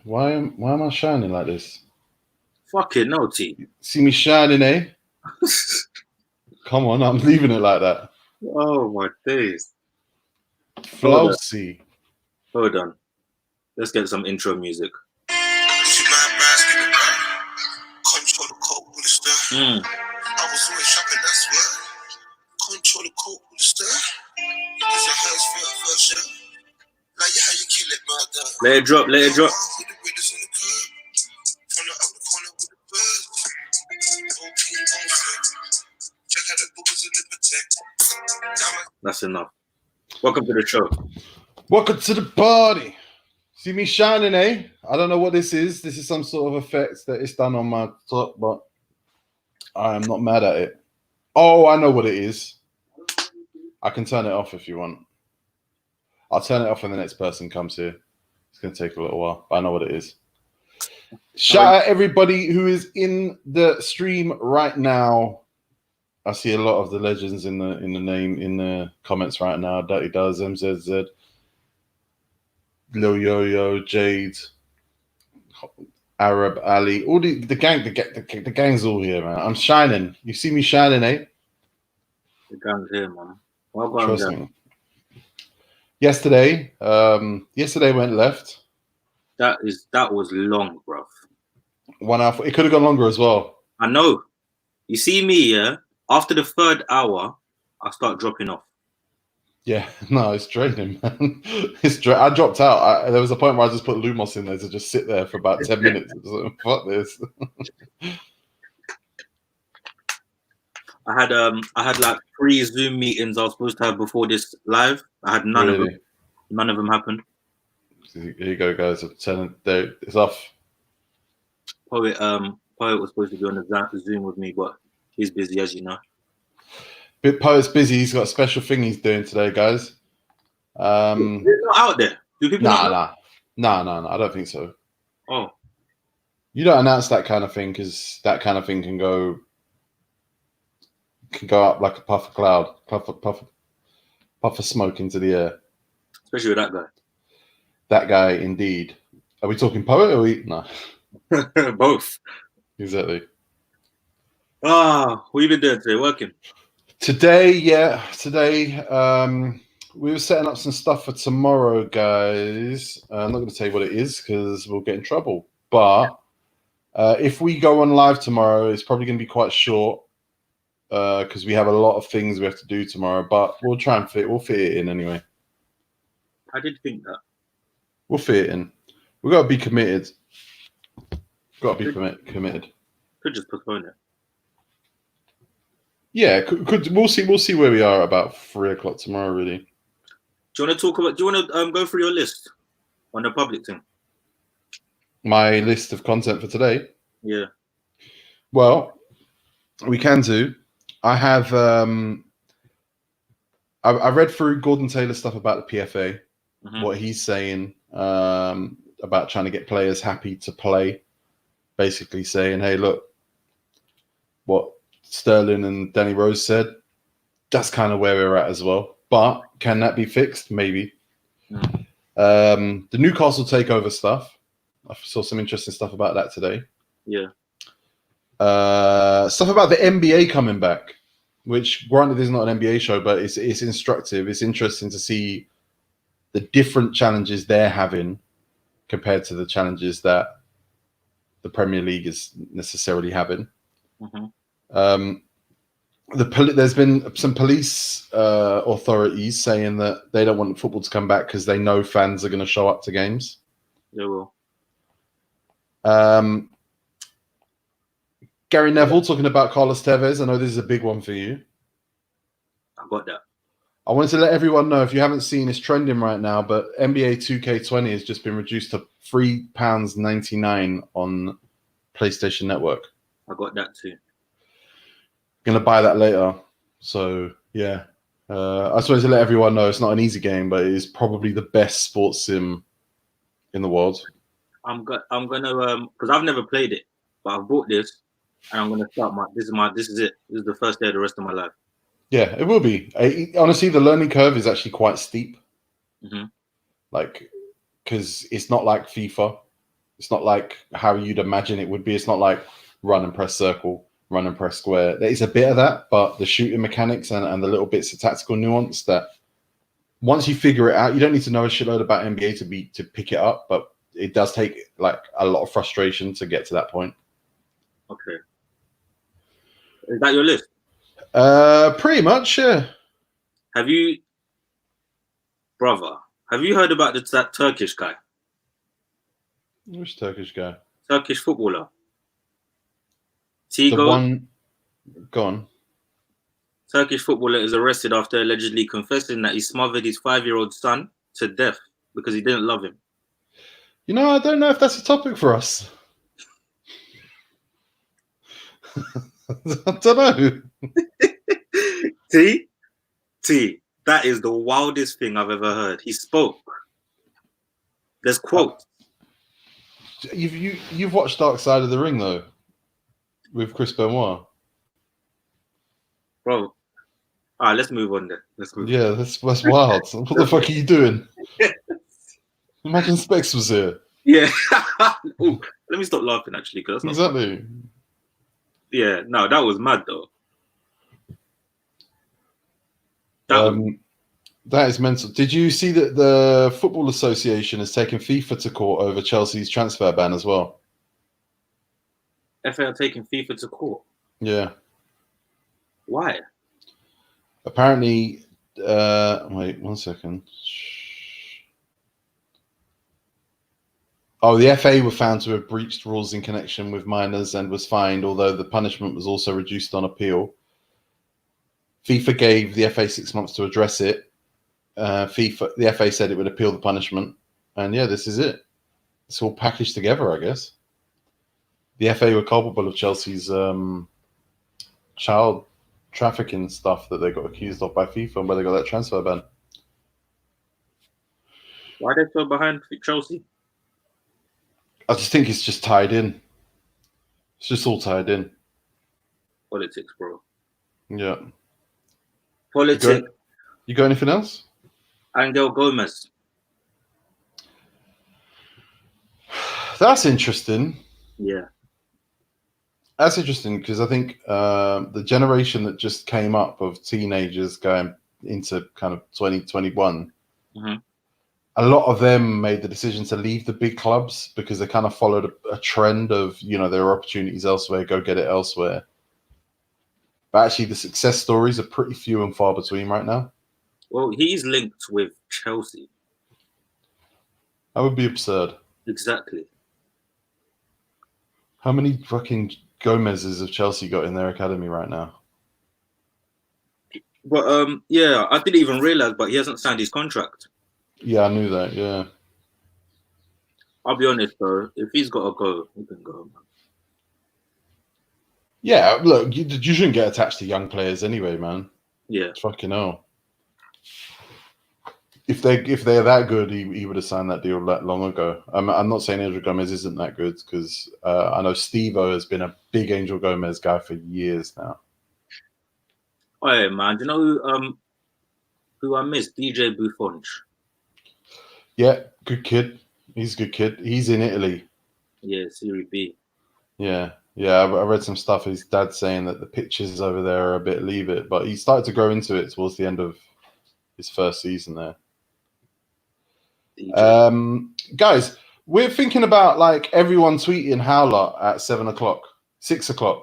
Why am I shining like this? Fucking no, T. See me shining, eh? Come on, I'm leaving it like that. Oh my days. Flossy. Hold on. Let's get some intro music. I was always shopping, that's what. Control the coke with the stir. Cause I heard for first shot. Like how you kill it, mother. Let it drop, let it drop. With the witness in the curb. From the other corner with the birds. Old king, old flip. Check out the boogers in the protect. That's enough. Welcome to the show. Welcome to the party. See me shining, eh? I don't know what this is. This is some sort of effect that is done on my top, but I am not mad at it. Oh, I know what it is. I can turn it off if you want. I'll turn it off when the next person comes here. It's going to take a little while, but I know what it is. Shout out everybody who is in the stream right now. I see a lot of the legends in the comments right now. Dirty Does, MZZ, Lil Yo-Yo, Jade, Arab Ali, all the gang's all here, man. I'm shining. You see me shining, eh? The gang's here, man. Trust me. Yesterday went left. That was long, bro. 1 hour. It could have gone longer as well. I know. You see me, yeah. After the third hour, I start dropping off. Yeah, no, it's draining, man. I dropped out. There was a point where I just put Lumos in there to just sit there for about 10 minutes. Like, fuck this. I had like 3 Zoom meetings I was supposed to have before this live. I had none of them. None of them happened. Here you go, guys. It's off. Poet was supposed to be on the Zoom with me, but he's busy, as you know. Poet's busy. He's got a special thing he's doing today, guys. He's not out there. Do people? Nah. I don't think so. Oh. You don't announce that kind of thing because that kind of thing can go up like a puff of cloud, puff of smoke into the air. Especially with that guy. That guy, indeed. Are we talking Poet or no? Both. Exactly. What have you been doing today? Working? Today, we were setting up some stuff for tomorrow, guys. I'm not going to tell you what it is because we'll get in trouble. But if we go on live tomorrow, it's probably going to be quite short because we have a lot of things we have to do tomorrow. But we'll try and fit it in anyway. I did think that. We'll fit it in. We've got to be committed. Committed. Could just postpone it. Yeah, we'll see where we are about 3 o'clock tomorrow. Really. Do you want to go through your list on the public thing? My list of content for today. Yeah. Well, we can do. I have. I read through Gordon Taylor's stuff about the PFA, what he's saying about trying to get players happy to play. Basically saying, hey, look, what Sterling and Danny Rose said, that's kind of where we're at as well. But can that be fixed? Maybe. The Newcastle takeover stuff. I saw some interesting stuff about that today. Yeah. Stuff about the NBA coming back, which granted is not an NBA show, but it's instructive. It's interesting to see the different challenges they're having compared to the challenges that the Premier League is necessarily having. There's been some police authorities saying that they don't want football to come back because they know fans are going to show up to games. They will. Gary Neville talking about Carlos Tevez. I know this is a big one for you. I got that. I wanted to let everyone know, if you haven't seen, it's trending right now, but NBA 2K20 has just been reduced to £3.99 on PlayStation Network. I got that too. Going to buy that later. So, yeah. I just wanted to let everyone know it's not an easy game, but it is probably the best sports sim in the world. I'm gonna because I've never played it, but I've bought this and I'm gonna start this is it. This is the first day of the rest of my life. Yeah, it will be. Honestly, the learning curve is actually quite steep. Mm-hmm. Like, because it's not like FIFA. It's not like how you'd imagine it would be. It's not like run and press circle, run and press square. There is a bit of that, but the shooting mechanics and the little bits of tactical nuance that once you figure it out, you don't need to know a shitload about NBA to pick it up, but it does take like a lot of frustration to get to that point. Okay. Is that your list? Pretty much, yeah. Have you heard about that Turkish guy? Which Turkish guy? Turkish footballer. The Tigo. one gone. Turkish footballer is arrested after allegedly confessing that he smothered his 5-year-old son to death because he didn't love him. You know, I don't know if that's a topic for us. I don't know. T, that is the wildest thing I've ever heard. He spoke. There's quotes. You've watched Dark Side of the Ring though, with Chris Benoit. Bro. All right, let's move on then. Yeah, that's wild. What the fuck are you doing? Imagine Specs was here. Yeah. Ooh, let me stop laughing actually, because that's not Exactly. Yeah, no, that was mad though. That is mental. Did you see that the Football Association has taken FIFA to court over Chelsea's transfer ban as well? FA are taking FIFA to court. Yeah. Why? Apparently, wait 1 second. Oh, the FA were found to have breached rules in connection with minors and was fined, although the punishment was also reduced on appeal. FIFA gave the FA 6 months to address it. The FA said it would appeal the punishment. And yeah, this is it. It's all packaged together, I guess. The FA were culpable of Chelsea's child trafficking stuff that they got accused of by FIFA and where they got that transfer ban. Why are they so behind Chelsea? I just think it's just tied in. It's just all tied in. Politics, bro. Yeah. Politics. You got anything else? Angel Gomez. That's interesting. Yeah. That's interesting because I think the generation that just came up of teenagers going into kind of 2021, a lot of them made the decision to leave the big clubs because they kind of followed a trend of, you know, there are opportunities elsewhere, go get it elsewhere. But actually the success stories are pretty few and far between right now. Well, he's linked with Chelsea. That would be absurd. Exactly. How many fucking Gomez's have Chelsea got in their academy right now? But yeah, I didn't even realize, but he hasn't signed his contract. Yeah, I knew that. Yeah. I'll be honest though, if he's got to go, he can go, man. Yeah, look, you shouldn't get attached to young players anyway, man. Yeah. Fucking hell. If they're that good, he would have signed that deal that long ago. I'm not saying Angel Gomez isn't that good because I know Steve-O has been a big Angel Gomez guy for years now. Oh yeah, man. Do you know who I miss? DJ Buffon. Yeah, good kid. He's a good kid. He's in Italy. Yeah, Serie B. Yeah. I read some stuff. His dad saying that the pitches over there are a bit leave it, but he started to grow into it towards the end of his first season there. Guys, we're thinking about like everyone tweeting Howler at 7 o'clock, 6 o'clock,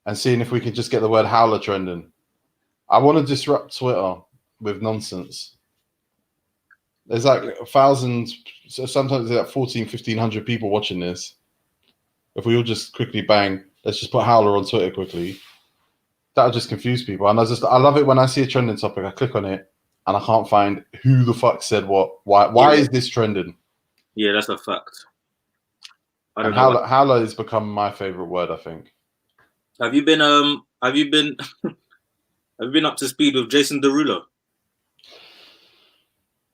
and seeing if we can just get the word Howler trending. I want to disrupt Twitter with nonsense. There's like 1,000, so sometimes there's like 1,500 people watching this. If we all just quickly bang, let's just put Howler on Twitter quickly. That'll just confuse people. And I love it when I see a trending topic, I click on it and I can't find who the fuck said what. Why is this trending? Yeah, that's a fact. And Howler has become my favorite word, I think. Have you been have you been up to speed with Jason Derulo?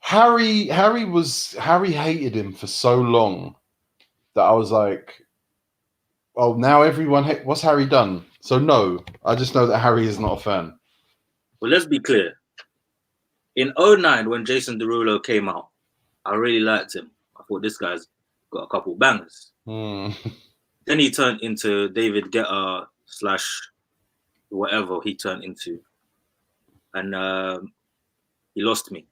Harry hated him for so long that I was like, oh, now everyone what's Harry done? So no, I just know that Harry is not a fan. Well, let's be clear. In 2009, when Jason Derulo came out, I really liked him. I thought this guy's got a couple bangers. Mm. Then he turned into David Guetta / whatever he turned into, and he lost me.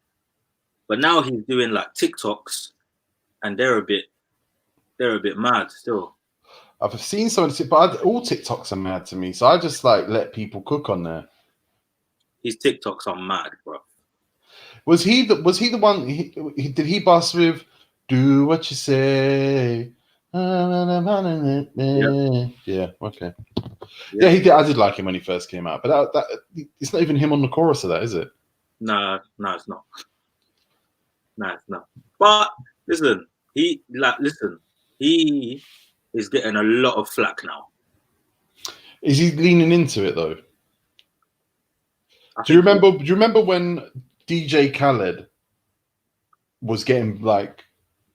But now he's doing like TikToks, and they're a bit mad still. I've seen some of the, but all TikToks are mad to me, so I just like let people cook on there. His TikToks are mad, bro. Was he the one? Did he bust with "Do What You Say"? Yeah. Okay. Yeah, he did. I did like him when he first came out, but that it's not even him on the chorus of that, is it? No, it's not. No, it's not. But listen, he is getting a lot of flack now. Is he leaning into it though? Do you remember when DJ Khaled was getting like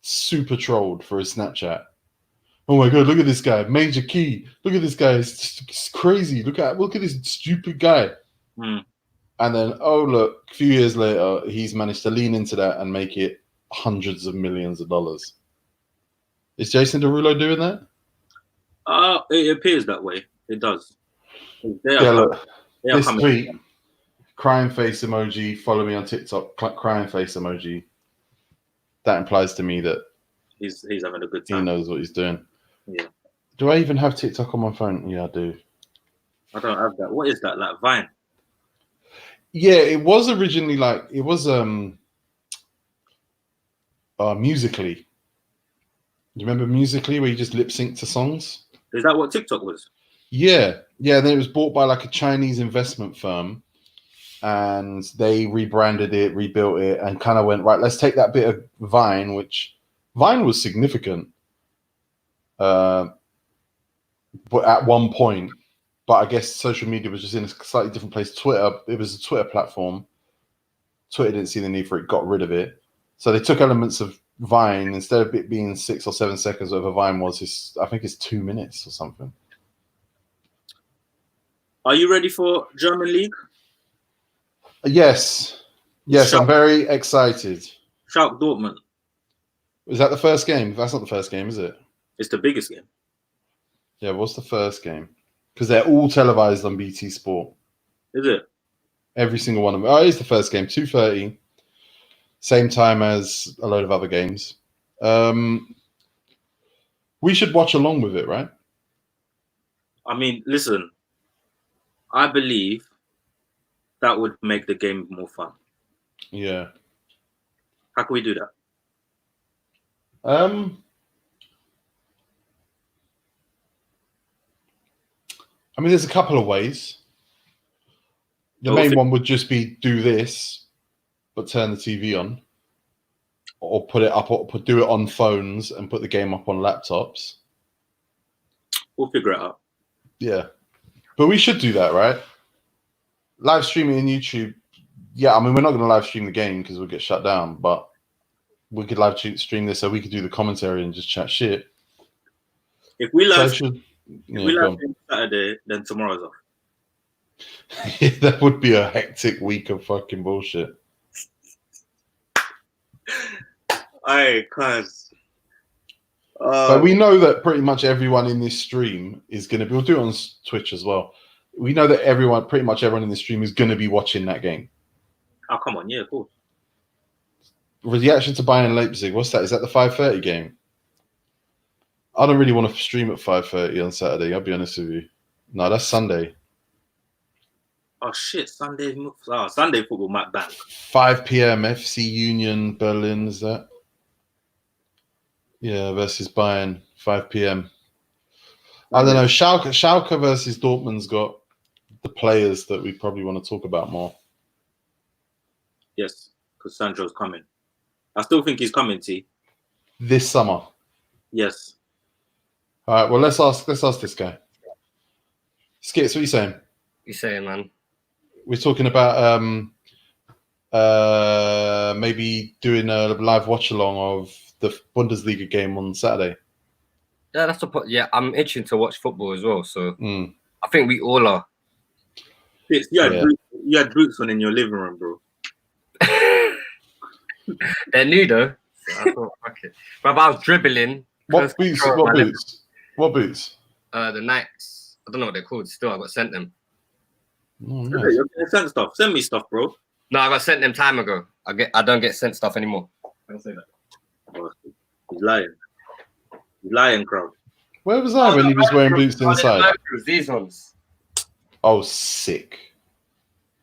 super trolled for his Snapchat? Oh my god, look at this guy, Major Key. Look at this guy, it's crazy. Look at this stupid guy. Mm. And then, oh look, a few years later, he's managed to lean into that and make it hundreds of millions of dollars. Is Jason Derulo doing that? It appears that way. It does. Look, this tweet, crying face emoji, follow me on TikTok, crying face emoji. That implies to me that he's having a good time. He knows what he's doing. Yeah. Do I even have TikTok on my phone? Yeah, I do. I don't have that. What is that? Like Vine? Yeah, it was originally Musically. You remember Musically, where you just lip sync to songs? Is that what TikTok was? Yeah. Then it was bought by like a Chinese investment firm, and they rebranded it, rebuilt it, and kind of went, right, let's take that bit of Vine, which Vine was significant but at one point, but I guess social media was just in a slightly different place. Twitter, it was a Twitter platform. Twitter didn't see the need for it, got rid of it. So they took elements of Vine, instead of it being 6 or 7 seconds, whatever Vine was, I think it's 2 minutes or something. Are you ready for German League? Yes, I'm very excited. Schalke Dortmund. Is that the first game? That's not the first game, is it? It's the biggest game. Yeah, what's the first game? Because they're all televised on BT Sport. Is it? Every single one of them. Oh, it is the first game, 2:30. Same time as a load of other games. We should watch along with it, right? I mean, listen, I believe that would make the game more fun. Yeah. How can we do that? I mean, there's a couple of ways. The main one would just be do this, but turn the TV on, or put it up, or do it on phones and put the game up on laptops. We'll figure it out. Yeah, but we should do that, right? Live streaming on YouTube. Yeah, I mean, we're not going to live stream the game because we'll get shut down, but we could live stream this so we could do the commentary and just chat shit. If we live stream Saturday, then tomorrow's off. Yeah, that would be a hectic week of fucking bullshit. Aye, cuz. But we know that pretty much everyone in this stream is going to be, we'll do it on Twitch as well. We know that pretty much everyone in the stream is going to be watching that game. Oh, come on. Yeah, of course. Reaction to Bayern Leipzig. What's that? Is that the 5:30 game? I don't really want to stream at 5:30 on Saturday. I'll be honest with you. No, that's Sunday. Oh shit! Sunday football might bang. 5 p.m. FC Union Berlin, is that? Yeah, versus Bayern. 5 p.m. I don't know. Schalke versus Dortmund's got the players that we probably want to talk about more. Yes, because Sandro's coming. I still think he's coming, T. This summer. Yes. All right. Well, let's ask this guy. Skits, what are you saying? You saying, man? We're talking about maybe doing a live watch along of the Bundesliga game on Saturday. Yeah, that's yeah. I'm itching to watch football as well, so I think we all are. You had boots on in your living room, bro. They're new though. I thought, fuck it. But I was dribbling. What boots? What boots? What boots? The Nikes. I don't know what they're called. Still, I got sent them. Oh, nice. You're getting sent stuff. Send me stuff, bro. No, I got sent them time ago. I don't get sent stuff anymore. I don't say that. Oh, he's lying. He's lying, crowd. Where was I when he was wearing boots inside? These ones. Oh, sick.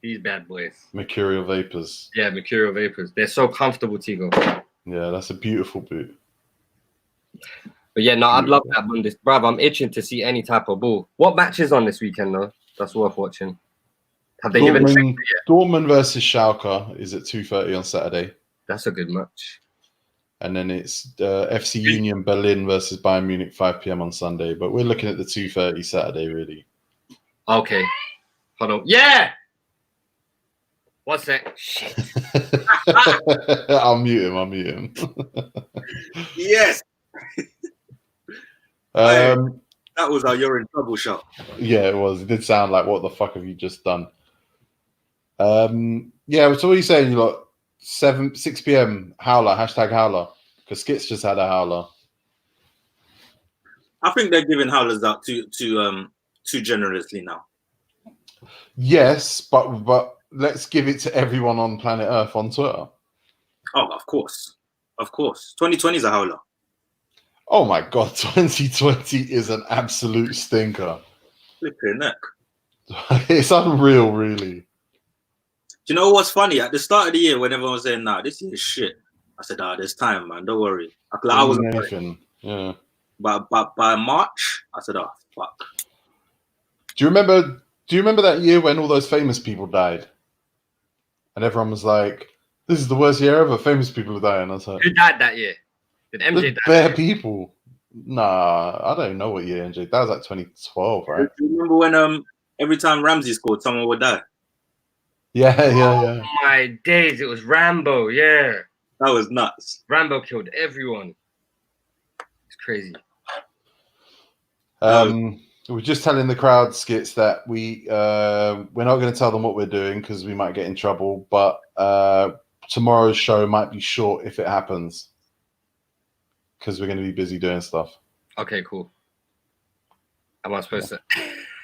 These bad boys. Mercurial Vapors. Yeah, Mercurial Vapors. They're so comfortable, Tigo. Yeah, that's a beautiful boot. But yeah, no, I'd love that Bundes. Bruv, I'm itching to see any type of ball. What match is on this weekend, though? That's worth watching. Have they even checked it yet? Dortmund versus Schalke is at 2:30 on Saturday. That's a good match. And then it's FC Union Berlin versus Bayern Munich 5 p.m. on Sunday. But we're looking at the 2:30 Saturday, really. Okay. Hold on. Yeah! One sec. Shit. I'll mute him. Yes. That was our you're in trouble shot. Yeah, it was. It did sound like, what the fuck have you just done? Yeah, so what are you saying? You're like 6 p.m. Howler, #Howler. Because Skits just had a Howler. I think they're giving Howlers out too generously now. Yes, but let's give it to everyone on planet Earth on Twitter. Oh, of course. 2020 is a Howler. Oh my God, 2020 is an absolute stinker. Flipping neck. It's unreal, really. Do you know what's funny? At the start of the year, when everyone was saying, "Nah, this year is shit," I said, "there's time, man. Don't worry." I wasn't anything. Yeah. But by March, I said, "Oh fuck." Do you remember that year when all those famous people died? And everyone was like, "This is the worst year ever. Famous people are dying." I was like, Who died that year? Did MJ die? Bare people. Nah, I don't know what year MJ. That was like 2012, right? Do you remember when every time Ramsey scored, someone would die? Yeah. Oh my days, it was Rambo, yeah. That was nuts. Rambo killed everyone. It's crazy. We're just telling the crowd, Skits, that we're not going to tell them what we're doing because we might get in trouble, but tomorrow's show might be short if it happens because we're going to be busy doing stuff. Okay, cool. Am I supposed to?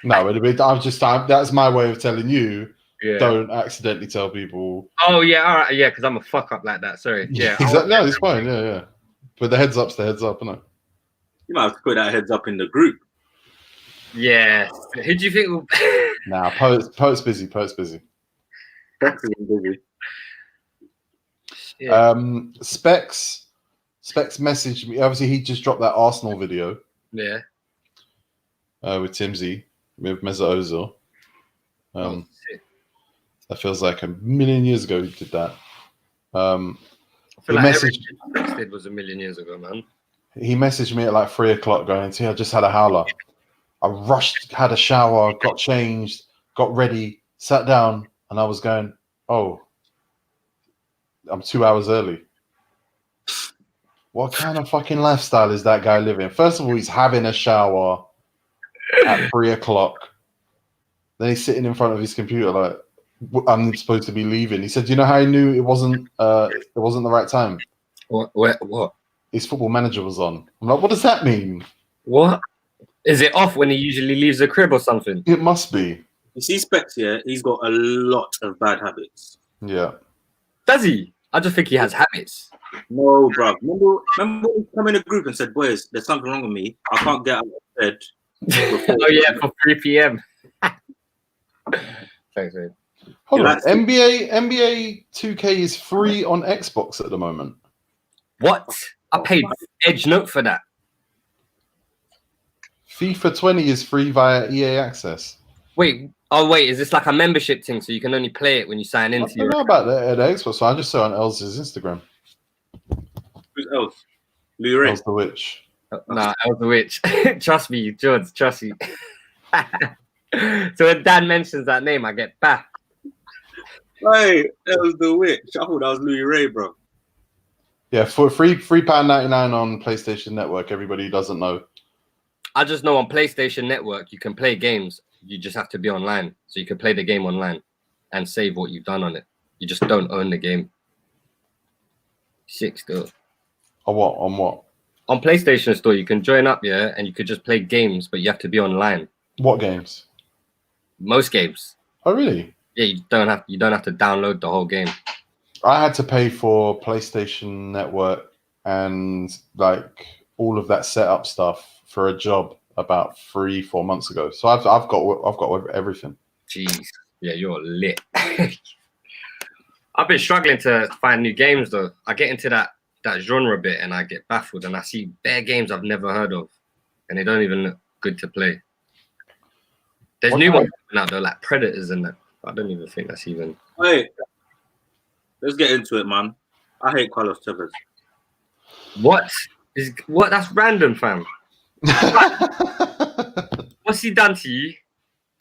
No, that's my way of telling you. Yeah. Don't accidentally tell people. Oh yeah, all right, yeah, because I'm a fuck up like that. Sorry. Yeah. Exactly. No, it's fine. Yeah. But the heads up's the heads up, isn't it? You might have to put that heads up in the group. Yeah. Who do you think will? Nah, Poet's busy. That's busy. Yeah. Specs messaged me. Obviously, he just dropped that Arsenal video. Yeah. With Timsy, with Mesut Ozil. That feels like a million years ago he did that. I feel like everything Specs did was a million years ago, man. He messaged me at like 3 o'clock going, "See, I just had a Howler. I rushed, had a shower, got changed, got ready, sat down, and I was going, oh, I'm 2 hours early." What kind of fucking lifestyle is that guy living? First of all, he's having a shower at 3 o'clock. Then he's sitting in front of his computer like, I'm supposed to be leaving. He said, "Do you know how he knew it wasn't the right time?" What? His Football Manager was on. I'm like, what does that mean? What? Is it off when he usually leaves the crib or something? It must be. You see Specs here, he's got a lot of bad habits. Yeah. Does he? I just think he has habits. No, bro. Remember when he came in a group and said, "Boys, there's something wrong with me. I can't get out of bed." Oh yeah, for 3 p.m. Thanks, man. Hold on. NBA 2K is free on Xbox at the moment. What? I paid Edge Note for that. FIFA 20 is free via EA Access. Wait, is this like a membership thing so you can only play it when you sign into I don't know about the Xbox, so I just saw on Elsa's Instagram. Who's else? Louis Ray. Elsa the Witch. Nah, I was the witch. Trust me, George, trust me. So when Dan mentions that name, I get back. Hey, that was the witch. I thought that was Louis Ray, bro. Yeah, for £3.99 on PlayStation Network, everybody who doesn't know. I just know on PlayStation Network, you can play games. You just have to be online. So you can play the game online and save what you've done on it. You just don't own the game. Sick still. On what? On PlayStation Store, you can join up, yeah, and you could just play games, but you have to be online. What games? Most games. Oh, really? Yeah, you don't have to download the whole game. I had to pay for PlayStation Network and like all of that setup stuff for a job about 3-4 months ago. So I've got everything. Jeez, yeah, you're lit. I've been struggling to find new games though. I get into that genre bit and I get baffled and I see bare games I've never heard of and they don't even look good to play. There's new ones coming out though, like Predators and that. I don't even think that's even. Wait, let's get into it, man. I hate Carlos Tevez. What? That's random, fam. What's he done to you?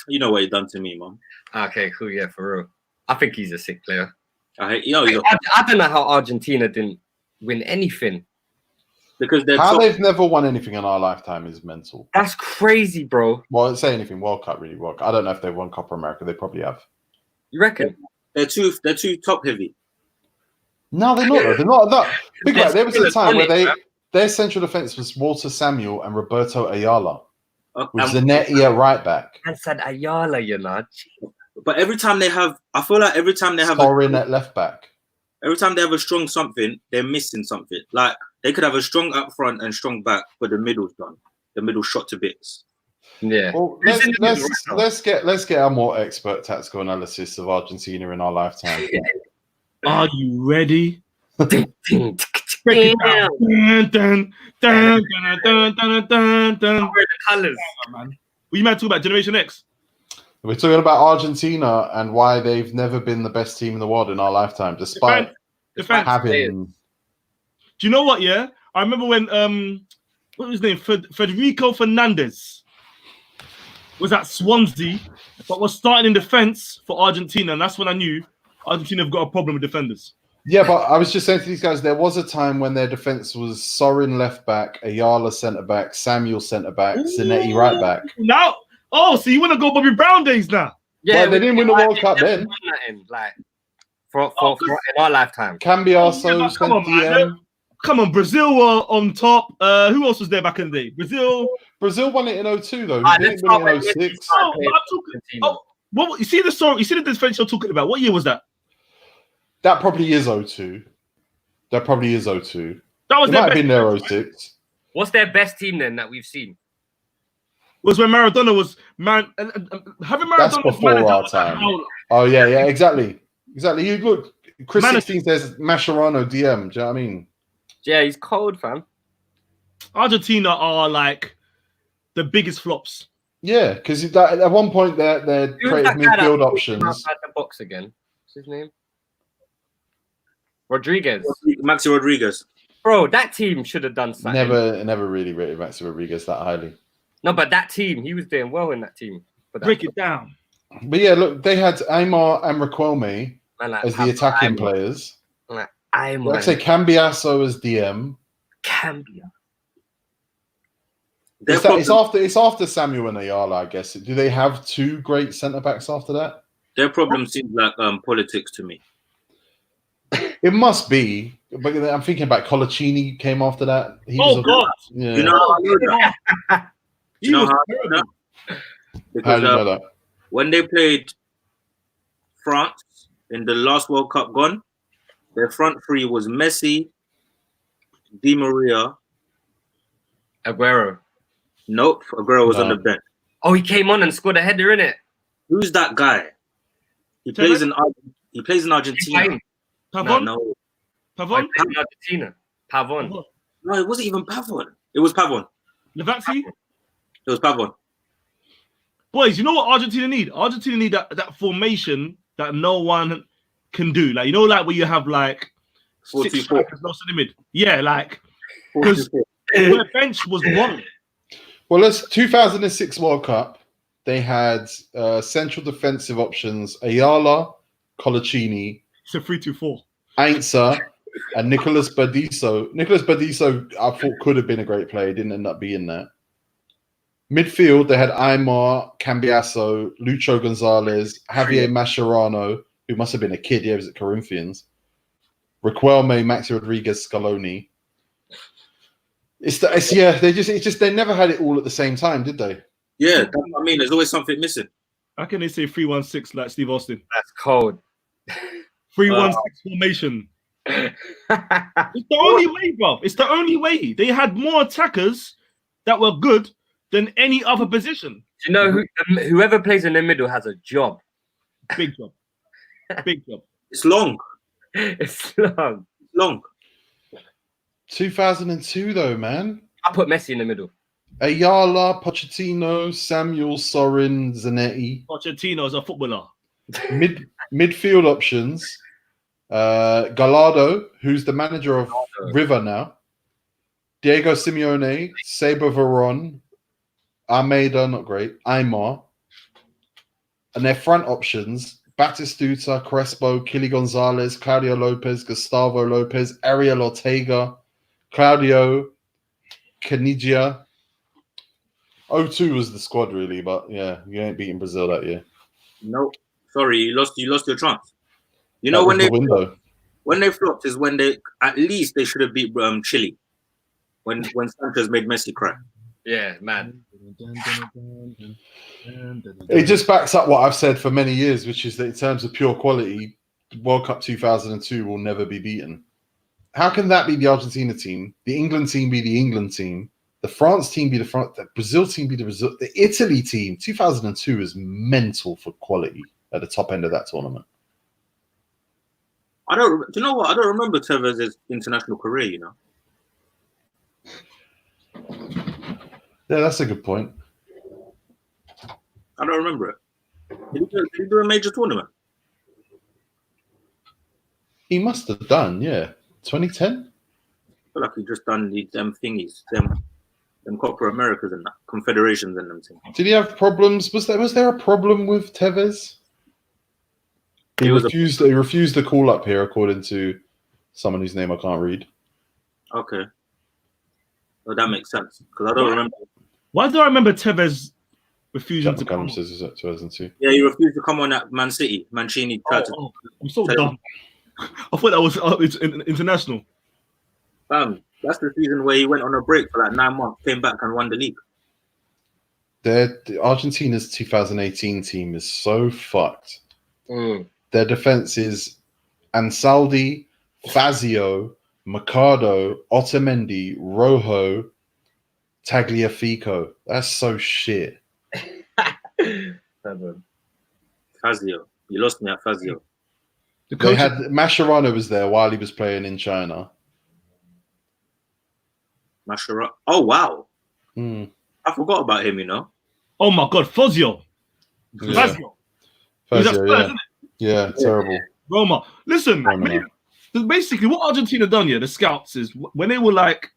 You know what he done to me, man. Okay, cool. Yeah, for real. I think he's a sick player. I don't know how Argentina didn't win anything. Because they've never won anything in our lifetime is mental. That's crazy, bro. Well, say anything. World Cup, really. World Cup. I don't know if they've won Copa America. They probably have. You reckon? They're too top heavy. No, they're not. They're not that. Think about it. There was a time where their central defense was Walter Samuel and Roberto Ayala, with Zanetti at right back. I said Ayala, you know. But every time they have, I feel like every time they have Sorin at left back. Every time they have a strong something, they're missing something. Like they could have a strong up front and strong back, but the middle's done. The middle shot to bits. Yeah. Well, let's get our more expert tactical analysis of Argentina in our lifetime. Are you ready? Break it down. Dun, dun, dun, dun, dun, dun, dun. Where are the colours? Man. Well, you might talk about Generation X. We're talking about Argentina and why they've never been the best team in the world in our lifetime, despite having. Do you know what? Yeah, I remember when what was his name? Federico Fernandez was at Swansea, but was starting in defense for Argentina, and that's when I knew Argentina have got a problem with defenders. Yeah, but I was just saying to these guys, there was a time when their defense was Sorin left back, Ayala centre back, Samuel centre back, Zanetti right back. Now. Oh, so you want to go Bobby Brown days now? Yeah, well, they didn't win the World Cup then. Like for in our lifetime. Cambiaso, come on, Brazil were on top. Who else was there back in the day? Brazil won it in 2002 though. They didn't win it in 06. What you see the story? You see the defense you're talking about? What year was that? That probably is 02. That was might have been there 06. What's their best team then that we've seen? Was when Maradona was having Maradona. That's before our time. Oh yeah, exactly. You look, Chris 16 says Mascherano DM. Do you know what I mean? Yeah, he's cold, fam. Argentina are like the biggest flops. Yeah, because at one point their creative midfield options. Outside the box again. What's his name? Rodriguez. Maxi Rodriguez. Bro, that team should have done something. Never really rated Maxi Rodriguez that highly. No, but that team, he was doing well in that team. Break it down. But yeah, look, they had Aymar and Riquelme as the attacking players. I'd say Cambiaso as DM. It's after Samuel and Ayala, I guess. Do they have two great centre backs after that? Their problem seems like politics to me. It must be, but I'm thinking about Colaccini came after that. God! Yeah. You know how I know that? You know how I know that? Because how do you know that? When they played France in the last World Cup gone, their front three was Messi, Di Maria, Aguero. Nope, Aguero was on the bench. Oh, he came on and scored a header, innit? Who's that guy? He plays in Argentina. Pavon? No. Pavon? Argentina. Pavon. No, it wasn't even Pavon. It was Pavon. Lavazzi? It was Pavon. Boys, you know what Argentina need? Argentina need that formation that no one can do. Like, you know, like where you have like 6 strikers, no mid. Yeah, like because their bench was wrong. Well, let's 2006 World Cup. They had central defensive options: Ayala, Colaccini. It's a 3-2-4. Ainsa and Nicolas Badiso. Nicolas Badiso, I thought could have been a great player. Didn't end up being that. Midfield, they had Aymar, Cambiaso, Lucho Gonzalez, Javier Mascherano, who must have been a kid. Yeah, he was at Corinthians. Riquelme, Maxi Rodriguez, Scaloni. They never had it all at the same time, did they? Yeah, that's what I mean. There's always something missing. How can they say 3-1-6 like Steve Austin? That's cold. 3-1-6 formation. It's the only way, bro. It's the only way. They had more attackers that were good than any other position. You know, whoever plays in the middle has a job. Big job. Big job. It's long. It's long. 2002 though, man. I put Messi in the middle. Ayala, Pochettino, Samuel, Sorin, Zanetti. Pochettino's a footballer. Midfield options. Gallardo, who's the manager of River now. Diego Simeone, Saber Veron, Almeida, not great. Aymar. And their front options, Batistuta, Crespo, Kili Gonzalez, Claudio Lopez, Gustavo Lopez, Ariel Ortega, Claudio Canigia. 02 was the squad, really, but yeah, you ain't beating Brazil that year. No, sorry, you lost your chance. You know when they flopped is when they at least they should have beat Chile when Sanchez made Messi cry. Yeah, man. It just backs up what I've said for many years, which is that in terms of pure quality, World Cup 2002 will never be beaten. How can that be the Argentina team, the England team be the England team, the France team be the Brazil team be the Brazil, the Italy team? 2002 is mental for quality at the top end of that tournament. Do you know what? I don't remember Tevez's international career, you know. Yeah, that's a good point. I don't remember it. Did he do a major tournament? He must have done, yeah. 2010? I feel like he just done them thingies, them Copa Americas and that, confederations and them things. Did he have problems? Was there a problem with Tevez? He refused the call up here, according to someone whose name I can't read. Okay. Well, that makes sense because I don't remember. Why do I remember Tevez refusing to come? Says 2002. Yeah, he refused to come on at Man City. Mancini tried to. I'm so dumb. I thought that was international. That's the season where he went on a break for like 9 months, came back and won the league. Argentina's 2018 team is so fucked. Their defense is Ansaldi, Fazio, Mercado, Otamendi, Rojo, Tagliafico. That's so shit. Fazio. You lost me at Fazio. They had Mascherano was there while he was playing in China. Mascherano. Oh, wow. I forgot about him, you know. Oh, my God. Fazio. Yeah. Fazio, yeah, terrible. Roma. Listen, basically what Argentina done, the scouts, is when they were like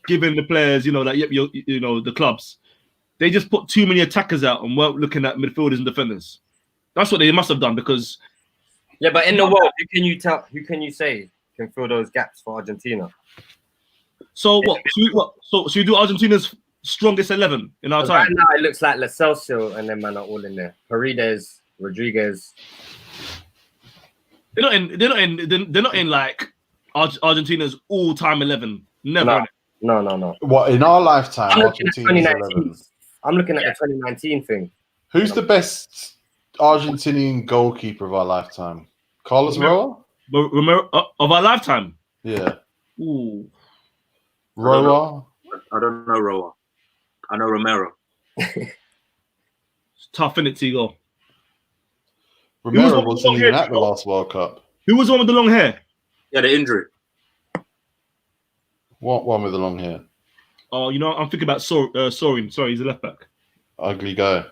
giving the players, the clubs, they just put too many attackers out and weren't looking at midfielders and defenders. That's what they must have done because. Yeah, but in the world, who can you say can fill those gaps for Argentina? So what? Should we do Argentina's strongest 11 in our time? Right now, it looks like Lo Celso and them man are all in there. Paredes, Rodriguez. They're not in like Argentina's all-time 11. Never. No. What in our lifetime? Argentina's 11. I'm looking at the 2019 thing. Who's the best Argentinian goalkeeper of our lifetime? Carlos Romero of our lifetime. Yeah. Ooh. Roa. I don't know Roa. I know Romero. It's tough, innit, Tigo? Romero wasn't even at the last World Cup. Who was the one with the long hair? Yeah, the injury. What one with the long hair? Oh, I'm thinking about Sorin. Sorry, he's a left back. Ugly guy.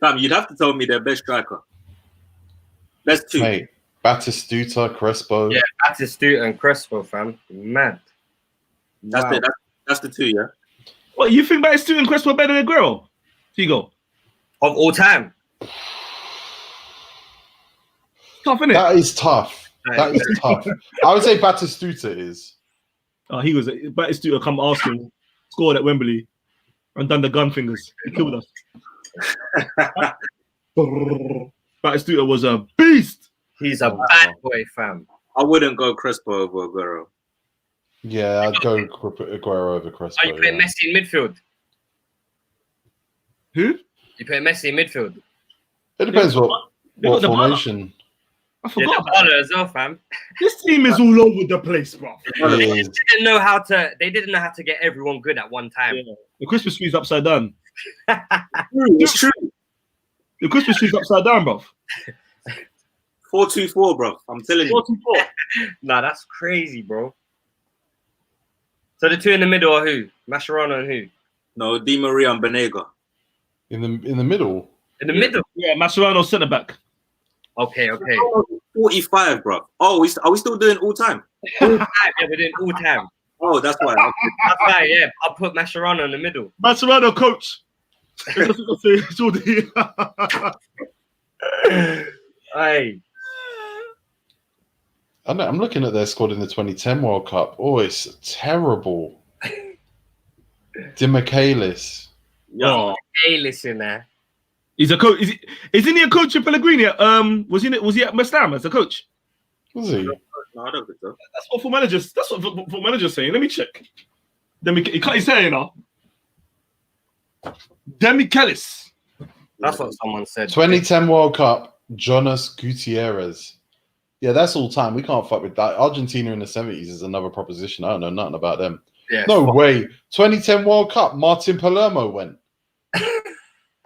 Fam, you'd have to tell me their best striker. Best two. Mate, Batistuta, Crespo. Yeah, Batistuta and Crespo, fam. Mad. That's the two, yeah? What, you think Batistuta and Crespo better than Aguero? Tigo? Of all time? Tough, innit? That is tough. That is tough. I would say Batistuta is. Oh, he was Batistuta come Arsenal, scored at Wembley, and done the gun fingers. He killed us. Batistuta was a beast. He's a bad boy, fam. I wouldn't go Crespo over Aguero. Yeah, I'd go Aguero over Crespo. Oh, you play yeah. Messi in midfield. Who? You play Messi in midfield. It depends what They got the formation. I Yeah, forgot the about Howler as well, fam. this team is all over the place, bro. It They is. didn't know how to. They didn't know how to get everyone good at one time. Yeah. The Christmas tree's upside down. It's true. The Christmas tree's upside down, bro. 4-2-4, bro. I'm telling you. 44. Nah, that's crazy, bro. So the two in the middle are who? Mascherano and who? No, Di Maria and Banega. In the middle. In the middle. Yeah, Mascherano centre back. Okay. 45, bro. Oh, are we still doing all time? All time, yeah, we're doing all time. Oh, that's why. That's right, yeah. I'll put Mascherano in the middle. Mascherano coach. It's all the- Hey. I'm looking at their squad in the 2010 World Cup. Oh, it's terrible. Di Michaelis. Yeah. Hey, listen there. He's a coach. Isn't he a coach in Pellegrini? Was he at West Ham as a coach? Was he? No, I don't think so. That's what football managers. That's what football managers saying. Let me check. He cut his hair, you know. Demi Kellis. That's what someone said. 2010 World Cup, Jonas Gutierrez. Yeah, that's all time. We can't fuck with that. Argentina in the 70s is another proposition. I don't know nothing about them. Yeah, No way. 2010 World Cup, Martin Palermo went.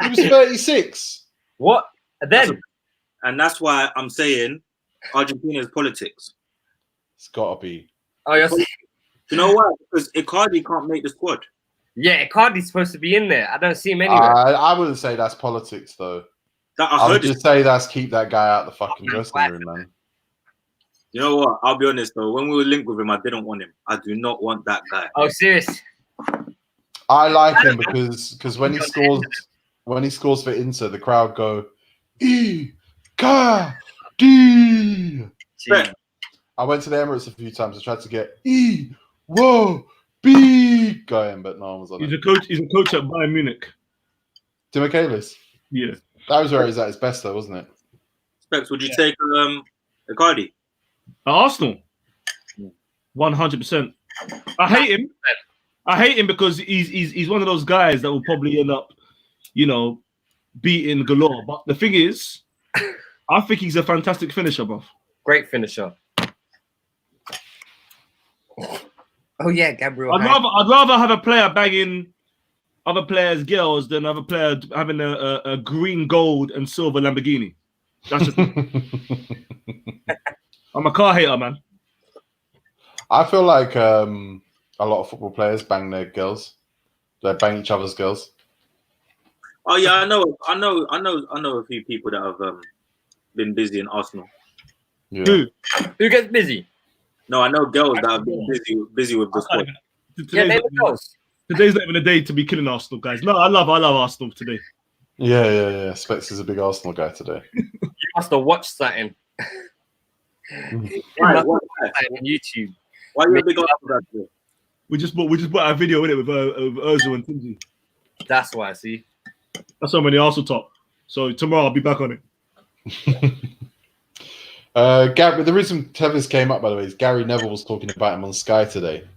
He was 36. What? Then? And that's why I'm saying Argentina's politics. It's got to be. Oh, you're saying? You know why? Because Icardi can't make the squad. Yeah, Icardi's supposed to be in there. I don't see him anywhere. I wouldn't say that's politics, though. I would just say that's keep that guy out the fucking dressing room, man. You know what? I'll be honest, though. When we were linked with him, I didn't want him. I do not want that guy. Oh, serious? I like him because when he scores for Inter, the crowd go Icardi. Fair. I went to the Emirates a few times. I tried to get B going, but no one was on He's it. a coach. He's a coach at Bayern Munich. Di Michaelis. Yeah. That was where he's at his best, though, wasn't it? Specs, would you take Icardi? At Arsenal. 100%. I hate him. I hate him because he's one of those guys that will probably end up, beating galore. But the thing is, I think he's a fantastic finisher, bro. Great finisher. Oh, yeah, Gabriel. I'd rather have a player bagging other players' girls than other player having a green, gold, and silver Lamborghini. That's just I'm a car hater, man. I feel like a lot of football players bang their girls. They bang each other's girls. Oh yeah, I know a few people that have been busy in Arsenal. Yeah. Who gets busy? No, I know girls that have been busy with the squad. Today's not even a day to be killing Arsenal, guys. No, I love Arsenal today. Yeah. Specs is a big Arsenal guy today. You must have watched something. Why? On YouTube. Why are you a big Arsenal guy today? We just bought our video in it with Ozil and Tingy. That's why, see. That's on the Arsenal top. So tomorrow I'll be back on it. Gary, the reason Tevez came up, by the way, is Gary Neville was talking about him on Sky today.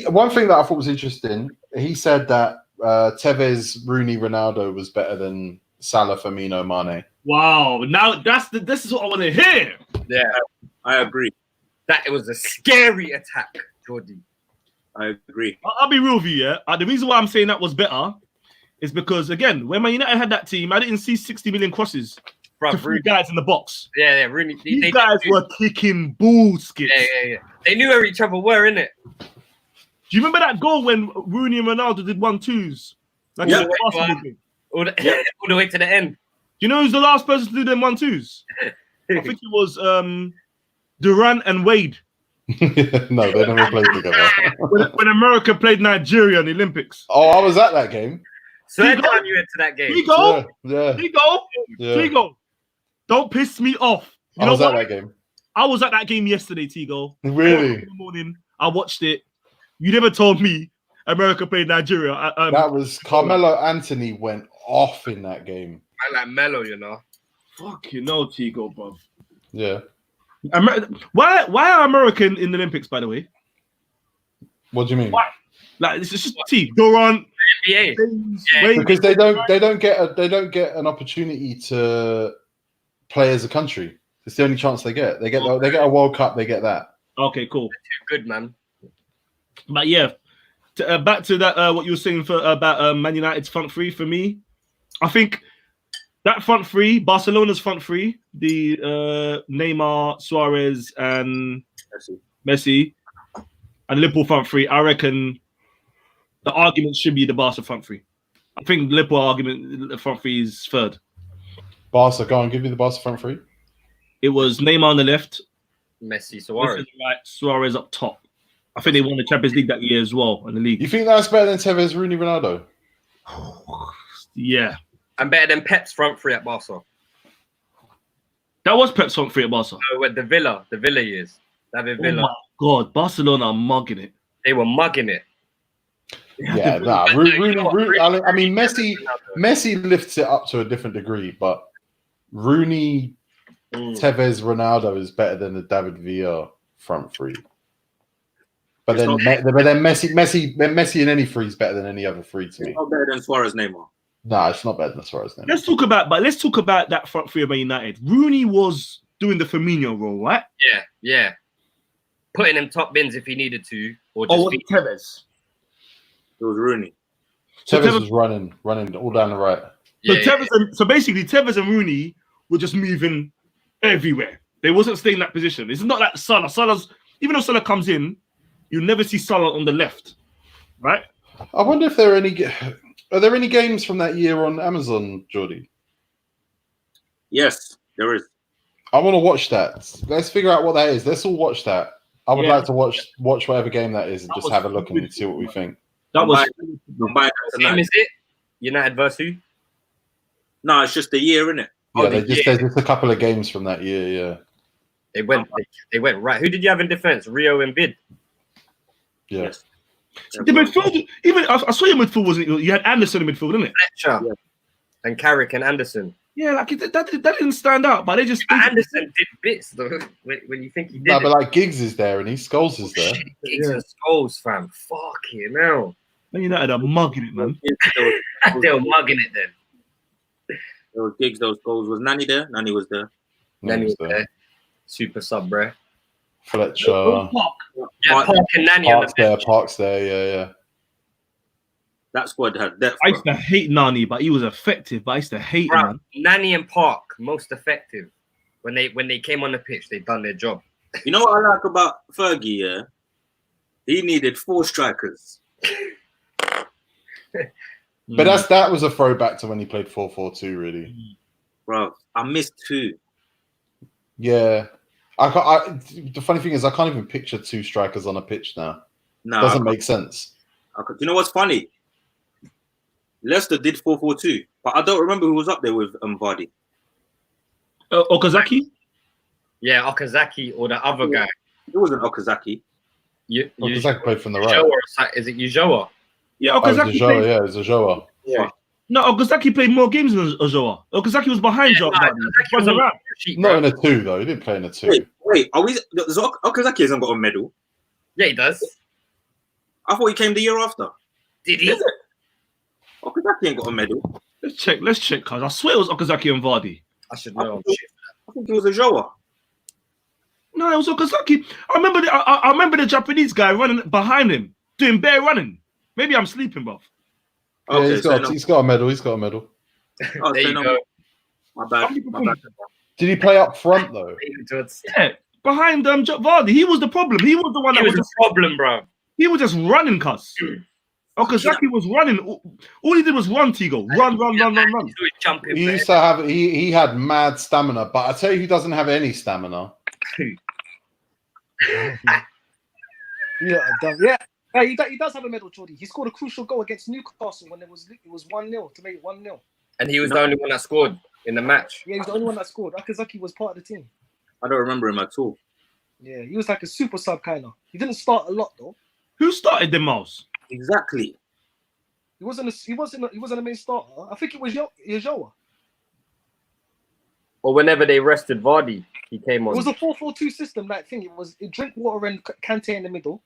One thing that I thought was interesting, he said that Tevez, Rooney, Ronaldo was better than Salah, Firmino, Mane. Wow! Now this is what I want to hear. Yeah, I agree. That it was a scary attack, Jordy. I agree. I'll be real with you, yeah. The reason why I'm saying that was better is because again, when Man United had that team, I didn't see 60 million crosses to three guys in the box. Yeah, Rooney. These guys were kicking ball skits. Yeah. They knew where each other were, innit? Do you remember that goal when Rooney and Ronaldo did 1-2s? Like Yeah. All the way to the end. Do you know who's the last person to do them 1-2s? I think it was Durant and Wade. No, they never played together. when America played Nigeria in the Olympics. Oh, I was at that game. So that time you went to that game. Figo, Yeah. Figo. Don't piss me off. I was at that game. I was at that game yesterday, Tigo. Really? In the morning, I watched it. You never told me America played Nigeria. That was Carmelo Anthony went off in that game. I like Melo, you know. Fuck you know, Tigo, bro. Yeah. Why are American in the Olympics, by the way? What do you mean? Why? Like it's just Durant, NBA. Wade. Because they don't get an opportunity to play as a country. It's the only chance they get. They get a World Cup. They get that. Okay, cool. Too good, man. But yeah, back to that. What you were saying about Man United's front three for me, I think that front three, Barcelona's front three, the Neymar, Suarez, and Messi, and Liverpool front three. I reckon the argument should be the Barca front three. I think Liverpool argument the front three is third. Barca, go on, give me the Barca front three. It was Neymar on the left, Messi, Messi Suarez. on the right, Suarez up top. I think they won the Champions League that year as well in the league. You think that's better than Tevez, Rooney, Ronaldo? Yeah. And better than Pep's front three at Barca. That was Pep's front three at Barca. No, with the Villa years. David Oh Villa. my God, Barcelona are mugging it. They were mugging it. Yeah, nah. Rooney, I mean, Messi lifts it up to a different degree, but Rooney, Tevez, Ronaldo is better than the David Villa front three. But then Messi in any three is better than any other three to me. Not better than Suarez, Neymar. Nah, it's not better than Suarez. Neymar. Let's talk about that front three of Man United. Rooney was doing the Firmino role, right? Yeah. Putting him top bins if he needed to, or Or just was it Tevez? It was Rooney. Tevez was running all down the right. So basically, Tevez and Rooney were just moving everywhere. They wasn't staying in that position. It's not like Salah. Even though Salah comes in, you never see Salah on the left, right? I wonder if there are any games from that year on Amazon, Jordy? Yes, there is. I want to watch that. Let's figure out what that is. Let's all watch that. I would like to watch whatever game that is and just have a look and see what we think. That was Same is it? United versus who? No, it's just a year, isn't it? Yeah, there's just a couple of games from that year. Yeah, They went right. Who did you have in defense? Rio and Bid. yeah. Yes. The midfield, even I saw your midfield wasn't. You had Anderson in midfield, didn't it? Fletcher and Carrick and Anderson. Yeah, like that didn't stand out, but they just. Anderson did bits though. When you think he did, No, but like Giggs is there and Scholes is there. Giggs and Scholes, fam. Fuck you now. Man United are mugging it, man. They were mugging it then. There was Giggs, those goals. Was Nani there? Nani was there. Nani was there. Super sub, bro. Fletcher. Yeah, Park and Nani on the bench. Park's there. Yeah. That squad had depth. I used to hate Nani, but he was effective. But I used to hate him, man. Nani and Park, most effective. When they came on the pitch, they done their job. You know what I like about Fergie? Yeah, he needed 4 strikers. But that was a throwback to when he played 4-4-2, really. Bro, I missed 2. Yeah. The funny thing is, I can't even picture 2 strikers on a pitch now. No, doesn't make sense. You know what's funny? Leicester did 4-4-2, but I don't remember who was up there with Vardy. Okazaki? Yeah, Okazaki or the other guy. It wasn't Okazaki. Okazaki played from the right. Is it Ujoa? Yeah, Okazaki played. Yeah, it's Ujoa. Yeah. No, Okazaki played more games than Ujoa. Okazaki was behind Joe. Not in a 2 though. He didn't play in a 2. Wait, Okazaki hasn't got a medal. Yeah, he does. I thought he came the year after. Did he? Okazaki ain't got a medal. Let's check, cuz I swear it was Okazaki and Vardy. I should know. I think it was a Joa. No, it was Okazaki. I remember the Japanese guy running behind him, doing bare running. Maybe I'm sleeping, bro. Yeah, Okay, he's got a medal. He's got a medal. Oh, There you go. My bad. Did he play up front though? Yeah, behind Vardy. He was the problem. He was the one that was the problem, bro. He was just running, cuz. Okazaki was running. All he did was run, Tigo. Run. He used to have. He had mad stamina, but I tell you, who doesn't have any stamina? Yeah. He does have a medal, Jordy. He scored a crucial goal against Newcastle when it was 1-0 to make it 1-0. And he was the only one that scored in the match. Yeah, he was the only one that scored. Okazaki was part of the team. I don't remember him at all. Yeah, he was like a super sub kind of. He didn't start a lot though. Who started them, Miles? Exactly. He wasn't a main starter. I think it was Yojoa. Or whenever they rested Vardy, he came on. It was a 4-4-2 system, like thing. It was Drinkwater and Kante in the middle.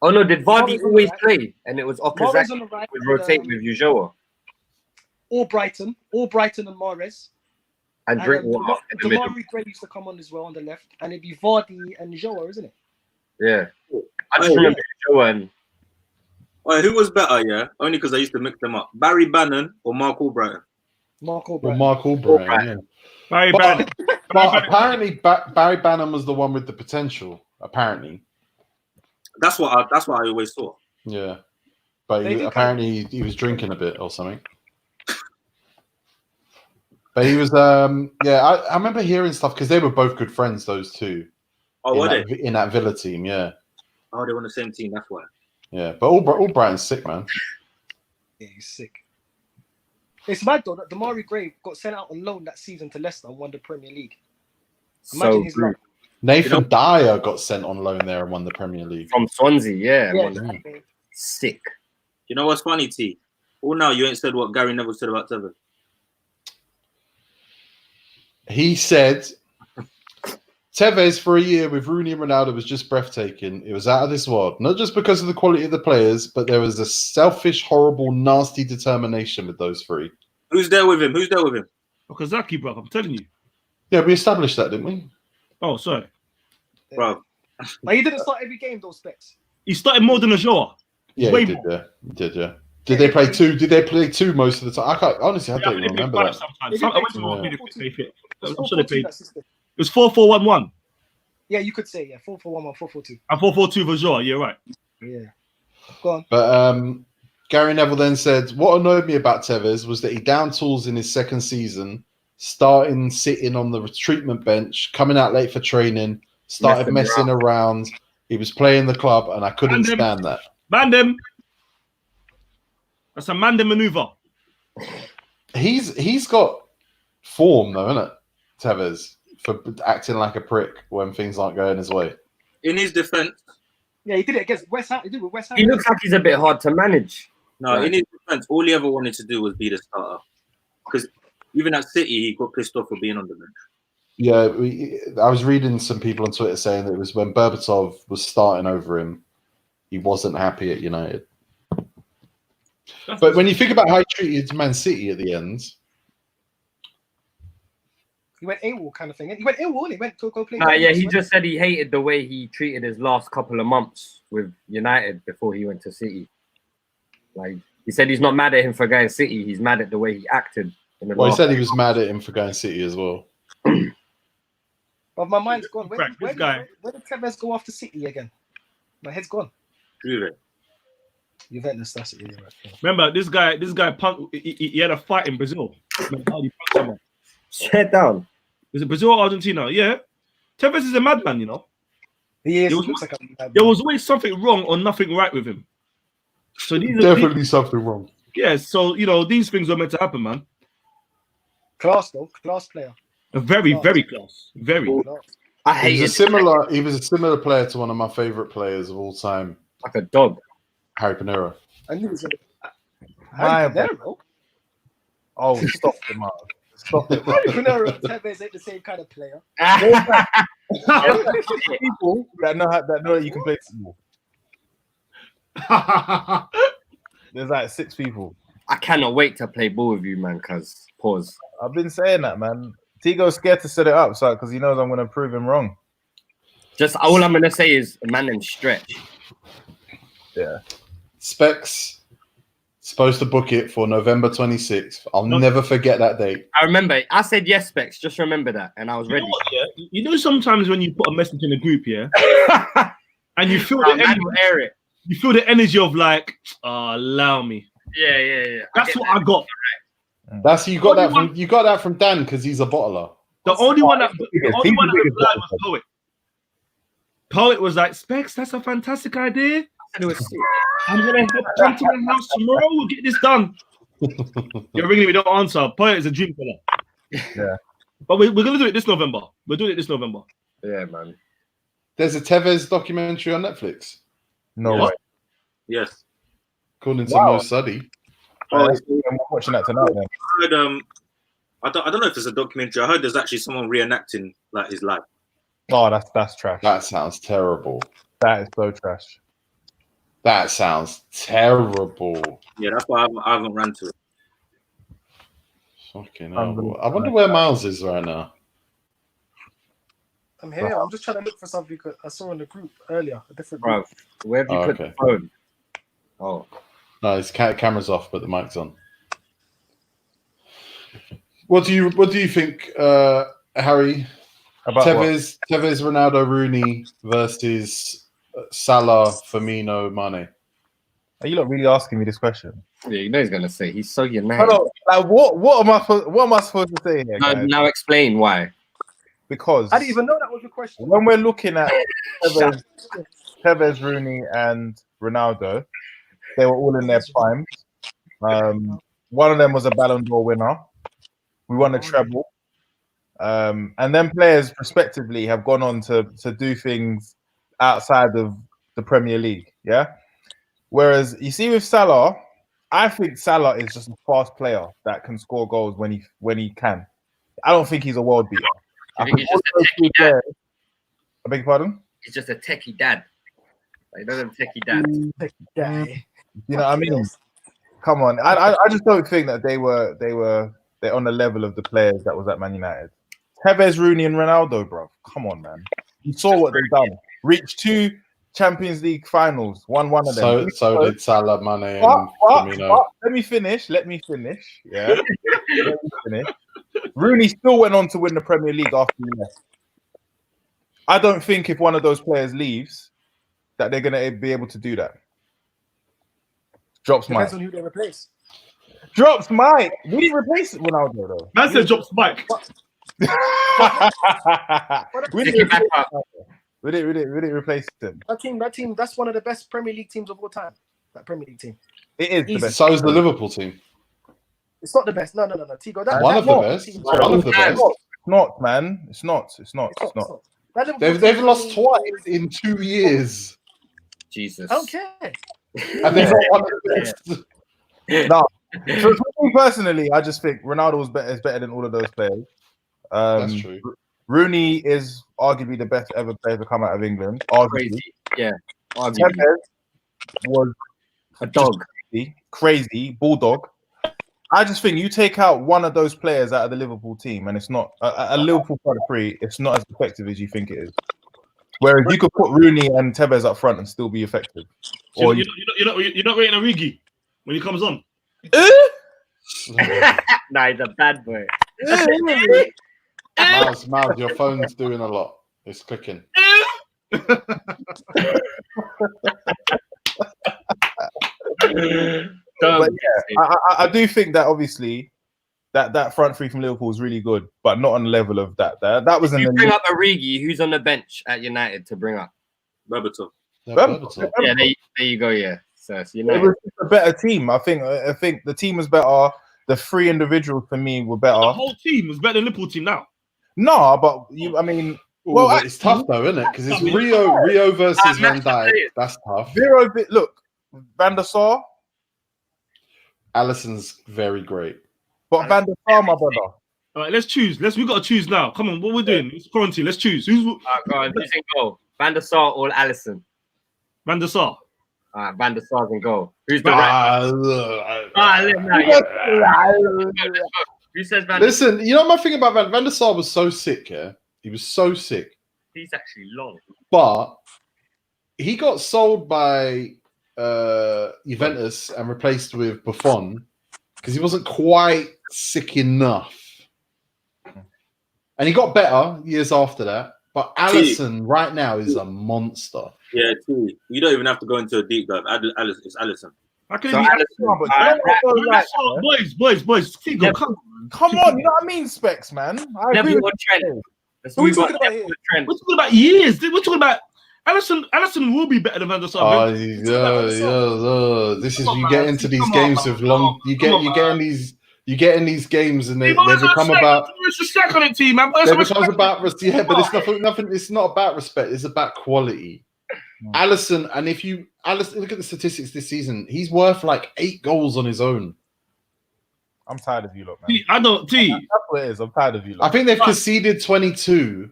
Oh no, did Vardy Mahrez on always the right. play? And it was Mahrez Okazaki on the right. would rotate with Ujoa Or Brighton and Mahrez. and And Drinkwater in the middle. Damari Gray used to come on as well on the left, and it'd be Vardy and Joa, isn't it? Yeah. I just remember Ujoa and Alright, who was better? Yeah, only because I used to mix them up. Barry Bannon or Mark Albrighton? Mark Well, Albright. Mark Albright, yeah. Barry But, Bannon. but apparently Barry Bannon was the one with the potential. Apparently, That's what I always thought. yeah. But They did apparently he was drinking a bit or something. But he was, yeah. I remember hearing stuff because they were both good friends, those two. Oh, were they? In that Villa team, yeah, Oh, they were on the same team. That's why. yeah. But Albright's sick, man. Yeah, he's sick. It's mad though that Damari Gray got sent out on loan that season to Leicester and won the Premier League. Imagine so his good. luck. Nathan Dyer got sent on loan there and won the Premier League. From Swansea, yeah. Yeah, Won- exactly. Sick. You know what's funny, T? All now you ain't said what Gary Neville said about Tevez. He said Tevez for a year with Rooney and Ronaldo was just breathtaking. It was out of this world. Not just because of the quality of the players, but there was a selfish, horrible, nasty determination with those three. Who's there with him? Okazaki, bro. I'm telling you. Yeah, we established that, didn't we? Oh, sorry. Bro. But he didn't start every game, those specs. He started more than a Joa. Yeah, Way he did, more. yeah. He did, yeah. Did they play two? Did they play two most of the time? I can't honestly. I don't even remember that. Sometimes. They I went did to play more two. they fit. It I'm sure they played. that system. It was 4-4-1-1 Yeah, you could say, yeah. 4-4-1-1, 4-4-2. and 4-4-2 for Joa. You're right. Yeah. Go on. But Gary Neville then said, "What annoyed me about Tevez was that he down tools in his second season, sitting on the treatment bench, coming out late for training, started messing around. He was playing the club, and I couldn't stand that." Mandem. That's a Mandem maneuver. He's got form though, isn't it, Tevez, for acting like a prick when things aren't going his way. In his defense, Yeah, he did it against West Ham. He did it with West Ham. He looks like he's a bit hard to manage. no, Right. in his defense, all he ever wanted to do was be the starter. Because even at City, he got pissed off for being on the bench. Yeah, I was reading some people on Twitter saying that it was when Berbatov was starting over him, he wasn't happy at United. But when you think about how he treated Man City at the end, He went AWOL kind of thing. He went AWOL. He went to go play. Nah, yeah, he just said he hated the way he treated his last couple of months with United before he went to City. Like, he said he's not mad at him for going City. He's mad at the way he acted. In the well, he last- said he was mad at him for going City as well. But my mind's gone. Where Frank, this did guy. Tevez go after City again? My head's gone. Juve. Juventus, that's it. Yeah, right. Remember, this guy punk. He had a fight in Brazil. Remember how he punched someone? Shut down. Was it Brazil or Argentina? Yeah. Tevez is a madman, you know. He is. There was- Looks like a There was always something wrong or nothing right with him. So these are Definitely something wrong. yeah. So these things were meant to happen, man. class though. Class player. A very, very close. Very. Class. I He hate was it. a similar player to one of my favorite players of all time, Like a dog. Harry Pinero. I knew he was My Harry Pinero. Oh, stop it, man. Stop it, man. Harry Pinero and Tevez ain't the same kind of player. People that know that you can play football. There's like 6 people. I cannot wait to play ball with you, man, because pause. I've been saying that, man. Tigo's scared to set it up, so because he knows I'm going to prove him wrong. Just all I'm going to say is, man, and stretch. Yeah. Specs supposed to book it for November 26th. I'll never forget that date. I remember. I said yes, Specs. Just remember that. And I was You ready. know what, yeah? You know sometimes when you put a message in a group, yeah, and you feel Man the energy, will air it. you feel the energy of like, allow me. Yeah. That's what I got. That's you got that from Dan because he's a bottler. The only one that He's the biggest replied was Poet. Poet was like, Specs, that's a fantastic idea. I said it was sick. I'm gonna head down to my house tomorrow. We'll get this done. You're ringing me, don't answer. Poet is a dream killer. Yeah. But we're gonna do it this November. We're doing it this November. Yeah, man. There's a Tevez documentary on Netflix, No Yeah. way. Yes. according to Wow. Mo Suddy. Oh, I'm watching that tonight then. I heard, I don't know if it's a documentary. I heard there's actually someone reenacting like his life. Oh, that's trash. That sounds terrible. That is so trash. That sounds terrible. Yeah, that's why I haven't ran to it. Fucking hell. I wonder where Miles is right now. I'm here. I'm just trying to look for something I saw in the group earlier. A different Bro, group. where have you put the phone? Oh, No, his camera's off, but the mic's on. What do you think, Harry? About Tevez, Ronaldo, Rooney versus Salah, Firmino, Mane. Are you not really asking me this question? yeah, you know he's gonna say he's so united. No, like what am I supposed to say here, guys? Now explain why. Because I didn't even know that was the question. when we're looking at Tevez, Rooney, and Ronaldo, they were all in their primes. One of them was a Ballon d'Or winner. We won a treble. And then players, respectively, have gone on to do things outside of the Premier League. Yeah. Whereas you see with Salah, I think Salah is just a fast player that can score goals when he can. I don't think he's a world beater. I think he's just a techie dad. I beg your pardon? He's just a techie dad. Like, he doesn't techie dad. Guy. You know what I mean? Come on. I just don't think that they're on the level of the players that was at Man United. Tevez, Rooney, and Ronaldo, bro. Come on, man. You saw what they've done. Reached 2 Champions League finals. Won one of them. So did Salah, Mane, and Firmino. Let me finish. Yeah. Let me finish. Rooney still went on to win the Premier League after he left. I don't think if one of those players leaves, that they're going to be able to do that. Drops Mike. Depends on who they replace. Drops Mike. We replaced Ronaldo though. Man said drops Mike. we Pick it back up. didn't replace him. That team, that's one of the best Premier League teams of all time. That Premier League team. It is the best. So is the Liverpool team. It's not the best. No. Tigo, One of the best. One of the best. It's not, man. It's not. They've lost twice in 2 years. Jesus. I don't care. And they're not one of the best. No. For me personally, I just think Ronaldo is better than all of those players. That's true. Rooney is arguably the best ever player to come out of England. Arguably. Crazy. Yeah. Tevez was A dog. crazy bulldog. I just think you take out one of those players out of the Liverpool team, and it's not a Liverpool front three. It's not as effective as you think it is. Whereas you could put Rooney and Tevez up front and still be effective. Or you're not rating Origi when he comes on. Nah, he's a bad boy. Miles, your phone's doing a lot. It's clicking. But yeah, I do think that obviously that front three from Liverpool is really good, but not on the level of that. That was you bring up Origi, who's on the bench at United to bring up Berbatov. Yeah, there you go. Yeah, so it's it was a better team. I think the team was better. The 3 individuals for me were better. The whole team was better than Liverpool team now. No, but it's tough though, isn't it? Because it's Rio versus Van Dijk. That's tough. Look, Van der Sar. Alisson's very great. But Van der Sar, my brother. All right, let's choose. We got to choose now. Come on, what we're doing? It's quarantine. Let's choose. Who's go on, who's in goal? Van der Sar or Alisson? Van der Sar. Van der Sar's in goal. Who's the Who says Van der Sar? Listen, you know my thing about Van der Sar was so sick, yeah? He was so sick. He's actually long. But he got sold by Juventus and replaced with Buffon because he wasn't quite sick enough. And he got better years after that. But Alisson right now is a monster. Yeah, too. You don't even have to go into a deep dive. It's Alisson. How can it be boys. Tigo, come on, you know what I mean, Specs, man. I agree with Trent. We're talking about here. We're talking about years. We're talking about Alisson will be better than Van der Sar. This is you get into these games with long. You get in these games and they become about. It's a stack on it, team, man. They become about but it's nothing. It's not about respect. It's about quality. Alisson, and Alisson, look at the statistics this season. He's worth like 8 goals on his own. I'm tired of you, lot, man. I don't. That's what it is. I'm tired of you, lot. I think they've conceded 22.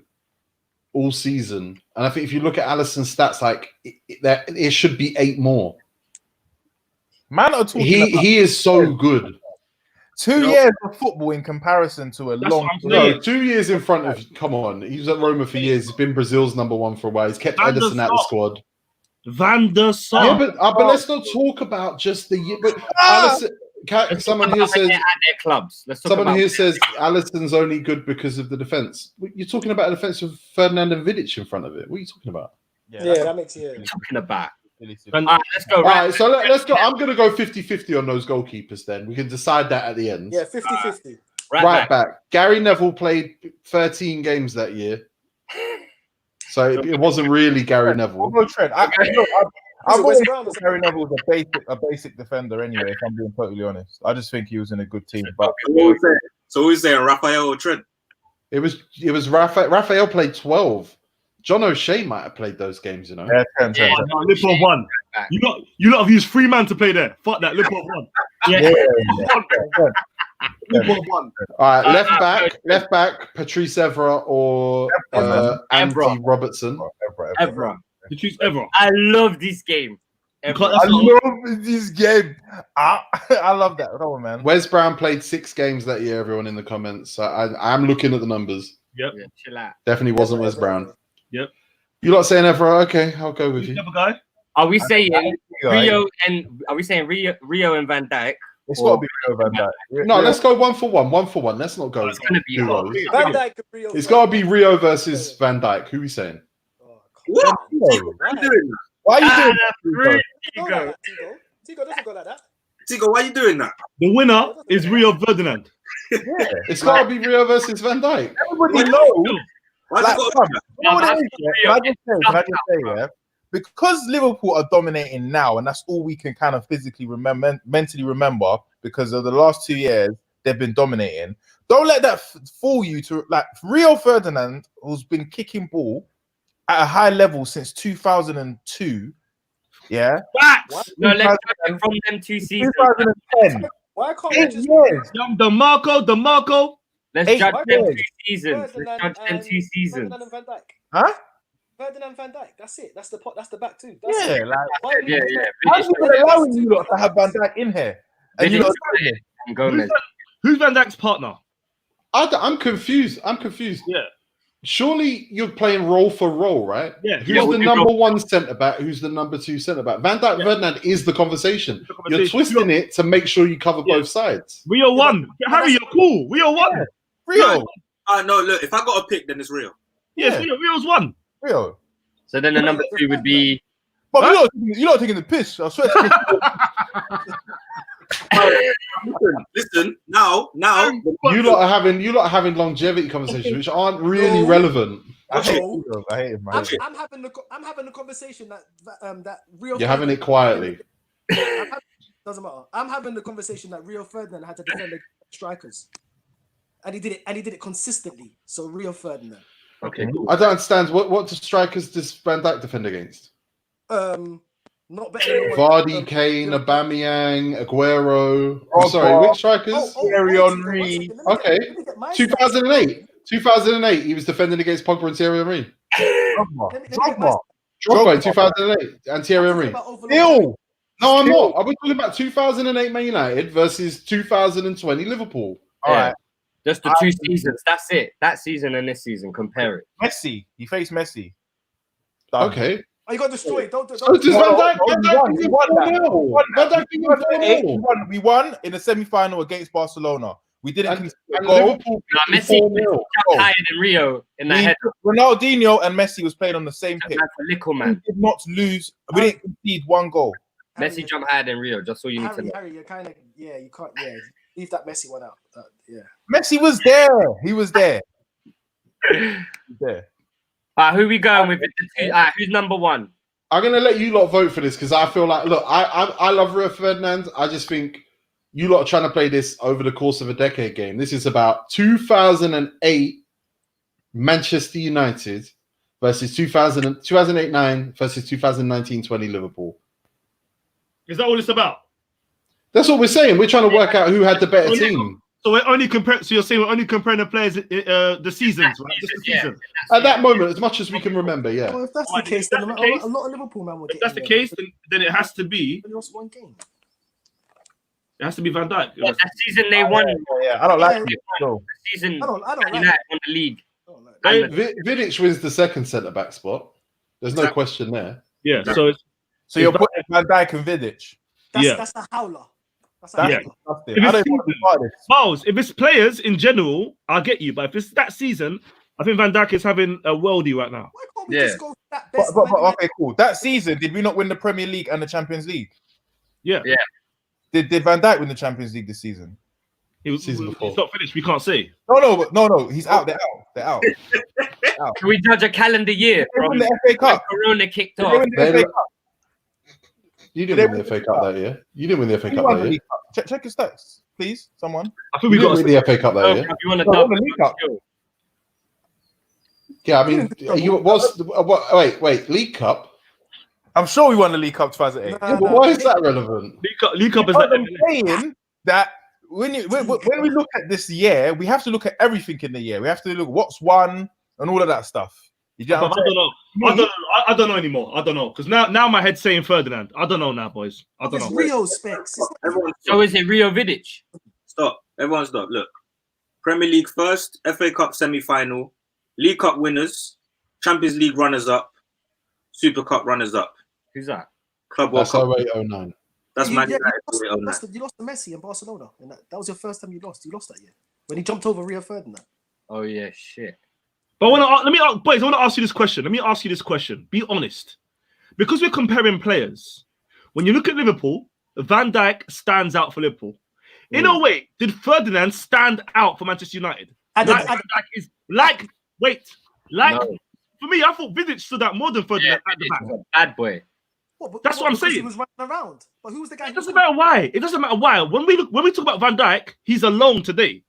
all season, and I think if you look at Alisson's stats, like it should be 8 more. Man are talking He is so good. 2 years of football in comparison to a That's long. what I'm No, saying. 2 years in front of. Come on, he was at Roma for years. He's been Brazil's number 1 for a while. He's kept Van der Ederson at the Sar. squad. Van der Sar. Yeah, but let's not talk about just the year. But Alisson, someone here says at their clubs. Let's talk someone about here says Alisson's only good because of the defense. You're talking about a defense with Ferdinand and Vidic in front of it. What are you talking about? Yeah, that makes it. talking about. And Let's go. All right, so let's go. I'm going to go 50-50 on those goalkeepers then. We can decide that at the end. Yeah, 50-50. Right back. Gary Neville played 13 games that year. So it wasn't really Gary I'll Neville. go Trent. I've West always Brom thought was- Gary Neville was a basic defender anyway, if I'm being totally honest. I just think he was in a good team. But So who's saying Raphael or Trent? It was Raphael. Raphael played 12. John O'Shea might have played those games, you know. yeah, Trent. no, Liverpool won. You lot have used 3 man to play there. Fuck that. Liverpool won. Yeah. Liverpool won. All right, left back, Patrice Evra or Andy Evra. Robertson. Evra. You choose ever. I love this game. Evra. I love this game. I love that. That one, man. Wes Brown played 6 games that year. Everyone in the comments. I'm looking at the numbers. Yep. Yeah, chill out. Definitely wasn't Wes Brown. Yep. You lot saying Evra? Okay, I'll go with you. Never guy. Are we saying Right. Rio and Van Dijk? It's got to be Rio Van Dijk. No, let's go 1 for 1. 1 for 1. Let's not go. It's gonna be hard. duos. Van Dijk and Rio. It's got to be Rio versus Van Dijk. Who are we saying? Oh, What? Rio. Why are you doing that? Why are you doing Three. Don't go like that, Tigo. Tigo doesn't go like that. Tigo, why are you doing that? The winner is Rio Ferdinand. It's got to be Rio versus Van Dijk. Everybody knows. Why Like, you got fam, you know what it is, Rio. yeah? Can I just say, yeah? Because Liverpool are dominating now, and that's all we can kind of physically remember, mentally remember, because of the last 2 years, they've been dominating. Don't let that fool you to, like, Rio Ferdinand, who's been kicking ball at a high level since 2002, yeah? Facts. No, let's go from them 2 seasons. 2010. Why can't 8 we just years. DeMarco. Let's 8 judge them years. 2 seasons. Let's judge them 2 seasons. Ferdinand and Van Dijk. Huh? Ferdinand Van Dijk. That's it. That's the pot. That's the back two. That's Yeah, it. like, Why are we- Yeah. how's he been allowing you lot to have Van Dijk in here? And you lot And Gomez. Who's Van Dijk's partner? I'm confused. Yeah. Surely you're playing role for role, right? Yeah. Who's Yeah, the number 1 centre back? Who's the number 2 centre back? Van Dijk Ferdinand is the conversation. You're twisting it to make sure you cover Yeah. both sides. Rio won. Harry, you're cool. Rio won. Rio. No, look, if I got a pick, then it's real. Yes, Rio's won. Rio. So then the number 2 would be. But you're not taking the piss. I swear. Listen, now, You lot are having longevity conversations which aren't really relevant. I hate No. him. I hate him. I'm having the conversation that Rio. You're having it quietly. Doesn't matter. I'm having the conversation that Rio Ferdinand had to defend the strikers, and he did it consistently. So Rio Ferdinand. Okay, cool. I don't understand what strikers does Van Dijk defend against? Not better than Vardy, Kane, Aubameyang, Aguero. Oh, Sorry, God. which strikers? Thierry Henry. Okay. 2008, he was defending against Pogba and Thierry Henry. Drogba in 2008 and Thierry Henry. Still. No, I'm not. Are we talking about 2008 Man United versus 2020 Liverpool? All right. Just the 2 seasons. That's it. That season and this season. Compare it. Messi. He faced Messi. Done. Okay. Oh, you got destroyed. Don't. So does Van Dijk? We won that. Van Dijk We won in the semi-final against Barcelona. We didn't concede a and goal. Liverpool Nah, Messi jumped higher than Rio in the head. Ronaldinho and Messi was playing on the same pitch. That's a little We man. did not lose. We didn't concede 1 goal. Messi jumped higher than Rio. Just so you need to know. Harry, you're kind of you can't leave that Messi one out. Messi was there. He was there. He was there. All right, who we going with? All right, who's number 1? I'm gonna let you lot vote for this because I feel like, look, I love Rio Ferdinand. I just think you lot are trying to play this over the course of a decade game. This is about 2008 Manchester United versus 2008-9 versus 2019-20 Liverpool. Is that all it's about? That's what we're saying. We're trying to work out who had the better team. So we're only comparing. So you're saying we're only comparing the players, the seasons, right? Just the Yeah. season. At that moment, as much as we can remember, yeah. Well, if that's Alright, the case, if then that's a the case- lot of Liverpool man will If get that's in the there, case, then it has to be. They lost one game. It has to be Van Dijk. That season they won. I don't like Yeah. it. No. The season I don't like United it. won the league. I don't like it. They- Vidic wins the second centre back spot. There's no question there. Yeah. So it's, So you're putting Van Dijk and Vidic. That's a howler. That's a That's Yeah. howler. disgusting. I don't want to be part of this. Miles, if it's players in general, I'll get you. But if it's that season, I think Van Dijk is having a worldie right now. Why can't we Yeah. just go for that best? But okay, cool. That season, did we not win the Premier League and the Champions League? Yeah. Yeah. Did Van Dijk win the Champions League this season? Season before. It's not finished. We can't say. No. He's out. They're out. They're out. Can we judge a calendar year They from won the FA when Cup. Corona kicked They off? won the FA Cup. You didn't win the FA Cup that year. You didn't win the FA Who Cup won that the year. League Cup? Check your stats, please. Someone. I think You we got. didn't win the FA Cup that Oh, year. if you want to No, dub, the League Cup. Yeah, I mean, you was wait, League Cup. I'm sure we won the League Cup 2008. Yeah, but why is that relevant? League Cup is Because like. I'm saying that when we look at this year, we have to look at everything in the year. We have to look what's won and all of that stuff. You get I what I'm saying? don't know. I don't know anymore. I don't know because now my head's saying Ferdinand. I don't know now, boys. I don't It's know. Rio specs. It's not- Everyone So is it Rio Vidic? stop. Everyone stop. Look, Premier League first, FA Cup semi-final, League Cup winners, Champions League runners-up, Super Cup runners-up, Who's that? Club World That's Cup. 08-09. That's You- Man yeah, United. you 08-09. lost to Messi in Barcelona, and that was your first time you lost. You lost that year when he jumped over Rio Ferdinand. Oh yeah, shit. But boys, I want to ask you this question. Let me ask you this question. Be honest, because we're comparing players. When you look at Liverpool, Van Dijk stands out for Liverpool. In a way, did Ferdinand stand out for Manchester United? And Like, then- Van Dijk is like No. for me, I thought Vidic stood out more than Ferdinand at the Vidic back. was a bad boy. That's what I'm because He saying. was running around, but who was the guy? It doesn't matter why. It doesn't matter why. When we talk about Van Dijk, he's alone today.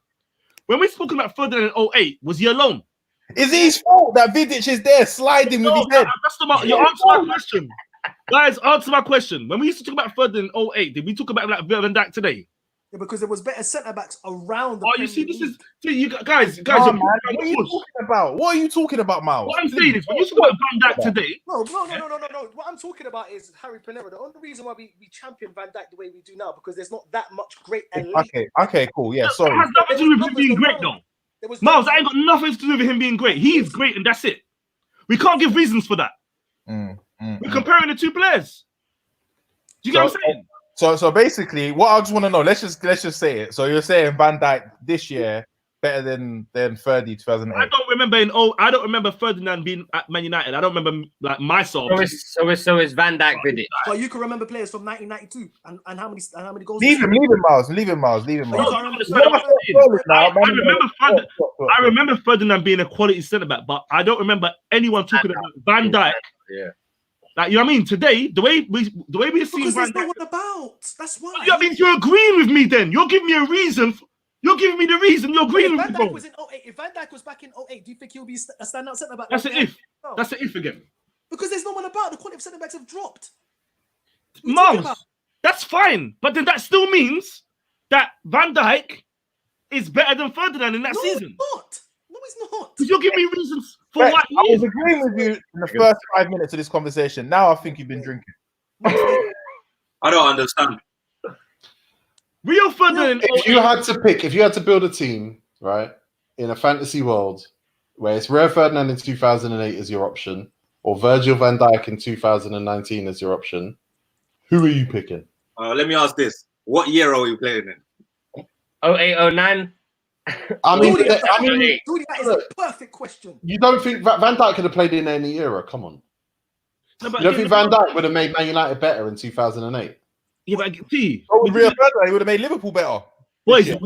When we're talking about Ferdinand in 08, was he alone? Is it his fault that Vidic is there sliding with No, his head? that's not you answer my question. Guys, answer my question. When we used to talk about Ferdinand in 08, did we talk about like Van Dijk today? Yeah, because there was better centre backs around. The Oh, you see, Premier this is League. you guys. Oh, you're man, what are you talking about? What are you talking about, Miles? What I'm saying is, when you talk about Van Dijk today, No. What I'm talking about is Harry Pinero. The only reason why we champion Van Dijk the way we do now because there's not that much great elite. Okay, cool. Yeah, that sorry. has nothing to do with him being great, though. There was Miles, that ain't got nothing to do with him being great. He is great, and that's it. We can't give reasons for that. We're comparing the two players. Do you get what I'm saying? So basically, what I just want to know, let's just say it. So you're saying Van Dijk this year better than Ferdy 2008? I don't remember Ferdinand being at Man United. I don't remember like myself. So is Van Dijk Vidic. But you can remember players from 1992 and how many goals. Leave him, Miles. But you can't remember- I remember Ferdinand being a quality centre back, but I don't remember anyone talking about Van Dijk. Yeah. Like, you know what I mean? Today, the way we see Because Van there's no Dijk. one about. That's why. You know what I mean? You're agreeing with me then. You're giving me a reason. You're giving me the reason. You're agreeing If with Van me, Dijk bro. was in 08, if Van Dijk was back in 08, do you think he'll be a standout centre back? That's like an if. No. That's an if again. Because there's no one about. The quality of centre backs have dropped. Miles, that's fine. But then that still means that Van Dijk is better than Ferdinand in that No, season. it's not. No, it's not. Because you're giving me reasons for Right, why I he was is. agreeing with you in the first 5 minutes of this conversation. Now I think you've been drinking. I don't understand. Rio Ferdinand. If you had to build a team, right, in a fantasy world where it's Rio Ferdinand in 2008 as your option, or Virgil van Dijk in 2019 as your option, who are you picking? Let me ask this: what year are we playing in? 0809. I mean, Dude, I that is a perfect question. you don't think Van Dijk could have played in any era? Come on. No, but You don't think Van Dijk would have made Man United better in 2008? Yeah, but see, Oh, with Rio Ferdinand, he would have made Liverpool better. boys, Yeah.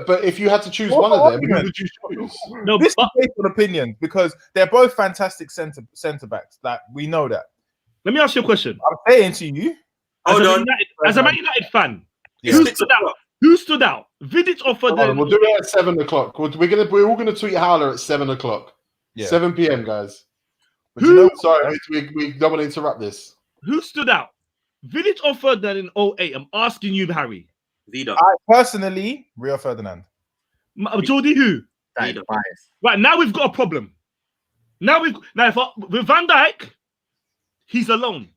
But if you had to choose What one of them, who argument? would you choose? no, This but is based on opinion because they're both fantastic centre backs. Like we know that. let me ask you a question. I'm saying to you, Hold on. As a Man United fan, Yeah. who stood out? Who stood out? Vidic or Hold on, Ferdinand? we'll do it at 7:00. We're all gonna tweet Howler at 7:00. Yeah. 7 p.m. guys. but you know, Sorry, we don't want to interrupt this. Who stood out? Vidic or Ferdinand in 08? I'm asking you, Harry. Vida. Personally, Rio Ferdinand. Jordy, who? That is biased. Right, now we've got a problem. With Van Dijk, he's alone.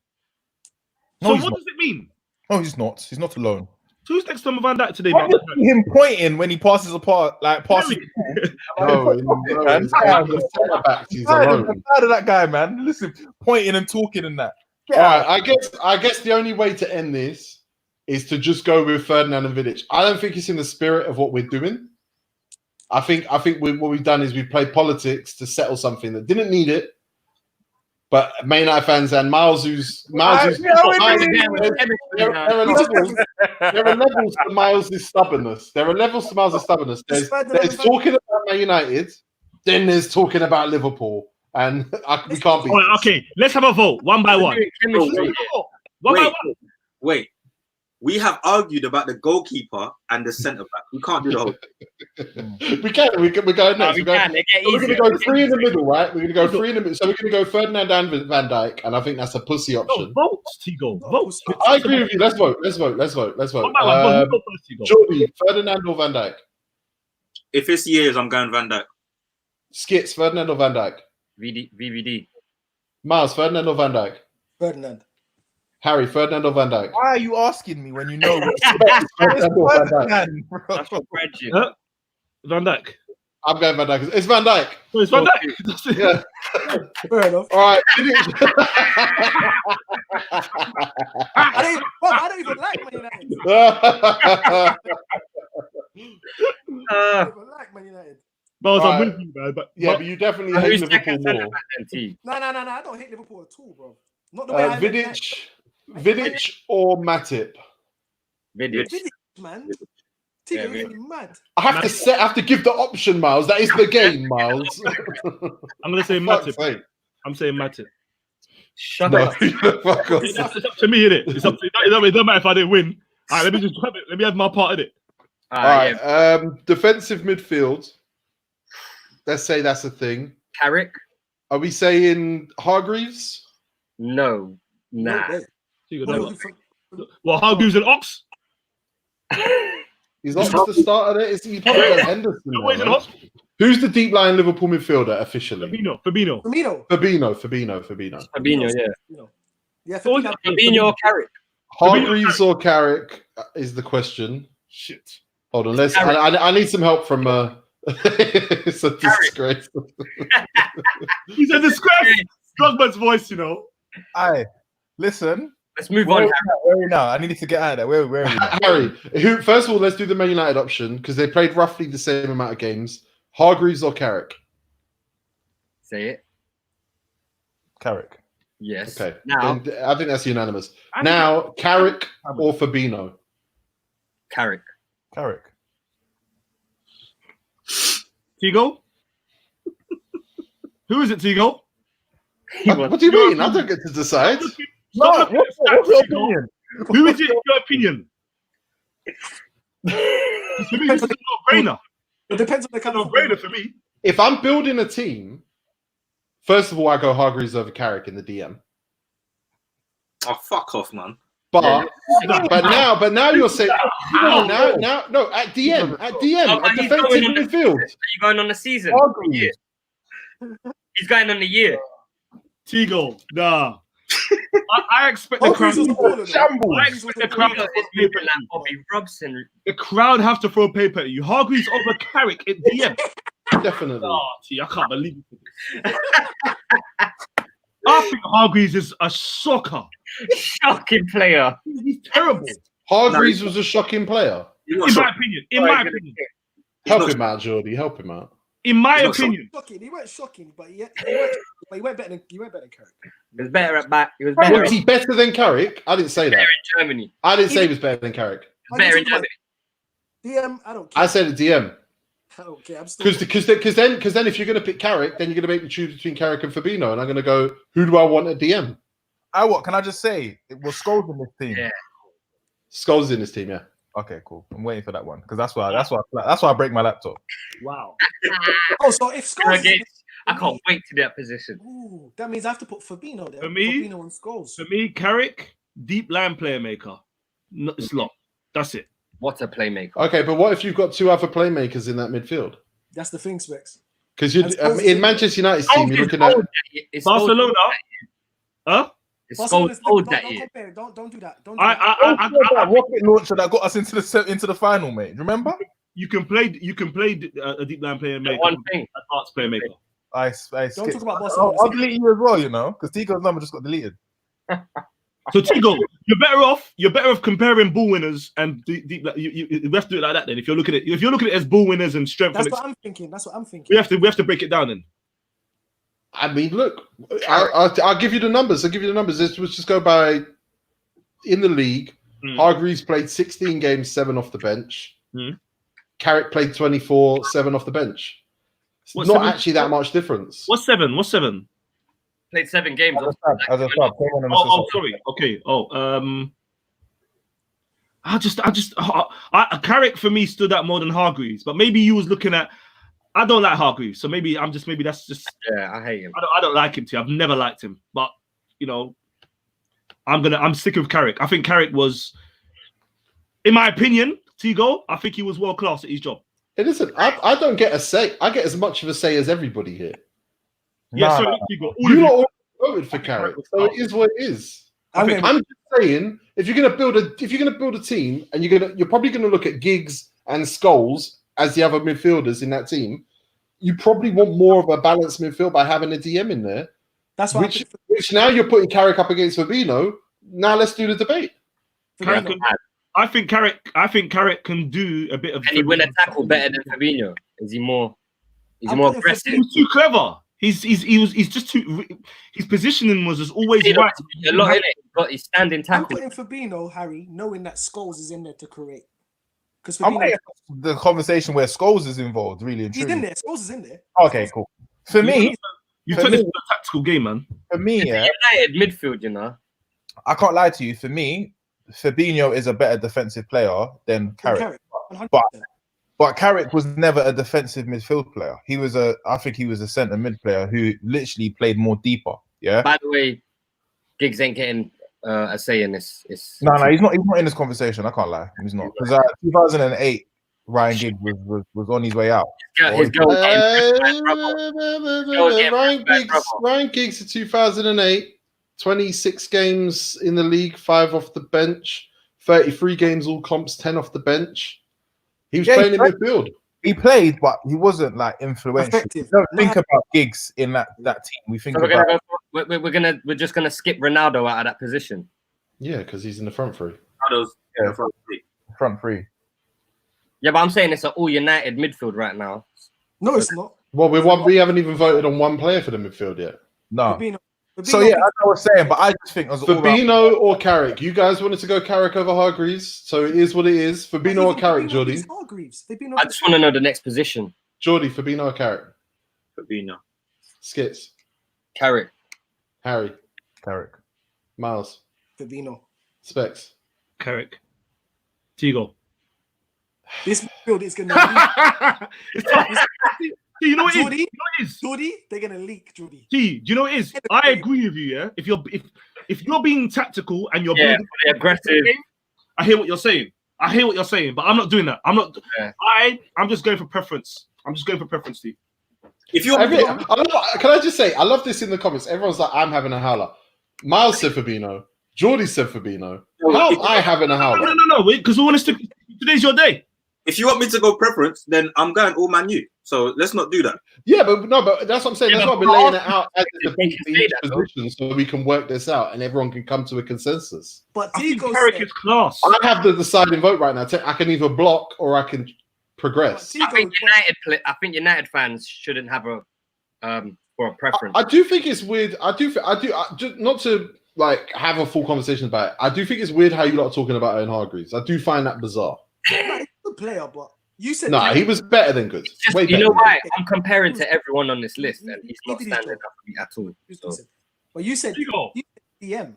No, So he's what not. does it mean? No, he's not. He's not alone. Who's next to Van Dijk today, I man? just see him pointing when he passes apart, passes. No, Man. the centre backs, he's alone. I'm tired of that guy, man. Listen, pointing and talking and that. Get All out. right, I guess the only way to end this is to just go with Ferdinand and Vidic. I don't think it's in the spirit of what we're doing. I think what we've done is we played politics to settle something that didn't need it. But Man United fans and Miles, there are levels to Miles' stubbornness. There are levels to Miles' stubbornness. There's talking about Man United, then there's talking about Liverpool, and we can't be. Right, okay, let's have a vote one by one. Wait. We have argued about the goalkeeper and the centre back. We can't do the whole thing. we can. We're going next. We're going to go three in the middle, right? We're going to go three in the middle. So we're going to go Ferdinand and Van Dijk, and I think that's a pussy option. No, vote, Tigo. Vote. I agree with you. Let's vote. One by one. Vote first, Tigo. Jordy, Ferdinand or Van Dijk? If it's years, I'm going Van Dijk. Skits, Ferdinand or Van Dijk? VVD. Miles, Ferdinand or Van Dijk? Ferdinand. Harry, Ferdinand or Van Dijk? Why are you asking me when you know Ferdinand or Van Dijk? That's what Brad did. Van Dijk. I'm going Van Dijk. It's Van Dijk. Oh, it's Van Dijk. Yeah. Fair enough. All right. I don't even like Man United. yeah, I don't even like Man United. But I'm Alright. with you, man. But but you definitely hate Who's Liverpool second more. centre back then, T? No. I don't hate Liverpool at all, bro. Not the way I Vidic or Matip? Vidic. Vidic, man. Yeah, You're really mad. I have to give the option, Miles. That is the game, Miles. I'm gonna say Fuck's Matip. sake. I'm saying Matip. Shut No, up. fuck off. It's up to me, innit? It's up to it don't matter if I didn't win. All right, let me have my part in it. All right. Defensive midfield. Let's say that's a thing. Carrick? Are we saying Hargreaves? No. Nah. Well, Hargreaves and Ox? He's not just the starter there. He's probably got Henderson. Always in There, right? hospital. Who's the deep line Liverpool midfielder officially? Fabinho. Fabinho, yeah. Yeah, Fabinho or Carrick? Hargreaves or Carrick is the question. Shit. Hold on. I need some help from. It's a disgrace. He's a disgrace. Drogba's voice, you know. Aye, listen. Let's move on. Where are we now? I needed to get out of there. Where are we now? Harry, first of all, let's do the Man United option because they played roughly the same amount of games. Hargreaves or Carrick? Say it. Carrick. Yes. Okay. Now, Then I think that's unanimous. Now, Carrick or Fabinho? Carrick. Tigo? Who is it, Tigo? What do you mean? I don't get to decide. What's your opinion? Who is it in your opinion? For me, this is a no-brainer. It depends on the kind of No-brainer for me. If I'm building a team, first of all, I go Hargreaves over Carrick in the DM. Oh, fuck off, man. But now you're saying no at DM at defensive midfield. Are you going on the season? Hargreaves. He's going on the year. Tigo, nah. I expect the crowd. I expect the crowd to throw paper at you. Bobby Robson. The crowd have to throw paper at you. Hargreaves over Carrick at DM. Definitely. Oh, T, I can't believe it. I think Hargreaves is a shocker. Shocking player. He's terrible. Hargreaves was a shocking player. In my opinion. Help him out, Jordy. Help him out. In my opinion. He weren't shocking, but he went better than Carrick. He was better at back. He was better. Was he better than Carrick? I didn't say that. Better in Germany. I didn't say he was better than Carrick. Better in Germany. DM, I don't care. I said a DM. I don't care. I'm still Because then if you're going to pick Carrick, then you're going to make me choose between Carrick and Fabinho, and I'm going to go, who do I want at DM? Can I just say it was Scholes in this team? Yeah. Scholes is in this team, yeah. Okay, cool. I'm waiting for that one because that's why I break my laptop. Wow. so if Scholes, I can't wait to that position. ooh, that means I have to put Fabinho there. For me- Fabinho and Scholes. For me, Carrick, deep line player maker. No, it's not. That's it. What a playmaker. Okay, but what if you've got two other playmakers in that midfield? That's the thing, Specs. Because you And Scholes is in in Manchester United's team, you're looking at It's Barcelona. Huh? Barcelona's old don't that compare year. it. Don't do that. Don't do that. That rocket launcher that got us into the final, mate. Remember? You can play a deep line player, maker, One thing. an arts player maker. I Don't skipped. talk about Barcelona. I'll delete you as well, you know, because Tico's number just got deleted. So Tigo, you're better off comparing ball winners and deep. You have to do it like that. Then, if you're looking at it as ball winners and strength, That's and what I'm thinking. That's what I'm thinking. we have to break it down. Then I mean, look, I'll give you the numbers. Let's just go by in the league. Hargreaves played 16 games, 7 off the bench. Carrick played 24, 7 off the bench. It's What's not 7? actually that much difference. What's 7? Played 7 games. As a sub, Oh, sorry. Okay. Carrick for me stood out more than Hargreaves, but maybe you was looking at. I don't like Hargreaves, so maybe that's just. Yeah, I hate him. I don't like him too. I've never liked him, but you know, I'm sticking with Carrick. I think Carrick was, in my opinion, Tigo. I think he was world class at his job. It isn't. I don't get a say. I get as much of a say as everybody here. Yeah, sorry, Tigo. You lot all voted for Carrick, so it is what it is. I'm just saying, if you're gonna build a team, and you're probably gonna look at Giggs and Scholes as the other midfielders in that team, you probably want more of a balanced midfield by having a DM in there. That's why. Which now you're putting Carrick up against Fabinho. Now let's do the debate. I think Carrick can do a bit of. Can he win a tackle better than Fabinho? Is he more? Is he more aggressive? He was too clever. He's just too. His positioning was just always right. A lot in it. Got his standing I'm tackle. putting Fabinho, Harry, knowing that Scholes is in there to create. Because I'm getting the conversation where Scholes is involved, really and he's truly. in there. Scholes is in there. Okay, cool. For me, you took this to a tactical game, man. For me, yeah, United midfield, you know. I can't lie to you. For me, Fabinho is a better defensive player than Carrick. 100%. But Carrick was never a defensive midfield player. I think he was a centre mid player who literally played more deeper. Yeah. By the way, Giggs ain't getting a say in this. No, he's not. He's not in this conversation. I can't lie. He's not, because 2008, Ryan Giggs was on his way out. His girl Ryan Giggs in 2008, 26 games in the league, 5 off the bench, 33 games all comps, 10 off the bench. He was playing in midfield. He played, but he wasn't like influential. We don't think about Giggs in that team. We think we're just gonna skip Ronaldo out of that position. Yeah, because he's in the front three. Front three. Yeah, but I'm saying it's an all United midfield right now. No, it's not. Well, we haven't even voted on one player for the midfield yet. No. Fabinho, So yeah, as I was saying, but I just think as Fabinho or Carrick. You guys wanted to go Carrick over Hargreaves, so it is what it is. Fabinho or Carrick, Jordy? I just want to know the next position. Jordy, Fabinho or Carrick? Fabinho. Skits. Carrick. Harry. Carrick. Miles. Fabinho. Specs. Carrick. Tigo. This midfield is going to you know what Jordy, it is? Jordy, they're going to leak, Jordy. Do you know what it is? I agree with you, yeah? If you're being tactical and you're building aggressive, I hear what you're saying. But I'm not doing that. I'm not. Yeah. I'm just going for preference. Steve. If you're, can I just say, I love this in the comments. Everyone's like, I'm having a howler. Miles said Fabinho. Jordy said Fabinho. How am I having a howler? No. Wait, because we want to stick. Today's your day. If you want me to go preference, then I'm going all Man U. So let's not do that. Yeah, but that's what I'm saying. That's why we're laying it out as each position, so we can work this out and everyone can come to a consensus. But Carrick is class. I have the deciding vote right now. I can either block or I can progress. I think United fans shouldn't have a for a preference. I do think it's weird. I do not to like have a full conversation about it. I do think it's weird how you lot are talking about Owen Hargreaves. I do find that bizarre. He's a good player, but you said he was better than good. You know why? I'm comparing to everyone on this list, and he's not standing up for me at all. So. Well, you said DM.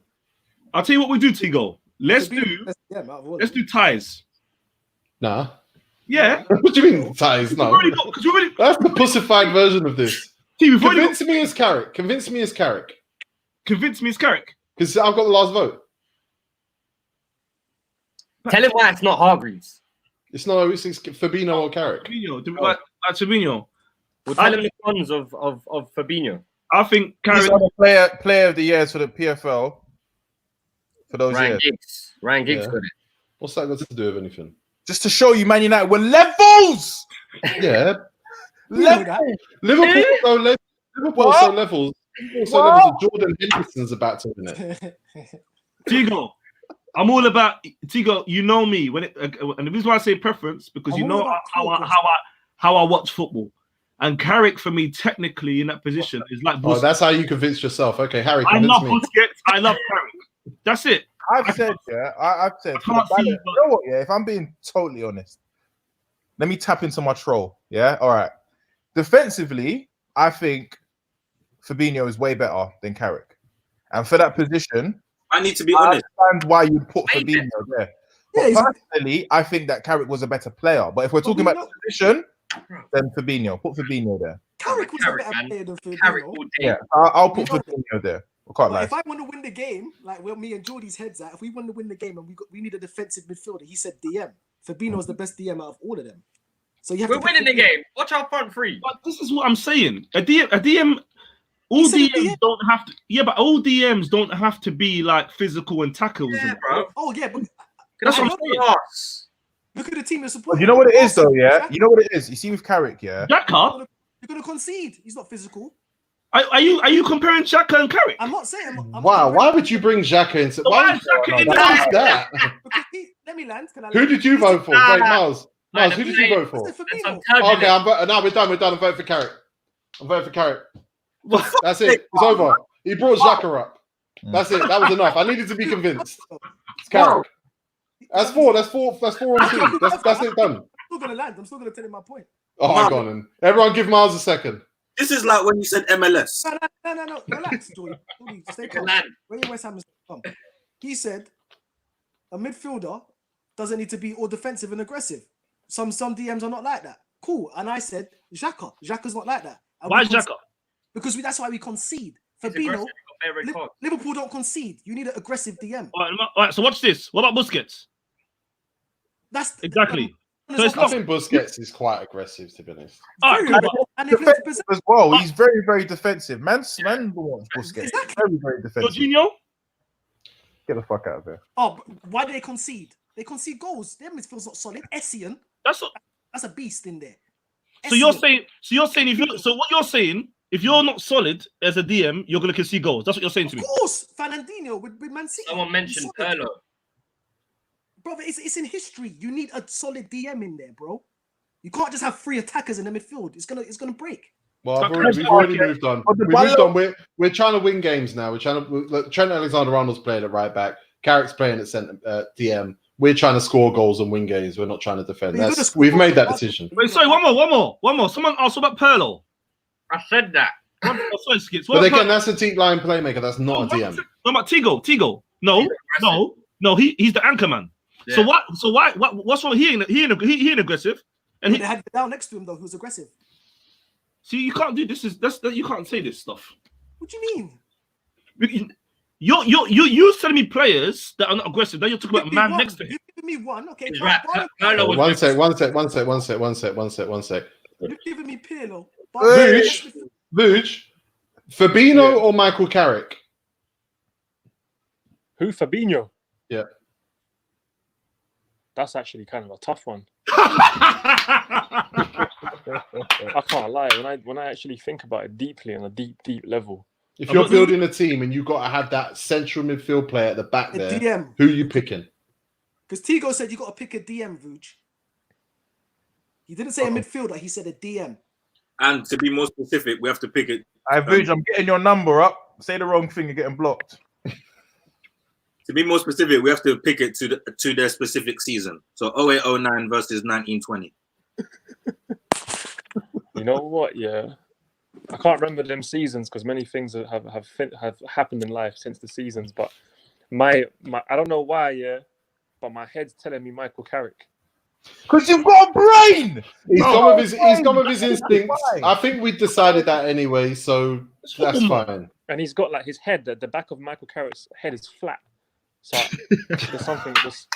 I'll tell you what we do, Tigo. Let's do ties. Nah. Yeah. What do you mean ties? No. That's the pussified version of this. Convince me as Carrick. Because I've got the last vote. Tell him why it's not Hargreaves. It's Fabinho or Carrick. Fabinho. Like Fabinho. Well, tell him the cons of Fabinho. I think He's Carrick. on the player of the years for the PFL for those years. Ryan Giggs Yeah. got it. What's that got to do with anything? Just to show you, Man United were levels. Yeah. Levels. Liverpool so levels. Liverpool so levels that Jordan Henderson's about to win it. Tigo, I'm all about Tigo. You know me and the reason why I say preference because you know how I watch football. And Carrick for me, technically in that position, is like. Oh, that's how you convince yourself. Okay, Harry, I convince love me. Busquets. I love Carrick. That's it. I've said, you know what, yeah, if I'm being totally honest, let me tap into my troll. Yeah, all right. Defensively, I think Fabinho is way better than Carrick. And for that position, I need to be I honest. understand why you'd put Fabinho there. But Yeah, personally, I think that Carrick was a better player. But if we're talking about the position, then Fabinho. Put Fabinho there. Carrick was a better player than Carrick Fabinho. all day. Yeah, I'll put Fabinho there. I can't But lie. if I want to win the game, like where me and Geordie's heads at, if we want to win the game and we need a defensive midfielder, he said DM. Fabinho's the best DM out of all of them. So you have We're to pick winning the Fabinho. game. Watch our front three. But this is what I'm saying. A DM. All He said a DMs DM. don't have to. Yeah, but all DMs don't have to be like physical and tackles. Yeah, bro. Oh yeah, but That's what I'm saying. look at the team you're But supporting. you know what it is, though, yeah? You know what it is? You see with Carrick, yeah? Xhaka? You're gonna concede. He's not physical. Are you comparing Xhaka and Carrick? I'm not saying. I'm Wow, not why would you bring Xhaka into? Why is Xhaka in What there? is that? Because let me land. Can I Who land? did you vote for? Wait, Miles. Miles, who did you vote for? Mr. Fabinho. Okay, no, we're done. I'm voting for Carrick. I'm voting for Carrick. That's it. It's over. He brought Xhaka up. That's it. That was enough. I needed to be convinced. It's Carrick. That's four. That's 4 on 2. That's it done. I'm still gonna land. I'm still gonna tell you my point. Oh, hang on. And everyone give Miles a second. This is like when you said MLS. No. Relax, Jordy. Stay calm. When you West Ham, calm. He said a midfielder doesn't need to be all defensive and aggressive. Some DMs are not like that. Cool. And I said Xhaka. Xhaka's not like that. And Why we Xhaka? Because that's why we concede. He's Fabinho, aggressive, he got very caught. Liverpool don't concede. You need an aggressive DM. All right, so watch this. What about Busquets? That's Exactly. So it's I not. think Busquets is quite aggressive, to be honest. All right, very cool. good. And if Defensive as well. He's very, very defensive. Man wants Busquets. Exactly. Very, very defensive. Jorginho? Get the fuck out of there. but why do they concede? They concede goals. Their midfield's not solid. Essien, That's what. that's a beast in there. So you're Essien. saying if you so what you're saying if you're not solid as a DM, you're gonna concede goals. That's what you're saying to Of me. course, Fernandinho with Man City. Someone mentioned He's solid. Pirlo. Brother, it's in history. You need a solid DM in there, bro. You can't just have 3 attackers in the midfield. It's gonna break. Well, we've already moved on. We've moved on. We're trying to win games now. We're trying to. Trent Alexander-Arnold's playing at right back. Carrick's playing at centre DM. We're trying to score goals and win games. We're not trying to defend. But you're gonna score We've made that goals. decision. Wait, sorry, one more. Someone asked about Pirlo. I said that. Sorry, Skits. But again, that's a deep line playmaker. That's not a DM. What about Tigo? No. He's the anchor man. Yeah. So why? What's wrong? He ain't aggressive. And But they had down next to him though, who's aggressive. see, you can't do this. You can't say this stuff. What do you mean? You're telling me players that are not aggressive. Then you're talking about man next to him. You've given me one. Okay. He's Bar- right. Bar- Pirlo was One sec. You've given me Pirlo. Vooch, Fabinho or Michael Carrick? Who? Fabinho? Yeah. That's actually kind of a tough one. I can't lie. When I actually think about it deeply on a deep level, If you're building a team and you've got to have that central midfield player at the back A there, DM. who are you picking? Because Tigo said you got to pick a DM, Vooch. He didn't say a midfielder. He said a DM. And to be more specific, we have to pick it. I'm getting your number up. Say the wrong thing, you're getting blocked. To be more specific, we have to pick it to their specific season. So 0809 versus 1920. you know what? Yeah, I can't remember them seasons because many things have happened in life since the seasons. But my I don't know why. Yeah, but my head's telling me Michael Carrick. Because you've got a brain. He's gone with his instincts. I think we decided that anyway, so that's fine. And he's got like his head. The back of Michael Carrick's head is flat. So there's something just.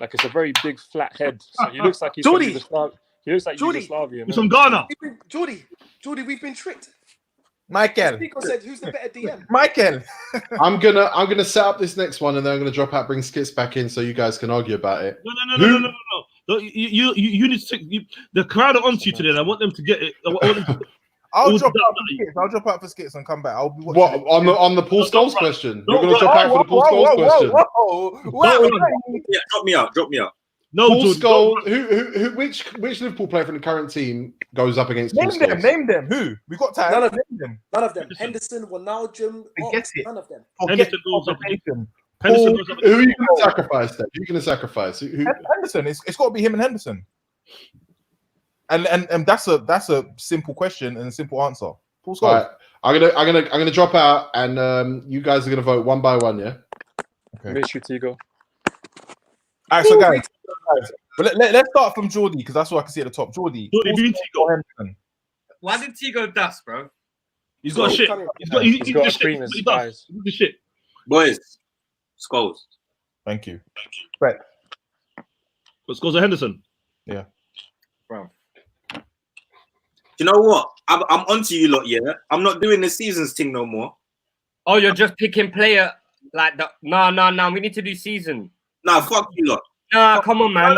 Like it's a very big flat head. So he looks like he's Jordy! from He looks like Jordy! Yugoslavian. He's from Ghana. Jordy, we've been tricked. Michael. Nico said, "Who's the better DM?" Michael. I'm gonna set up this next one, and then I'm gonna drop out, bring Skits back in, so you guys can argue about it. No. You need to the crowd are onto you today. And I want them to get it. I'll drop out for Skits and come back. I'll be watching. What on the Paul Scholes question? You're gonna drop out for the Paul Scholes question. Yeah, drop me out. No, Paul Jordan, Scholes. Which Liverpool player from the current team goes up against Paul Scholes? Name them. Who? We got time. None of them. None of them. Henderson, Wijnaldum, Forget it. none of them. Henderson goes up. Who are you going to sacrifice then? Who are you going to sacrifice? Henderson. It's got to be him and Henderson. And that's a simple question and a simple answer. Paul Scholes. Right. I'm gonna drop out, and you guys are gonna vote one by one. Yeah. Okay. Miss you, Tigo. All right, so guys, but let's start from Jordy because that's what I can see at the top. Jordy, Tigo. Why did Tigo dust, bro? He's got shit. He's got a cream in his eyes. He's shit. Boys, Scholes. Thank you. Right. But Scholes or Henderson? Yeah. Bro. You know what? I'm onto you lot, yeah? I'm not doing the seasons thing no more. Oh, you're just picking player like that? No. We need to do season. Nah, fuck you lot. Nah, come on, man.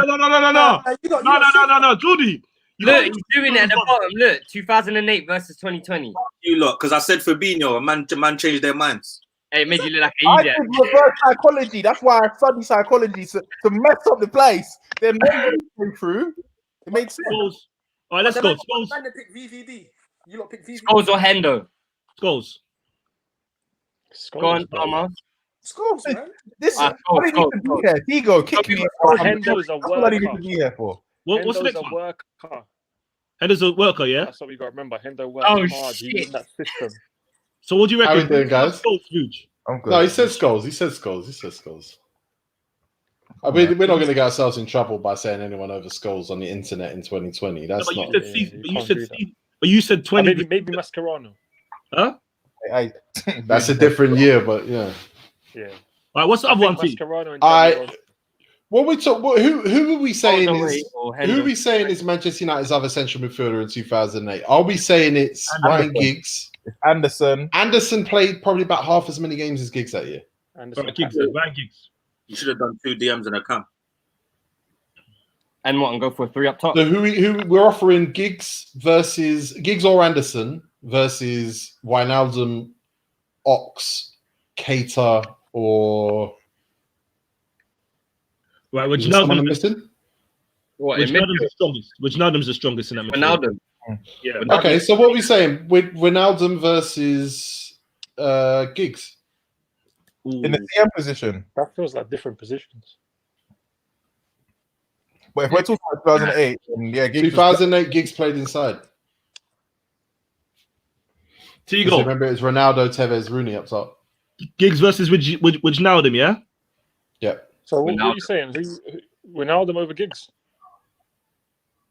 No, Jordy. Look, he's doing it at the bottom. Look, 2008 versus 2020. You lot, because I said Fabinho, a man changed their minds. Hey, it made you look like an I idiot. did reverse psychology. That's why I study psychology to mess up the place. Then came through. It made sense. All right, let's go. Scholes. Pick VVD. You lot pick VVD. Scholes or Hendo? Scholes. Go on, Palmer. Scholes, man. What did you need to be here? Tigo, kick me. Hendo's a worker. What do you need to be here for? What's the next one? Worker. Hendo's a worker, yeah? That's what we got to remember. Hendo works hard. He's in that system. So what do you reckon? How are we doing, guys? I'm good. No, he says Scholes. I mean, we're not going to get ourselves in trouble by saying anyone over Scholes on the internet in 2020. That's not. But you said 20. Maybe Mascherano. Huh? That's a different year, but yeah. Yeah. All right, what's the other one? What we talk? Who are we saying is? Hendo. Who are we saying is Manchester United's other central midfielder in 2008? Are we saying it's Ryan Giggs? Anderson. Anderson played probably about half as many games as Giggs that year. Ryan Giggs. You should have done 2 DMs and a cam. And what? And go for 3 up top. So who we're offering Giggs or Anderson versus Wijnaldum, Ox, Keita, or right? Wijnaldum missing? Wijnaldum's the strongest. Wijnaldum's the strongest in that. Wijnaldum. Yeah. Okay, so what are we saying? With Wijnaldum versus Giggs in the CM position. That feels like different positions. But if we're talking about 2008, then Giggs 2008, Giggs played inside. Tigo. Remember, it was Ronaldo, Tevez, Rooney up top. Giggs versus Wijnaldum, yeah. Yeah. So what are you saying? Wijnaldum over Giggs?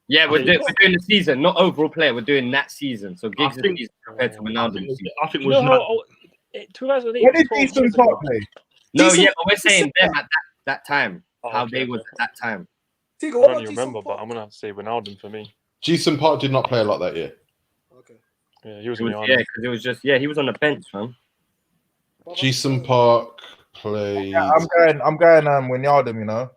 Yeah, we're doing the season, not overall player. We're doing that season. So Giggs is the season compared to Wijnaldum. I think Wijnaldum. 2008. What did Jason Park play? No, yeah, but we're saying them at that time. How they was at that time. Tigo, I don't even remember, but I'm gonna have to say Wijnaldum for me. Jason Park did not play a lot that year. Okay. Yeah, he was in the army. Yeah, because it was just he was on the bench, man. Jason Park played. Yeah, I'm going Wijnaldum, you know.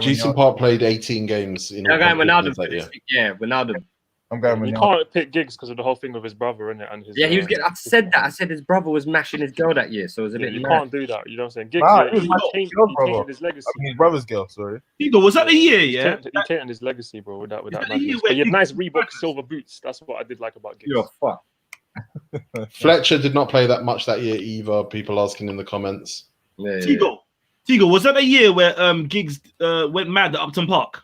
Jason Park played 18 games in I'm going Wijnaldum that year. Yeah, Wijnaldum. I'm going You Wijnaldum. can't pick Giggs because of the whole thing with his brother, innit? And his, he was getting. I said that. I said his brother was mashing his girl that year, so it was a bit. You mad. can't do that. You know what I'm saying? Giggs, Nah, he tainted his legacy. I mean, his brother's girl, sorry. Tigo, was that the year? Yeah. He tainted his legacy, bro, with that that the madness. year But he where had nice Reebok silver boots. That's what I did like about Giggs. You're fuck. Fletcher did not play that much that year either. People asking in the comments. Yeah. Tigo, was that the year where Giggs went mad at Upton Park?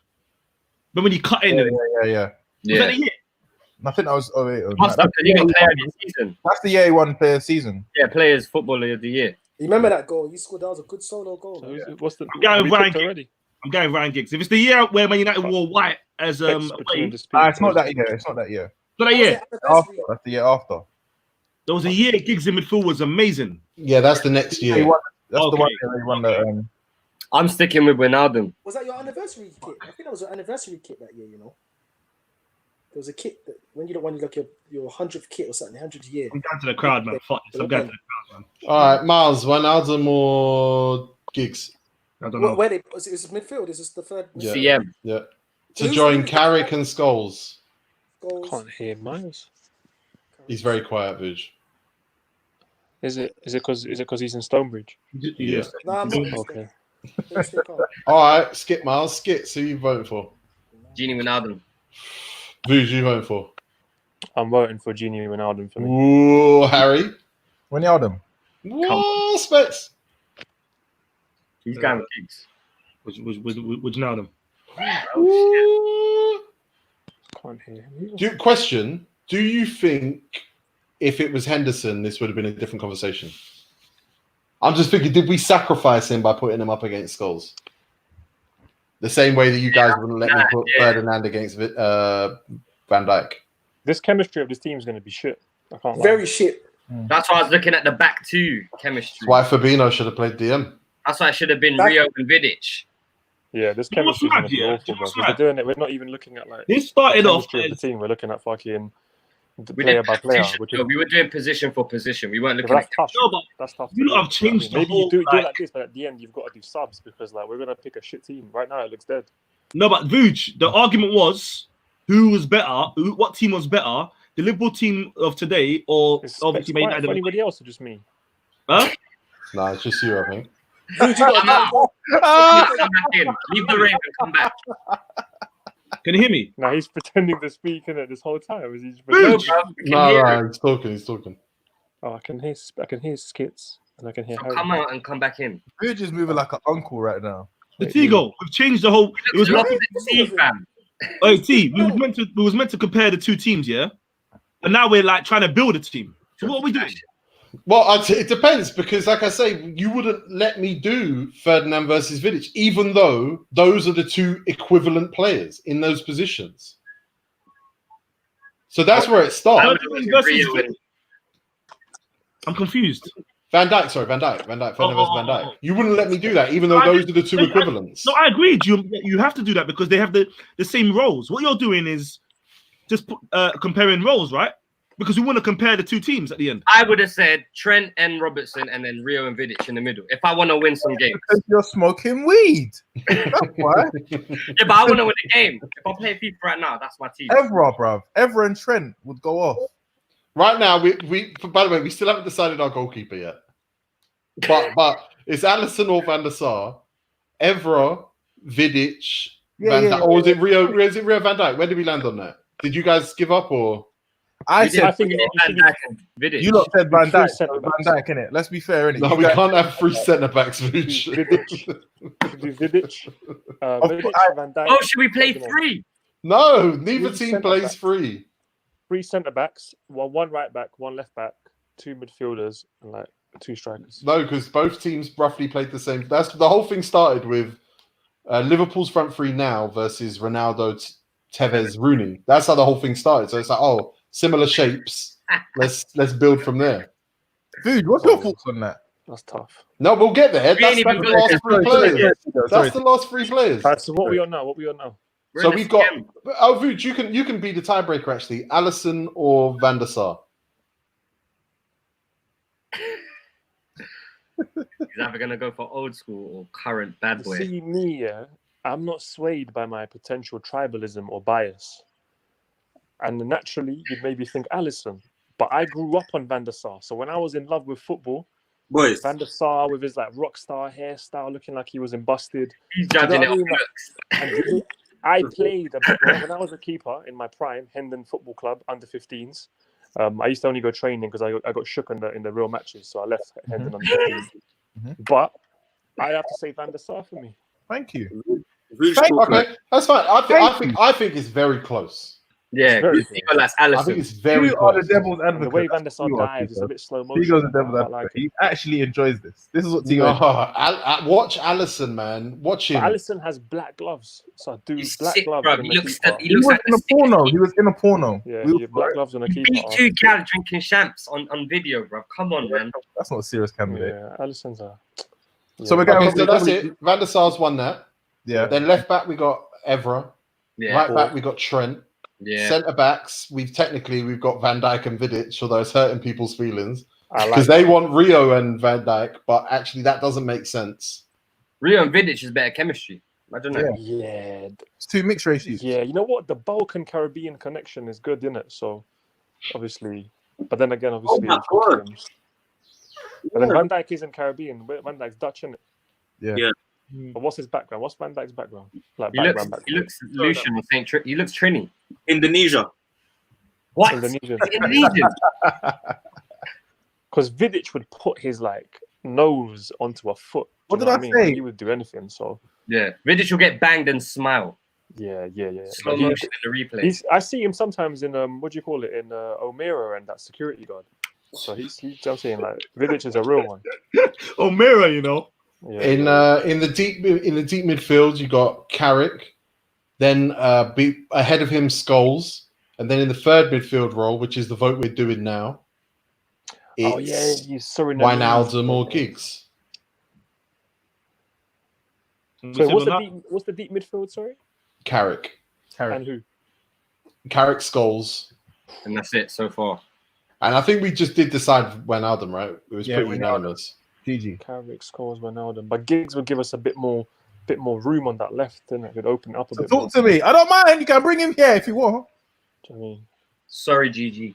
But when he cut in, Yeah. was that the year? I think that was 08. He got player of the season. That's the year he won player of the season. Yeah, players footballer of the year. You remember that goal? You scored. That was a good solo goal. So what's the? I'm going we Ryan picked Giggs. already. I'm going Ryan Giggs. If it's the year where Man United wore white as away, It's not that year. It's not that year. but that year, After. That's the year after. there was a year Giggs in midfield was amazing. Yeah, that's the next year. That's the one year he won the. I'm sticking with Wijnaldum. Was that your anniversary kit? I think that was your anniversary kit that year. You know, there was a kit that when you won like your 100th kit or something, 100th year. I'm down to the crowd, man. Fuck this. I'm going to the crowd, man. All right, Miles, Wijnaldum or Giggs? I don't know. Where they is this midfield? Is this the third? Yeah. CM. Yeah. So To who's join the- Carrick and Scholes. Goals. Can't hear Miles. He's very quiet, Vuj. Is it because he's in Stonebridge? Yeah. No, I'm not. Okay. All right, skip Miles. Skip. Who you voting for? Genie Wijnaldum. Vuj, who you voting for? I'm voting for Genie Wijnaldum for me. Ooh, Harry. Wijnaldum. What? Specs. He's going with Giggs. With Wijnaldum. Ooh. Can't hear him. Question: do you think if it was Henderson, this would have been a different conversation? I'm just thinking, did we sacrifice him by putting him up against Scholes? The same way that you guys wouldn't let me put Ferdinand against Van Dijk. This chemistry of this team is going to be shit. I can't lie. Very shit. That's why I was looking at the back two chemistry. That's why Fabinho should have played DM. That's why it should have been Rio and Vidic. Yeah, this You know what's chemistry is going mad, to be yeah? awful, You know bro. what's We're mad? doing it. We're not even looking at like This started the off chemistry of as the team. We're looking at fucking We player did by player. position, Which is, though. We were doing position for position. We weren't yeah, looking but at that's tough. No, but That's tough. you to lot do. have changed the Maybe whole, you do it like- like this, but at the end you've got to do subs because like we're gonna pick a shit team. Right now it looks dead. no, but Vuj, the argument was who was better, what team was better, the Liverpool team of today or It's obviously Man quiet for United? anybody else or just me. Huh? Nah, it's just you, I think. I'm out. Come back in. Leave the ring and come back. Can you hear me? Now he's pretending to speak in it this whole time. Is he just No, Vuj! bro. We can hear it. He's talking. Oh, I can hear skits and I can hear So Harry. come out and come back in. Vuj is moving like an uncle right now. Tigo, we've changed the whole. It was Look at the sea, fam. Hey, T, we was meant to compare the two teams, yeah, and now we're like trying to build a team. So what are we doing? Well, it depends because, like I say, you wouldn't let me do Ferdinand versus Vidic, even though those are the two equivalent players in those positions. So that's where it I starts. would have went Rio and I'm confused. Van Dijk, Ferdinand versus Van Dijk. You wouldn't let me do that, even though those are the two equivalents. No, I agreed. You have to do that because they have the same roles. What you're doing is just comparing roles, right? Because we want to compare the two teams at the end. I would have said Trent and Robertson and then Rio and Vidic in the middle. If I want to win some games. Because you're smoking weed. That's why. Yeah, but I want to win a game. If I play FIFA right now, that's my team. Evra, bruv. Evra and Trent would go off. Right now, we by the way, we still haven't decided our goalkeeper yet. But it's Alisson or Van der Sar, Evra, Vidic, Van Dijk, or was it Rio? Is it Rio Van Dijk? Where did we land on that? Did you guys give up or? I I said think Van Dijk and Vidic. you lot said Van Dijk. Three centre-backs. Van Dijk, innit? Let's be fair, innit? No, You we guys- can't have three centre backs. Vuj. do Vidic, Vidic, Van Dijk. Oh, should we play three? No, neither Three team centre plays backs. free. Three centre backs, one right back, one left back, two midfielders, and like two strikers. No, because both teams roughly played the same. That's the whole thing started with Liverpool's front three now versus Ronaldo, Tevez, Rooney. That's how the whole thing started. So it's like, oh, similar shapes. Let's build from there. Dude, what's your thoughts on that? That's tough. No, we'll get there. We That's ain't even the got last there. three players. That's the last three players. All right, so what we on now? What we on now? We're So in the we've got. CM. Oh, Vuj, you can be the tiebreaker actually. Alisson or Van der Sar. He's either going to go for old school or current bad boy. See me, yeah, I'm not swayed by my potential tribalism or bias. And naturally, you'd maybe think Alisson. But I grew up on Van der Sar. So when I was in love with football, Boys, Van der Sar with his like rock star hairstyle, looking like he was in Busted. He's judging You know it what off I mean? looks. And I played when I was a keeper in my prime, Hendon Football Club under 15s. I used to only go training because I got shook in the real matches, so I left Hendon under 15s. But I have to say Van der Sar for me. Thank you. Okay, that's fine. I think it's very close. Yeah, Very Nicolas I think Alisson. it's very You are the close. devil's And advocate. the way Van der Sar You are, dives is Tigo. a bit slow motion. Tigo's the devil's I advocate. like it. He actually enjoys this. This is what No, Tigo. watch Alisson, man. Watch him. But Alisson has black gloves, so I do He's black sick, gloves bro. on He the looks keeper. he He looks was like in a porno. He was in a porno. Yeah, We yeah, black gloves on the He keeper. beat two gal drinking champs on video, bro. Come on, man. That's not a serious candidate. Yeah, Alisson's a So we're going Okay, so that's it. Van der Sar's won that. Yeah. Then left back we got Evra. Yeah. Right back we got Trent. Yeah. Centre backs we've got Van Dijk and Vidic, although it's hurting people's feelings I because like they want Rio and Van Dijk, but actually that doesn't make sense. Rio and Vidic is better chemistry. Imagine that. Yeah. It's two mixed races. Yeah, you know what? The Balkan Caribbean connection is good, isn't it? So obviously, but then again, obviously, my God. but then Van Dijk isn't Caribbean. Van Dijk's Dutch, isn't it? Yeah. But what's his background? What's Van Dijk's background? Like He looks Lucian or Saint. He looks Trini. Indonesia. What? Indonesian. Indonesian. Because Vidic would put his like nose onto a foot. What Do did you know I mean? say? Like, he would do anything. So Yeah. Vidic will get banged and smile. yeah. Slow But he- motion in the replay. I see him sometimes in what do you call it in O'Meara and that security guard. So he's I'm saying like Vidic is a real one. O'Meara, you know. Yeah. In the deep midfield, you got Carrick, then ahead of him Scholes, and then in the third midfield role, which is the vote we're doing now, it's he's sorry. Wijnaldum or Giggs. So what's the deep midfield? Sorry, Carrick, and who? Carrick, Scholes, And that's it so far. and I think we just did decide Wijnaldum, right? It was pretty Wijnaldum. unanimous. GG. Carrick scores Wijnaldum, but Giggs would give us a bit more room on that left, then it could open it up a So bit more. talk to me. I don't mind. You can bring him here if you want. Do you know what I mean? Sorry, GG.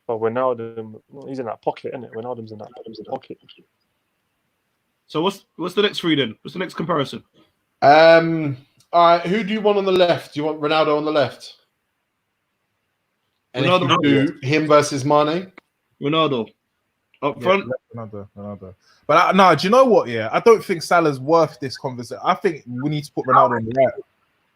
But Wijnaldum, he's in that pocket, isn't it? Wijnaldum's in that pocket. So what's the next three then? What's the next comparison? All right, who do you want on the left? Do you want Ronaldo on the left? And Ronaldo. if you do, him versus Mane? Ronaldo up front. Ronaldo. But no, do you know what? Yeah, I don't think Salah's worth this conversation. I think we need to put Ronaldo on the right.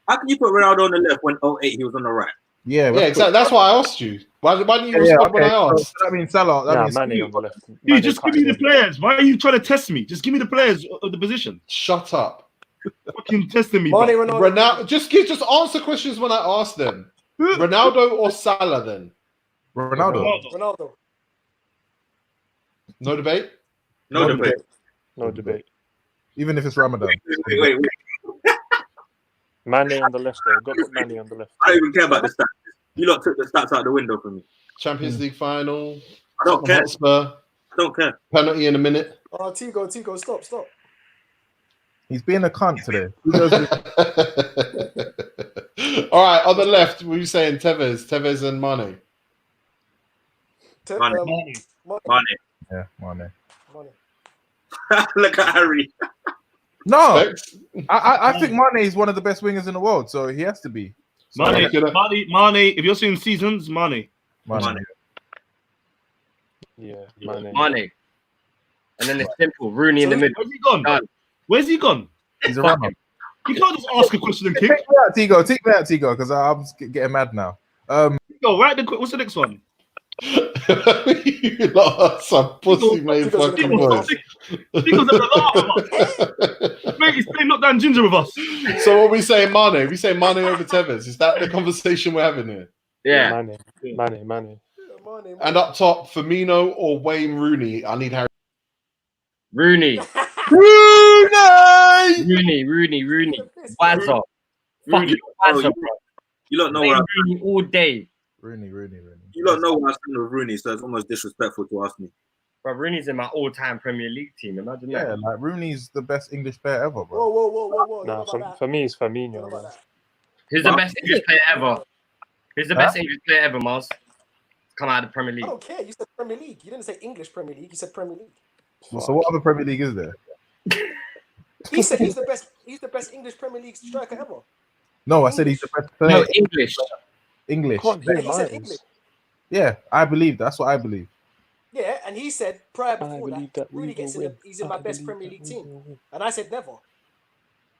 How can you put Ronaldo on the left when 08 he was on the right? Yeah, Yeah, exactly. That's why I asked you. Why didn't you respond when I asked? So that means Salah. That means Mane on the left. Dude, Mane just give cutting me the in. players. Why are you trying to test me? Just give me the players of the position. Shut up. Fucking testing me. Mane, bro. Ronaldo. Ronaldo, just answer questions when I ask them. Ronaldo or Salah then? Ronaldo. No debate? No debate. No debate. even if it's Ramadan. Wait. Mane on the left there. Got to put Mane on the left. I don't even care about the stats. You lot took the stats out the window for me. Champions League final. I don't care. Hotspur. I don't care. Penalty in a minute. Oh, Tigo, stop. He's being a cunt today. All right, on the left, what are you saying? Tevez and Mane. Mane. Yeah, Mane. Look at Harry. No, I think Mane is one of the best wingers in the world, so he has to be. So Mane. If you're seeing seasons, Mane. Mane. Yeah, Mane. Mane. And then it's simple. Rooney in the middle. Where's he gone? Done. Where's he gone? He's a runner. You can't just ask a question and kick. Take me out, Tigo, because I'm getting mad now. Go right. What's the next one? You lot are some pussy made fucking boys. Because of the laugh. Mate, he's playing knockdown ginger with us. So what we saying, Mane? We say Mane over Tevez. Is that the conversation we're having here? Yeah. Mane. And up top, Firmino or Wayne Rooney? I need Harry. Rooney. Rooney! Rooney. Wazza. Rooney. Fucking Wazza, bro. You don't know what Rooney all day. Rooney. you don't know what I stand with Rooney, so it's almost disrespectful to ask me. Bro, Rooney's in my all-time Premier League team. Imagine Yeah, that. like Rooney's the best English player ever, bro. Whoa. No, for me, it's Firmino. Bro. Who's the best English player ever? Who's the best English player ever, Miles? Come out of the Premier I League. don't care. You said Premier League. You didn't say English Premier League. You said Premier League. Well, so what other Premier League is there? He said he's the best. He's the best English Premier League striker ever. No, I said he's the best player. No, English. English. Can't hear He said Miles. English. Yeah, I believe. That's what I believe. Yeah, and he said prior I before believe that, that we Rooney gets in. will win. He's in my best Premier League team, and I said never.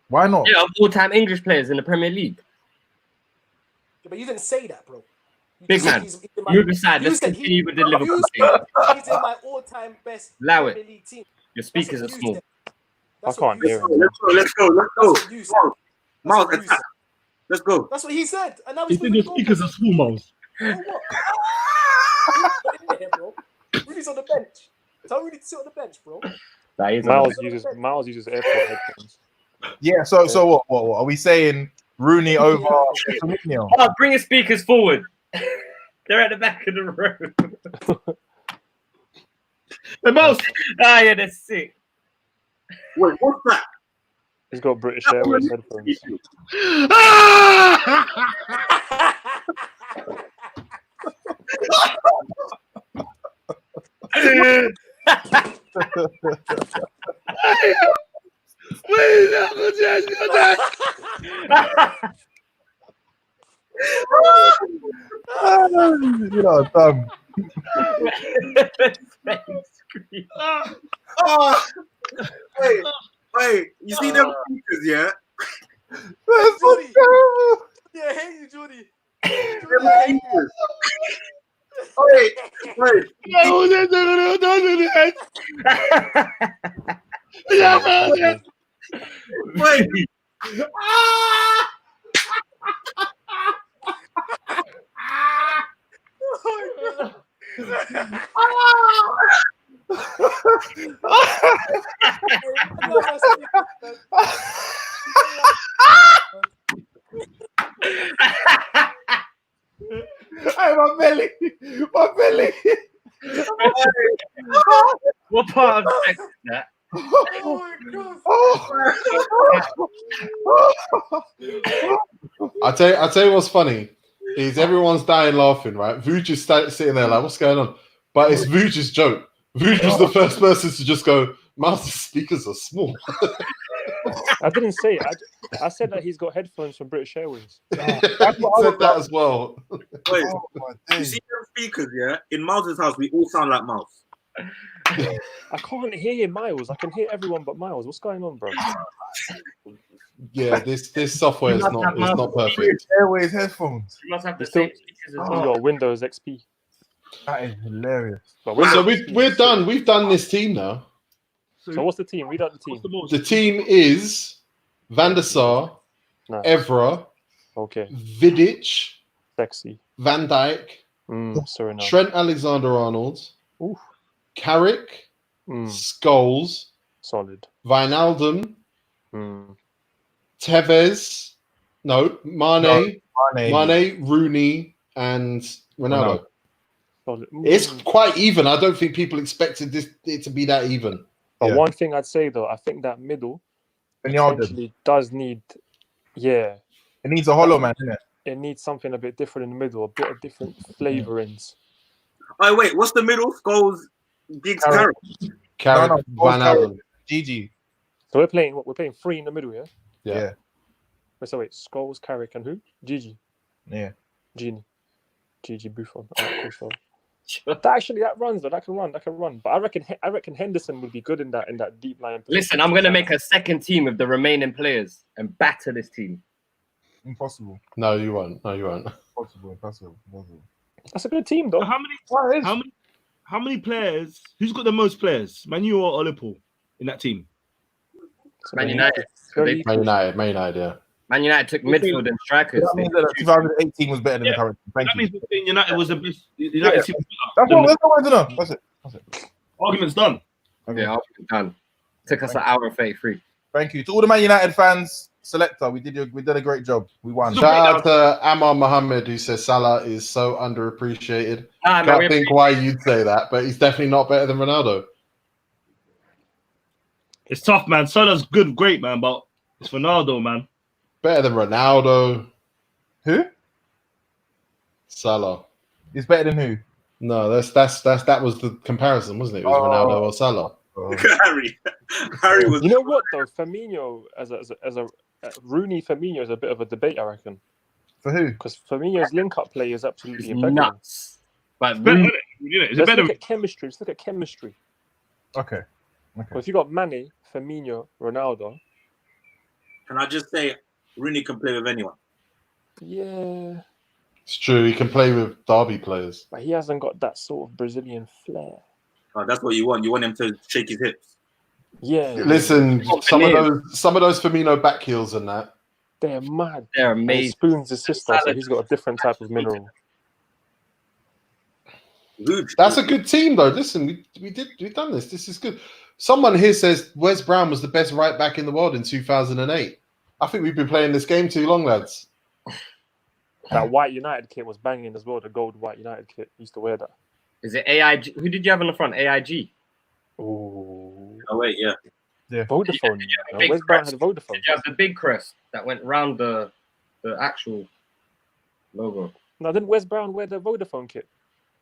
Why not? Yeah, of all-time English players in the Premier League. But you didn't say that, bro. You Big said man, he's in my- move aside. you Let's said continue with the you Liverpool said thing. he's in my all-time best Allow it. Premier League team. Your That's speakers what are you small. said. I That's can't what you hear said. him. Let's go. That's what you said. Miles, That's what you attack. said. Let's go. That's what he said. And now He he's said your speakers are small, Miles. So what? Rooney's in there, bro. Rooney's on the bench. Tell Rooney to sit on the bench, bro. That is Miles uses airport headphones. Yeah. So what are we saying? Rooney over Firmino? Oh, bring your speakers forward. They're at the back of the room. The most. Ah, yeah, they're sick. Wait, what's that? He's got British Airways headphones. You know, dumb. Oh, wait, you see them speakers, yeah? That's so Jordy. terrible. Yeah, I hate you, Jordy. Them speakers. Wait. Wait. Hey, my belly. What part of that? Oh my god. I'll tell you what's funny is everyone's dying laughing, right? Vuj is sitting there like, what's going on? But it's Vuj's joke. Vuj was the first person to just go, Miles' speakers are small. I didn't say it. I said that he's got headphones from British Airways. I said that as well. Wait, you see them speakers, yeah? In Miles' house, we all sound like Miles. I can't hear Miles. I can hear everyone but Miles. What's going on, bro? Yeah, this software is not perfect. Airways headphones. You must have the Still- same speakers as He's well. got Windows XP. That is hilarious. But So Windows XP we're is done. sick. We've done this team now. So what's the team? Read out the team. What's the most? The team is Van der Sar, Nice. Evra, Okay. Vidic, Sexy. Van Dijk, Suriname. Trent Alexander-Arnold, Oof. Carrick, Scholes, Solid. Wijnaldum, Tevez, Mane, Rooney, and Ronaldo. Solid. It's quite even. I don't think people expected it to be that even. But one thing I'd say though, I think that middle potentially does need, it needs a hollow man, innit? it needs something a bit different in the middle, a bit of different flavorings. Oh, wait, what's the middle? Scholes, Giggs, Carrick. Carrick, Wijnaldum. GG. So we're playing three in the middle, yeah? Yeah. Wait, Scholes, Carrick, and who? Gigi. Yeah. Gigi Buffon. Alright, cool, so. That runs though. That can run. But I reckon Henderson would be good in that deep line. Listen, I'm gonna make a second team with the remaining players and batter this team. Impossible. No, you won't. Impossible. That's a good team though. How many players? Who's got the most players? Man U or Liverpool in that team? Man United. Man United, yeah. Man United took midfield and strikers. That means that 2018 was better than the current. Thank That you. means United was the best. United team was That's better. what I want to know. That's it. Argument's done. Okay. Yeah, done. Took us an hour and 33. Thank you to all the Man United fans. Selector, we did a great job. We won. Shout out to Ammar Mohammed who says Salah is so underappreciated. Can't think why you'd say that, but he's definitely not better than Ronaldo. It's tough, man. Salah's good, great, man, but it's Ronaldo, man. Better than Ronaldo. Who? Salah. He's better than who? No, that was the comparison, wasn't it? It was Ronaldo or Salah. Harry was. You know what though? Firmino as a Rooney Firmino is a bit of a debate, I reckon. For who? Because Firmino's link-up play is absolutely It's impeccable. nuts. But Better, Let's look at chemistry. Let's look at chemistry. Okay. Well, if you got Mane, Firmino, Ronaldo. Can I just say, Rooney can play with anyone. Yeah. It's true. He can play with Derby players. But he hasn't got that sort of Brazilian flair. Oh, that's what you want. You want him to shake his hips. Yeah. Listen, some of those Firmino back heels and that. They're mad. They're And he amazing. spoons his sister, so he's got a different type of mineral. That's a good team, though. Listen, we've done this. This is good. Someone here says Wes Brown was the best right back in the world in 2008. I think we've been playing this game too long, lads. That white United kit was banging as well. The gold white United kit. Used to wear that. Is it AIG? Who did you have on the front? AIG. Ooh. Oh wait, yeah. Vodafone. Did you have a No, big Wes Brown crest? had Vodafone. Did you have the big crest that went round the actual logo? No, didn't Wes Brown wear the Vodafone kit?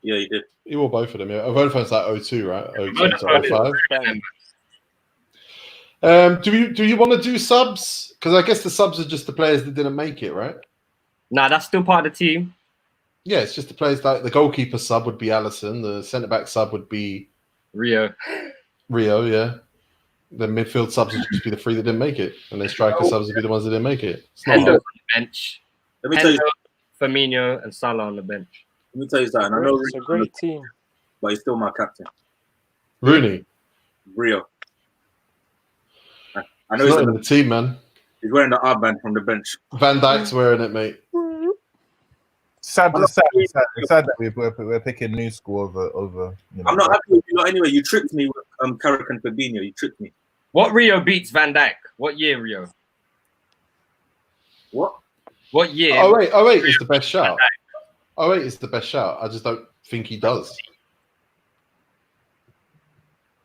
Yeah, you did. You wore both of them. Yeah. Vodafone's like 02, right? 02 to Vodafone 05. Bang. Do you want to do subs? Because I guess the subs are just the players that didn't make it, right? Nah, that's still part of the team. Yeah, it's just the players like the goalkeeper sub would be Allison, the centre back sub would be Rio. Yeah. The midfield subs would just be the three that didn't make it, and then striker subs would be the ones that didn't make it. It's not Hendo on hard. the bench. Let me tell you. Hendo, Firmino, and Salah on the bench. Let me tell you something. I know It's a Rio's great team. but he's still my captain. Rooney, Rio. I know he's he's, not in the team, man. he's wearing the armband from the bench. Van Dijk's wearing it, mate. Sad that we're picking new school over. You know, I'm not happy with you lot anyway. You tricked me with Carrick and Fabinho. You tricked me. What Rio beats Van Dijk? What year, Rio? What? What year? Oh wait, is the best shout. Oh wait, is the best shout. I just don't think he does.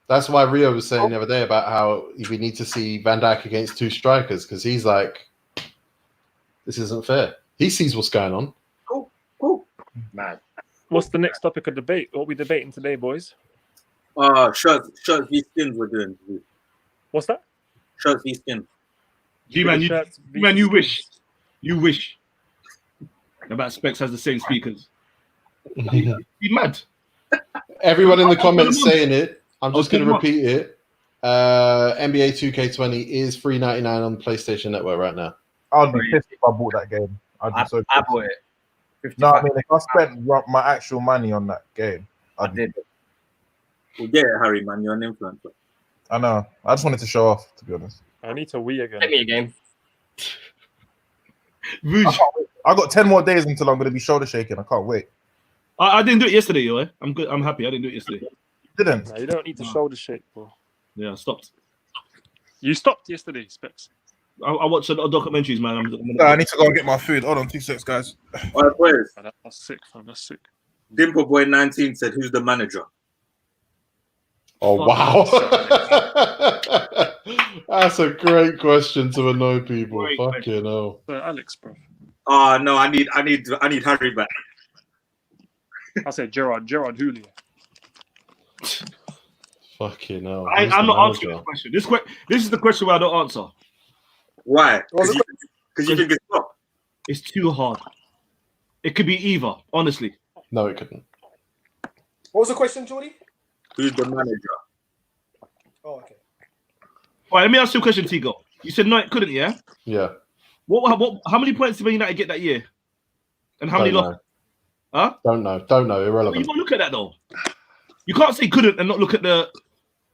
That's why Rio was saying the other day about how we need to see Van Dijk against two strikers because he's like, this isn't fair. He sees what's going on. Cool. Man. What's the next topic of debate? What are we debating today, boys? Shirts v skins we're doing. What's that? Shirts v skins. G-Man, Shirts, G-Man, you wish. You wish. About Specs has the same speakers. Be mad. Everyone in the comments saying it. I'm just Okay, going to repeat it. NBA 2K20 is $3.99 on the PlayStation Network right now. I'd be pissed if I bought that game. I'd be so I pissed. bought it. 55. No, I mean, if I spent my actual money on that game, I did. We'll get it, Harry, man. You're an influencer. I know. I just wanted to show off, to be honest. I need to Wii again. Get me a game. Rouge. I got 10 more days until I'm going to be shoulder shaking. I can't wait. I didn't do it yesterday, yo. I'm good. I'm happy. I didn't do it yesterday. Didn't. No, you don't need to shoulder shake, bro. Yeah, I stopped. You stopped yesterday, Specs. I watched a lot of documentaries, man. No, I need to go and get my food. Hold on, 2 seconds, guys. All right, boys. Oh, that's sick, fam. That's sick. Dimple Boy 19 said, "Who's the manager?" Oh, wow. That's a great question to annoy people. Great Fucking hell. Alex, bro. Oh no, I need Harry back. I said Gerard Houllier. Fucking hell. I'm not answering this question. This is the question where I don't answer. Why? Because you think it's not. It's too hard. It could be either, honestly. No, it couldn't. What was the question, Jordy? Who's the manager? Oh, okay. All right, let me ask you a question, Tigo. You said no, it couldn't, yeah? Yeah. What? How many points did Man United get that year? And how many Don't lost? Huh? Don't know. Well, Irrelevant. you got to look at that, though. You can't say couldn't and not look at the...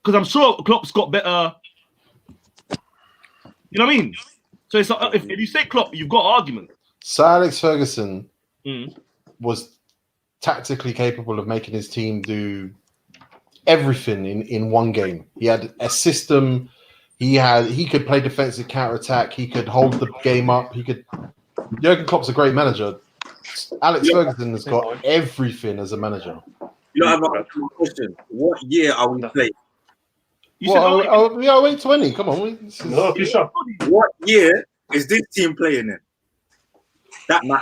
Because I'm sure Klopp's got better... You know what I mean? So it's like, if you say Klopp, you've got argument. Sir Alex Ferguson Mm. was tactically capable of making his team do everything in one game. He had a system. He could play defensive counter-attack. He could hold the game up. Jurgen Klopp's a great manager. Alex Ferguson has got everything as a manager. You don't have a question. What year are we playing? You said, Wait, 20. Come on. What year is this team playing in? That match.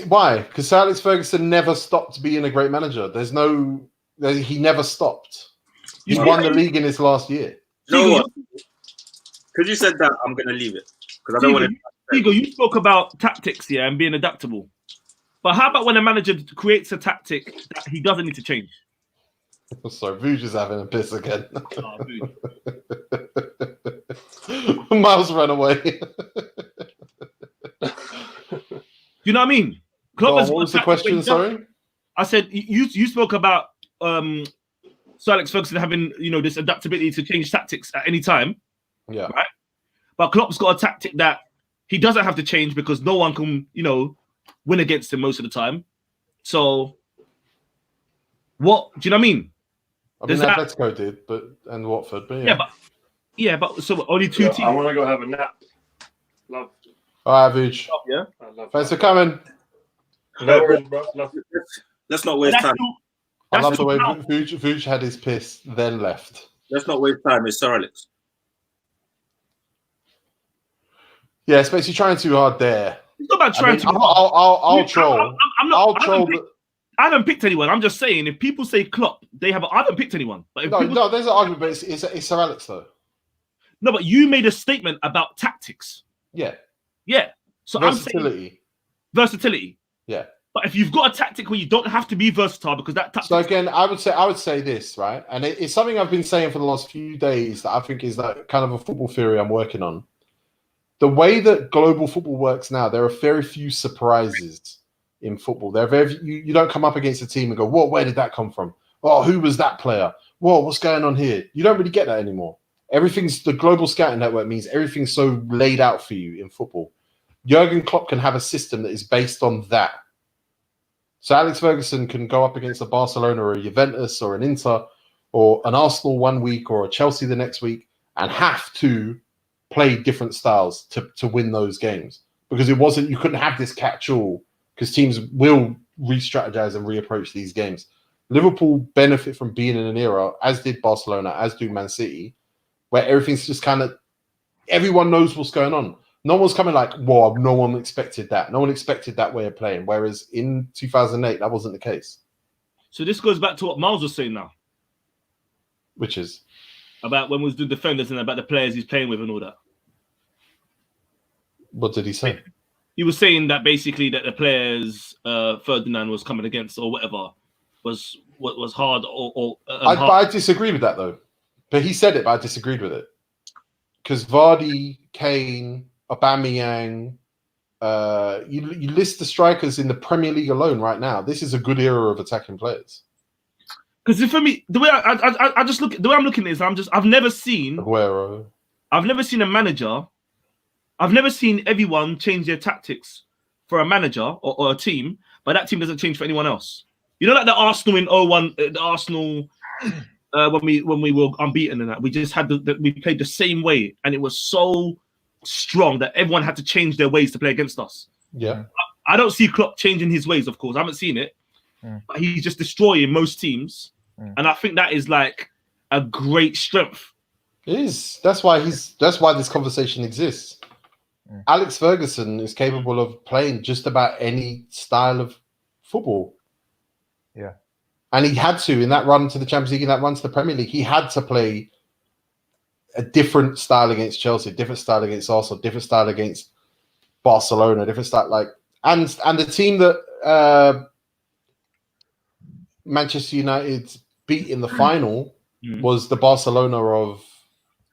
Why? Because Sir Alex Ferguson never stopped being a great manager. He never stopped. He won the league in his last year. You know what? Because you said that, I'm going to leave it. Because I don't want to. Tigo, you spoke about tactics, yeah, and being adaptable. But how about when a manager creates a tactic that he doesn't need to change? Sorry, Vuj is having a piss again. Oh, Miles ran away. You know what I mean? Klopp has what got was a the tactic question? where he Sorry. does- I said you spoke about Sir Alex Ferguson having this adaptability to change tactics at any time. Yeah. Right. But Klopp's got a tactic that he doesn't have to change because no one can win against him most of the time. So what do you know what I mean? I mean, Does that- Atletico did, and Watford, but yeah, but so only two I teams. want to go have a nap. Love. All right, Vooch. Yeah. I love. Thanks for coming. No worries, bro. Love. Let's not waste time. I love the still way powerful. Vooch had his piss, then left. Let's not waste time. It's Sir Alex. Yeah, it's basically trying too hard there. It's not about trying to. I'll troll. I'm not. I'll troll. I haven't picked anyone. I'm just saying, if people say Klopp, they have. I haven't picked anyone. But if No, there's an argument, but it's Sir Alex though. No, but you made a statement about tactics. Yeah. Yeah. So Versatility. I'm saying versatility. Yeah. But if you've got a tactic where you don't have to be versatile, because that tactic. So again, I would say this, right? And it's something I've been saying for the last few days that I think is like kind of a football theory I'm working on. The way that global football works now, there are very few surprises in football. There are very you don't come up against a team and go, "Whoa, where did that come from? Oh, who was that player? Whoa, what's going on here?" You don't really get that anymore. The global scouting network means everything's so laid out for you in football. Jurgen Klopp can have a system that is based on that. So Alex Ferguson can go up against a Barcelona or a Juventus or an Inter or an Arsenal one week or a Chelsea the next week and have to play different styles to win those games. Because you couldn't have this catch-all because teams will re-strategize and reapproach these games. Liverpool benefit from being in an era, as did Barcelona, as do Man City, where everything's just kind of, everyone knows what's going on. No one's coming like, whoa, no one expected that. No one expected that way of playing. Whereas in 2008, that wasn't the case. So this goes back to what Miles was saying now. Which is? About when we was doing defenders and about the players he's playing with and all that. What did he say? He was saying that basically that the players Ferdinand was coming against or whatever was hard I disagree with that though. But he said it, but I disagreed with it. Because Vardy, Kane, Aubameyang, you list the strikers in the Premier League alone right now. This is a good era of attacking players. Because for me, the way I just look, the way I'm looking at it is I've never seen Aguero. I've never seen a manager. I've never seen everyone change their tactics for a manager or a team, but that team doesn't change for anyone else. You know, like the Arsenal in 01, the Arsenal when we were unbeaten and that we just had we played the same way, and it was so strong that everyone had to change their ways to play against us. Yeah, I don't see Klopp changing his ways. Of course, I haven't seen it, but he's just destroying most teams, and I think that is like a great strength. It is. That's why this conversation exists. Alex Ferguson is capable of playing just about any style of football. Yeah. And he had to in that run to the Champions League, in that run to the Premier League. He had to play a different style against Chelsea, different style against Arsenal, different style against Barcelona, different style and the team that Manchester United beat in the final was the Barcelona of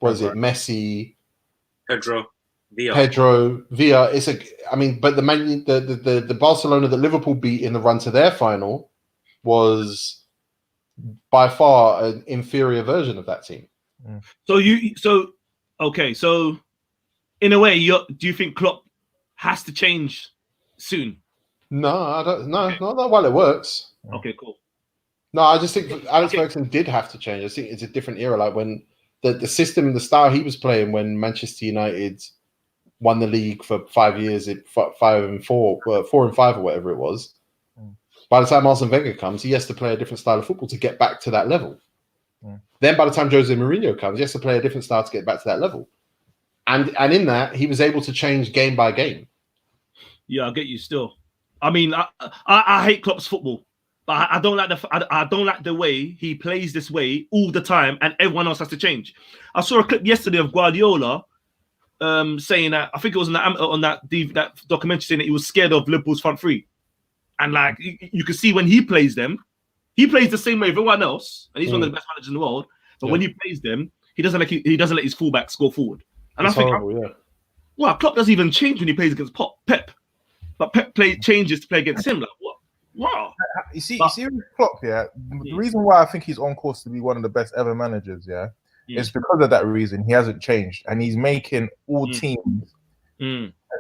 Messi, Pedro, Villa. But the Barcelona that Liverpool beat in the run to their final was by far an inferior version of that team. So in a way, do you think Klopp has to change soon? No, I don't. No, not while it works. Okay, cool. No, I just think Alex Ferguson did have to change. I think it's a different era. Like when the system and the style he was playing when Manchester United won the league for 5 years, 5 and 4, 4 and 5 or whatever it was. By the time Arsene Wenger comes, he has to play a different style of football to get back to that level. Then by the time Jose Mourinho comes, he has to play a different style to get back to that level. And in that, he was able to change game by game. Yeah, I get you still. I mean, I hate Klopp's football, but I don't like the way he plays this way all the time, and everyone else has to change. I saw a clip yesterday of Guardiola saying that, I think it was on that documentary, saying that he was scared of Liverpool's front three. And like you can see when he plays them, he plays the same way as everyone else, and he's one of the best managers in the world. But when he plays them, he doesn't let his fullbacks go forward. And I think, well, Klopp doesn't even change when he plays against Pep, but Pep changes to play against him. Like what? Wow. You see with Klopp, the reason why I think he's on course to be one of the best ever managers, is because of that reason. He hasn't changed, and he's making all teams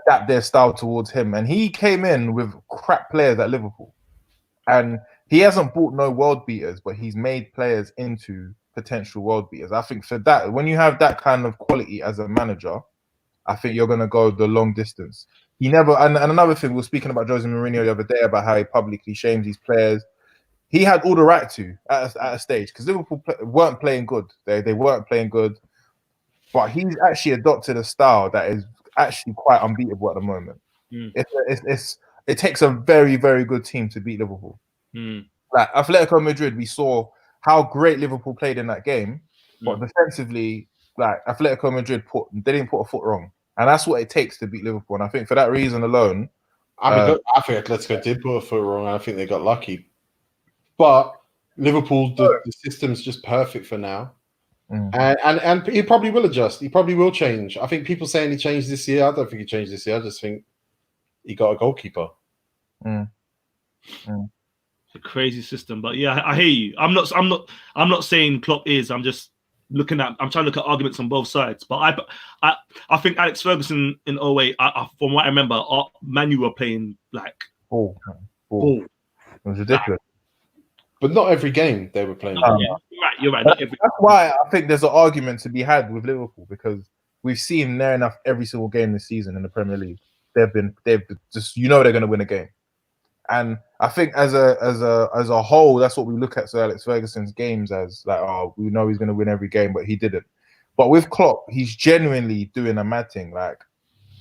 adapt their style towards him. And he came in with crap players at Liverpool, and he hasn't bought no world beaters, but he's made players into potential world beaters. I think for that, when you have that kind of quality as a manager, I think you're going to go the long distance. He never, and another thing, we were speaking about Jose Mourinho the other day about how he publicly shames his players. He had all the right to at a stage because Liverpool weren't playing good. They weren't playing good, but he's actually adopted a style that is actually quite unbeatable at the moment. It takes a very, very good team to beat Liverpool. Like Atletico Madrid, we saw how great Liverpool played in that game, but defensively, like Atletico Madrid they didn't put a foot wrong, and that's what it takes to beat Liverpool. And I think for that reason alone, I think Atletico did put a foot wrong, and I think they got lucky. But Liverpool, the system's just perfect for now, and he probably will adjust. He probably will change. I think people saying he changed this year. I don't think he changed this year. I just think he got a goalkeeper. It's a crazy system, but yeah, I hear you. I'm not saying Klopp is. I'm just I'm trying to look at arguments on both sides. But I think Alex Ferguson in 08, from what I remember, Man U were playing like ball. Ball. It was ridiculous. But not every game they were playing. You're right. Not every That's why I think there's an argument to be had with Liverpool, because we've seen near enough every single game this season in the Premier League. They've just, they're going to win a game. And I think as a whole, that's what we look at Sir Alex Ferguson's games as, like, oh, we know he's going to win every game, but he didn't. But with Klopp, he's genuinely doing a mad thing. Like,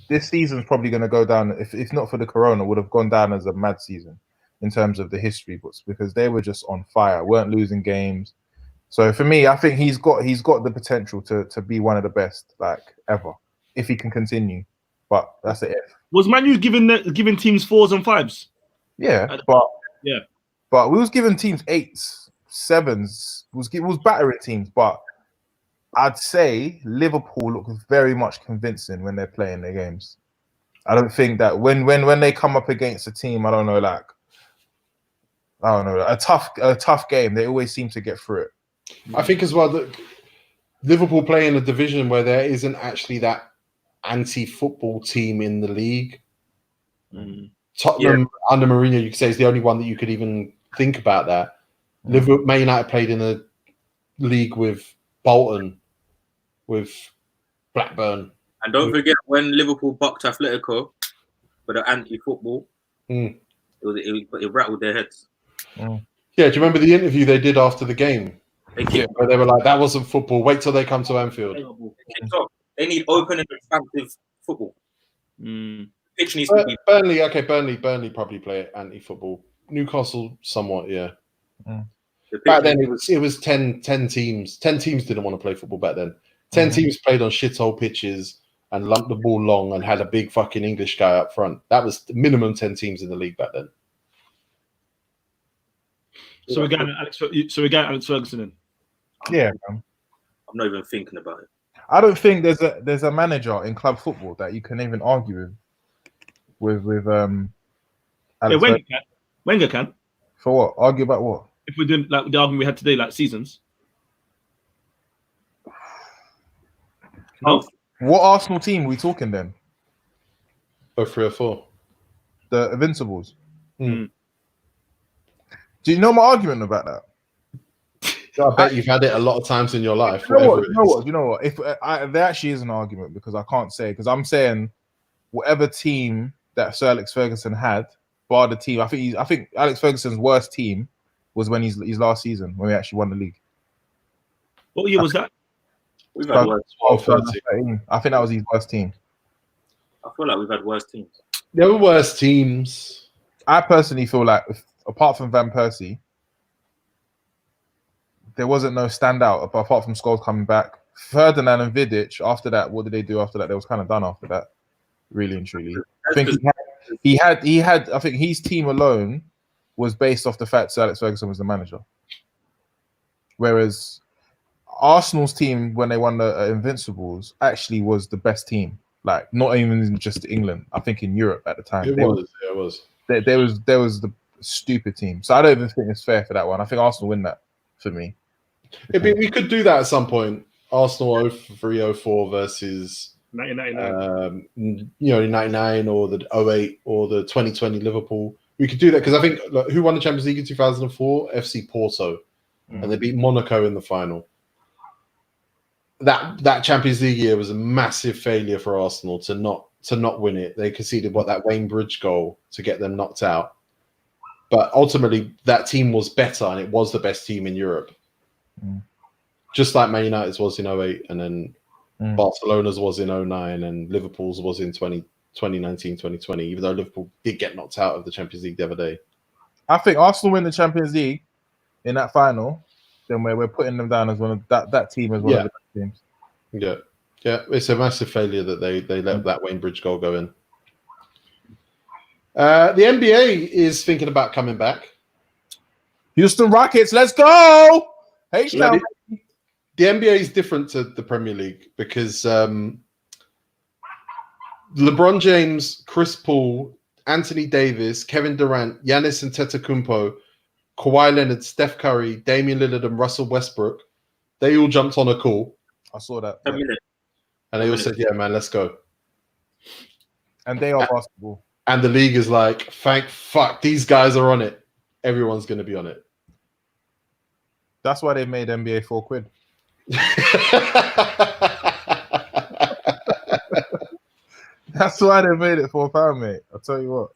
this season's probably going to go down, if not for the Corona, would have gone down as a mad season in terms of the history books, because they were just on fire, weren't losing games. So for me, I think he's got the potential to be one of the best, like, ever, if he can continue. But that's the if. Was Man U giving teams 4s and 5s? Yeah, but we was giving teams 8s, 7s. Was battering teams, but I'd say Liverpool look very much convincing when they're playing their games. I don't think that when they come up against a team, a tough game, they always seem to get through it. I think as well that Liverpool play in a division where there isn't actually that anti-football team in the league. Tottenham under Mourinho, you could say, is the only one that you could even think about that. Liverpool, Man United played in a league with Bolton, with Blackburn. And don't forget when Liverpool bucked Atletico for the anti-football, it rattled their heads. Yeah, do you remember the interview they did after the game? Where they were like, that wasn't football. Wait till they come to Anfield. They need open and expansive football. Pitch needs to be... Burnley probably play anti-football. Newcastle, somewhat, yeah. Back then, it was 10 teams. 10 teams didn't want to play football back then. 10 teams played on shithole pitches and lumped the ball long and had a big fucking English guy up front. That was the minimum 10 teams in the league back then. So we're getting Alex Ferguson in. Yeah, I'm not even thinking about it. I don't think there's a manager in club football that you can even argue with Alex Wenger can. For what? Argue about what? If we're doing like the argument we had today, like seasons. No. What Arsenal team are we talking then? 3 or 4. The Invincibles. Do you know my argument about that? I bet you've had it a lot of times in your life. You know what? If there actually is an argument, because I can't say, because I'm saying whatever team that Sir Alex Ferguson had, bar the team. I think Alex Ferguson's worst team was when his last season when we actually won the league. What year was that? We've had worse. 13. I think that was his worst team. I feel like we've had worse teams. There were worse teams. I personally feel like, apart from Van Persie, there wasn't no standout apart from Scholes coming back. Ferdinand and Vidic, after that, what did they do after that? They was kind of done after that, really and truly. I think he had. I think his team alone was based off the fact Sir Alex Ferguson was the manager. Whereas Arsenal's team, when they won the Invincibles, actually was the best team. Like, not even just England. I think in Europe at the time. It was. There was the stupid team. So I don't even think it's fair for that one. I think Arsenal win that for me. We could do that at some point. Arsenal 03-04 versus 1999. 99 or the 08 or the 2020 Liverpool. We could do that because I think who won the Champions League in 2004? FC Porto, and they beat Monaco in the final. That Champions League year was a massive failure for Arsenal to not win it. They conceded that Wayne Bridge goal to get them knocked out. But ultimately, that team was better, and it was the best team in Europe. Just like Man United's was in 08, and then Barcelona's was in 09, and Liverpool's was in 2019, 2020, even though Liverpool did get knocked out of the Champions League the other day. I think Arsenal win the Champions League in that final, then we're putting them down as one of that team as one of the best teams. Yeah, it's a massive failure that they let that Wayne Bridge goal go in. The NBA is thinking about coming back. Houston Rockets, let's go! H-Town. The NBA is different to the Premier League because LeBron James, Chris Paul, Anthony Davis, Kevin Durant, Giannis Antetokounmpo, Kawhi Leonard, Steph Curry, Damian Lillard, and Russell Westbrook, they all jumped on a call. I saw that. And they all said, yeah, man, let's go. And they are basketball. And the league is like, fuck, these guys are on it. Everyone's going to be on it. That's why they made NBA £4. That's why they made it £4, mate. I'll tell you what.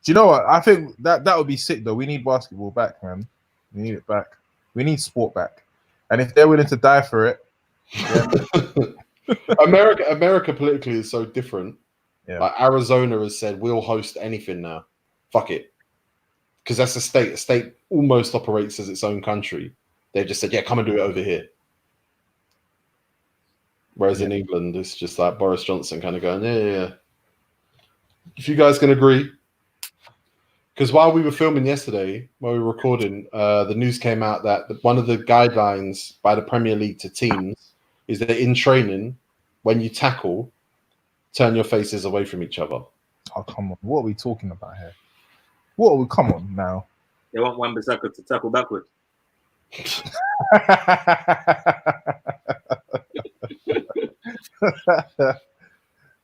Do you know what? I think that would be sick, though. We need basketball back, man. We need it back. We need sport back. And if they're willing to die for it, America politically is so different. Yeah. Like Arizona has said, we'll host anything now. Fuck it. Because that's a state. A state almost operates as its own country. They've just said, yeah, come and do it over here. Whereas in England, it's just like Boris Johnson kind of going, yeah. If you guys can agree. Because while we were filming yesterday, while we were recording, the news came out that one of the guidelines by the Premier League to teams is that in training, when you tackle, turn your faces away from each other. Oh, come on. What are we talking about here? Come on now. They want Wan-Bissaka to tackle backwards.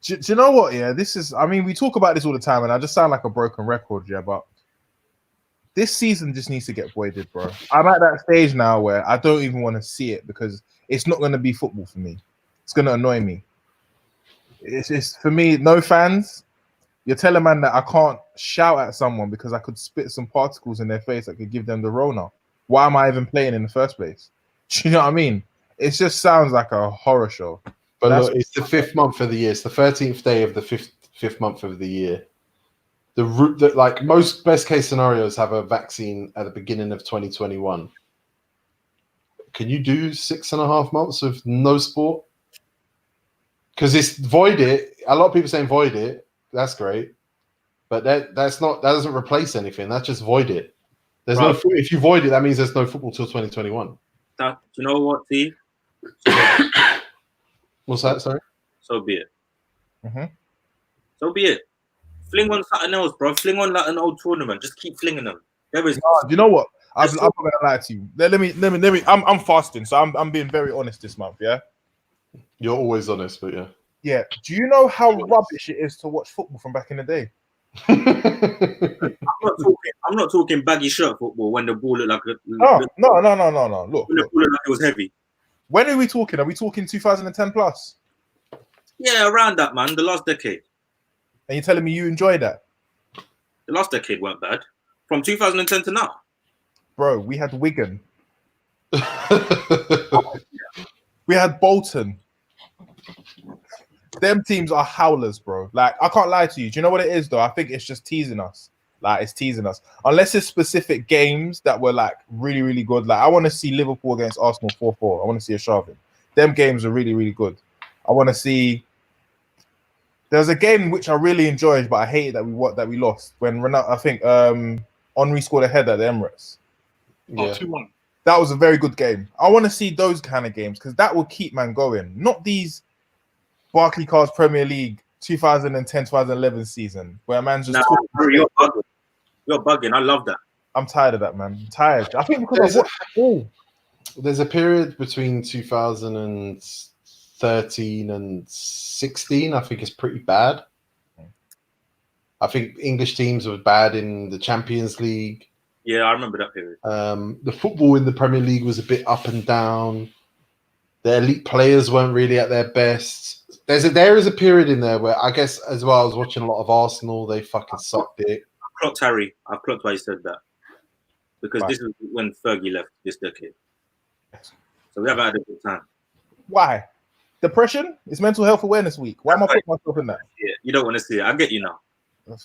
Do you know what? Yeah, this is. I mean, we talk about this all the time, and I just sound like a broken record. Yeah, but this season just needs to get voided, bro. I'm at that stage now where I don't even want to see it because it's not going to be football for me. It's going to annoy me. It's for me. No fans. You're telling man that I can't shout at someone because I could spit some particles in their face that could give them the Rona. Why am I even playing in the first place? Do you know what I mean? It just sounds like a horror show. But look, it's the 5th month of the year. It's the 13th day of the fifth month of the year. Like most best case scenarios have a vaccine at the beginning of 2021. Can you do 6.5 months of no sport? Because it's void it. A lot of people saying void it. That's great, but that doesn't replace anything. That's just void it. There's no. If you void it, that means there's no football till 2021. Do you know what, T? What's that? Sorry. So be it. Mm-hmm. So be it. Fling on something else, bro. Fling on like an old tournament. Just keep flinging them. There is. You know what? I'm not gonna lie to you. Let me. I'm fasting, so I'm being very honest this month. Yeah. You're always honest, but yeah. Yeah. Do you know how rubbish it is to watch football from back in the day? I'm not talking baggy shirt football when the ball looked like No. Look, when the ball looked like it was heavy. When are we talking? Are we talking 2010 plus? Yeah, around that, man. The last decade. And you're telling me you enjoyed that? The last decade weren't bad. From 2010 to now. Bro, we had Wigan. We had Bolton. Them teams are howlers, bro. Like, I can't lie to you. Do you know what it is, though? I think it's just teasing us. Like, it's teasing us. Unless it's specific games that were, like, really, really good. Like, I want to see Liverpool against Arsenal 4-4. I want to see a shoving. Them games are really, really good. I want to see... There's a game which I really enjoyed, but I hated that we lost. When Ronaldo, I think Henry scored a header at the Emirates. Yeah. 2-1. That was a very good game. I want to see those kind of games because that will keep man going. Not these Barclaycard Premier League 2010-2011 season where man's just you're bugging. I love that. I'm tired of that, man. I'm tired. I think because there's a period between 2013 and 16. I think is pretty bad. I think English teams were bad in the Champions League. Yeah, I remember that period. The football in the Premier League was a bit up and down. The elite players weren't really at their best. There is a period in there where I guess as well I was watching a lot of Arsenal. They fucking sucked it. I've clocked Harry. I've clocked why he said that. Because this is when Fergie left this decade. So we haven't had a good time. Why? Depression? It's Mental Health Awareness Week. Why am I putting myself in that? Yeah, you don't want to see it. I get you now.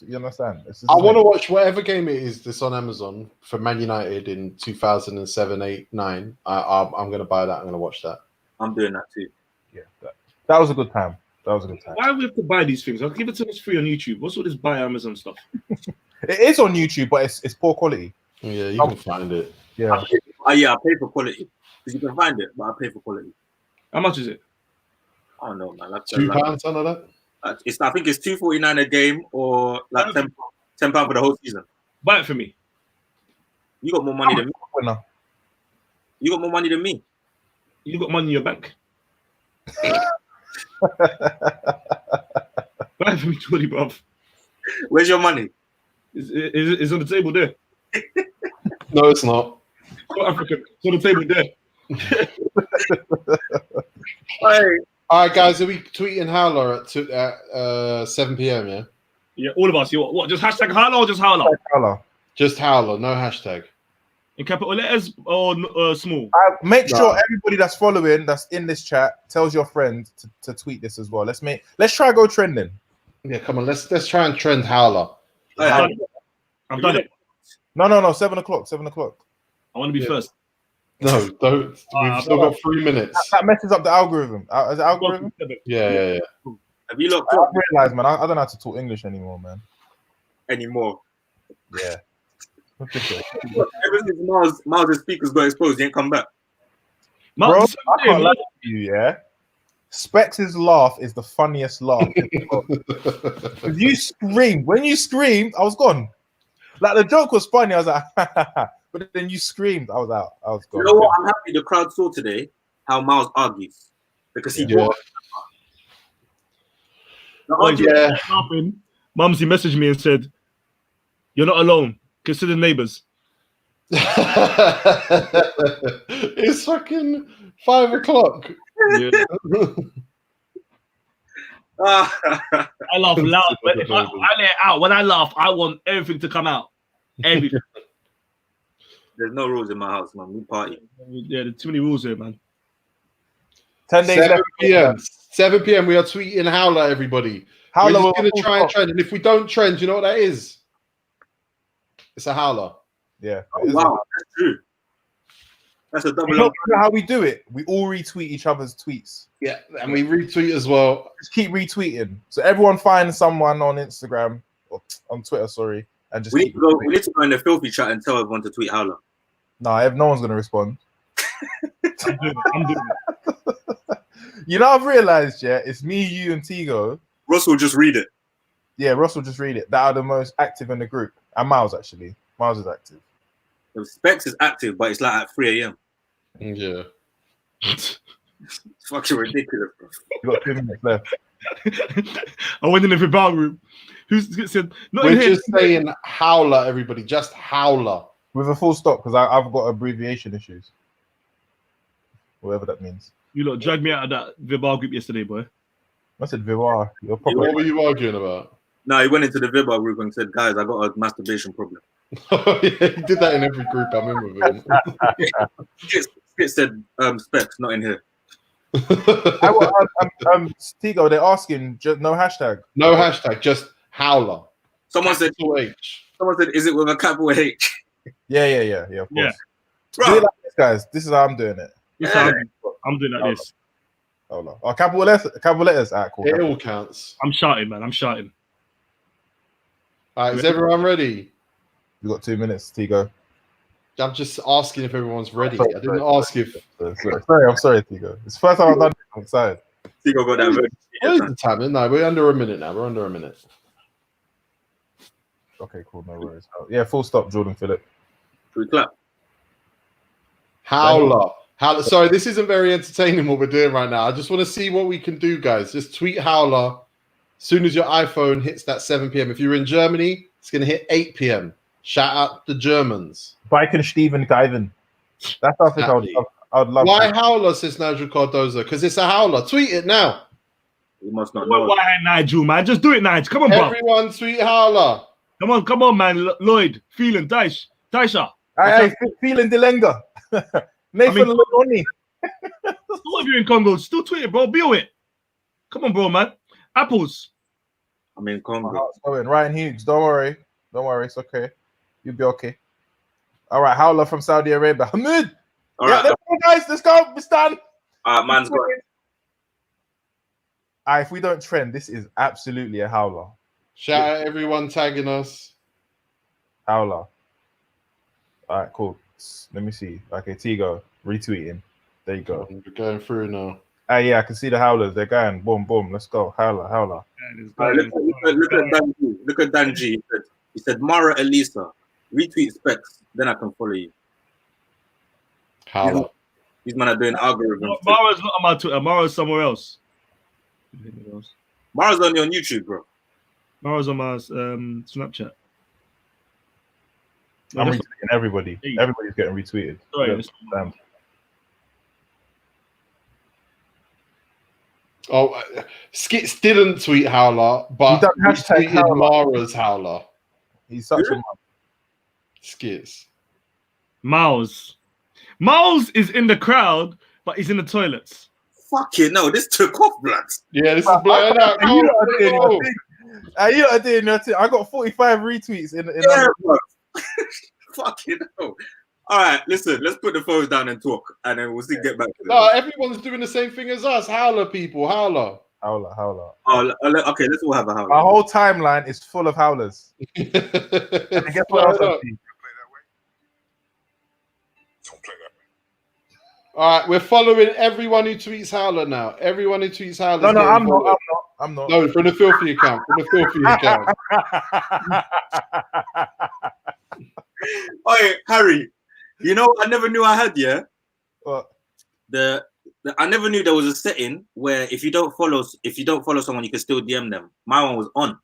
You understand? I want to watch whatever game it is that's on Amazon for Man United in 2007, 8, 9. I'm going to buy that. I'm going to watch that. I'm doing that too. Yeah, that was a good time. That was a good time. Why do we have to buy these things? I'll give it to us free on YouTube. What's all this buy Amazon stuff? It is on YouTube, but it's poor quality. Yeah, you can find it. Yeah. I pay for quality. Because you can find it, but I pay for quality. How much is it? I don't know, man. Like, £2, something like that? I think it's $2.49 a game or like £10 for the whole season. Buy it for me. You got more money than me. Winner. You got more money than me. You got money in your bank. Buy it for me, 20, bruv. Where's your money? It's on the table there. No, it's not. South African. It's on the table there. Hey. All right, guys, are we tweeting Howler at 7 p.m., yeah? Yeah, all of us. What? Just hashtag Howler or just Howler? Howler. Just Howler, no hashtag. In capital letters or small? Make sure everybody that's following, that's in this chat, tells your friend to tweet this as well. Let's try go trending. Yeah, come on, let's try and trend Howler. I've done it. No, 7 o'clock. 7 o'clock. I want to be first. No, don't. We've still got 3 minutes. That messes up the algorithm. Is it algorithm? Yeah. Have you looked I up realized, man, I don't know how to talk English anymore, man. anymore? Yeah. Ever since Miles' speakers got exposed, he ain't come back. Bro, I can't lie to you, yeah. Specs' laugh is the funniest laugh. When you screamed, I was gone. Like the joke was funny, I was like, but then you screamed, I was out. I was gone. You know what? I'm happy the crowd saw today how Miles argues because he won. Laughing. Mumsy messaged me and said, "You're not alone. Consider neighbors." It's fucking 5 o'clock. Yeah. I laugh loud, but if I let it out, when I laugh, I want everything to come out. Everything. There's no rules in my house, man. We party. Yeah, there's too many rules here, man. 10 days 7 left. p.m. 7 p.m. We are tweeting Howler, everybody. Howler We're just going will to try and trend. And if we don't trend, you know what that is? It's a Howler. Yeah. Oh, wow, that's true. That's a double. You know how we do it? We all retweet each other's tweets. Yeah, and we retweet as well. Just keep retweeting. So everyone find someone on Instagram or on Twitter, sorry, and just we need to go in the filthy chat and tell everyone to tweet Howler. No, no one's gonna respond. I'm doing it. You know, I've realized, yeah, it's me, you, and Tigo. Russ will just read it. Yeah, Russ will just read it. That are the most active in the group. And Miles, actually. Miles is active. The Specs is active, but it's like at 3 a.m. Yeah. It's fucking ridiculous, bro. You got 2 minutes left. I went in the bar room. Who's said? We're just saying Howler, everybody. Just Howler. With a full stop, because I've got abbreviation issues. Whatever that means. You lot dragged me out of that Vibar group yesterday, boy. I said Vivar. You're probably... What were you arguing about? No, he went into the Vibar group and said, "Guys, I got a masturbation problem." Oh, yeah, he did that in every group. I remember him. Skit said, "Specs not in here." Tigo, they're asking, no hashtag. No hashtag, just Howler. Someone said, H. "Someone said, is it with a capital H?" Yeah, of course. Yeah. Do it like this, guys. This is how I'm doing it. I'm doing like this. Oh, no. Oh, capital letters. All right, cool. It all counts. I'm shouting, man. I'm shouting. All right, is everyone ready? You got 2 minutes, Tigo. I'm just asking if everyone's ready. I didn't ask if. Sorry, I'm sorry, Tigo. It's the first time I've done it. I'm excited. Tigo got that. What is the time? No, we're under a minute now. We're under a minute. Okay, cool. No worries. Oh, yeah, full stop, Jordan Phillip. Should we clap? Howler. Sorry, this isn't very entertaining what we're doing right now. I just want to see what we can do, guys. Just tweet Howler soon as your iPhone hits that 7 p.m. If you're in Germany, it's going to hit 8 p.m. Shout out the Germans. Viking Steven Guyven. That's something I would love. Why Howler, says Nigel Cardozo? Because it's a Howler. Tweet it now. You must not Why, know. why Nigel, man? Just do it, Nigel. Come on, bro. Everyone tweet Howler. Come on, man. Lloyd, feeling Taisha. Feeling Delenga. Nathan Lonnie. What if you're in Congo? Still tweet it, bro. Be it. Come on, bro, man. Apples. I'm in Congo. Oh, it's going. Ryan Hughes. Don't worry. It's okay. You'll be okay. All right. Howler from Saudi Arabia. Hamid. All right. Let's go, guys. Let's go. It's done. Man's got it. If we don't trend, this is absolutely a howler. Shout out everyone tagging us. Howler. All right, cool. Let me see. Okay, Tigo retweeting. There you go. We're going through now. Yeah, I can see the howlers. They're going. Boom, boom. Let's go. Howler. Look at Danji. Look at Danji. He said, Mara Elisa, retweet specs, then I can follow you. Howler. These men are doing algorithms. Mara's not on my Twitter. Mara's somewhere else. Mara's only on YouTube, bro. Mara's on my Snapchat. I'm retweeting everybody. Everybody's getting retweeted. Sorry, Skits didn't tweet Howler, but he hashtag tweeted Mara's Howler. He's such a Skits. Miles is in the crowd, but he's in the toilets. Fucking no, this took off, blood. Yeah, this is blowing out. You are doing your thing. I got 45 retweets in bro. Fucking hell. All right, listen, let's put the phones down and talk, and then we'll see. Get back to No, everyone's doing the same thing as us. Howler people, Howler. Howler. Oh, okay, let's all have a howler. Our whole timeline is full of howlers. And guess what else I see? All right, we're following everyone who tweets Howler now. Everyone who tweets Howler. No, I'm not. No, from the filthy account. Hey, Harry, you know I never knew I had, yeah? What? I never knew there was a setting where if you don't follow someone, you can still DM them. My one was on.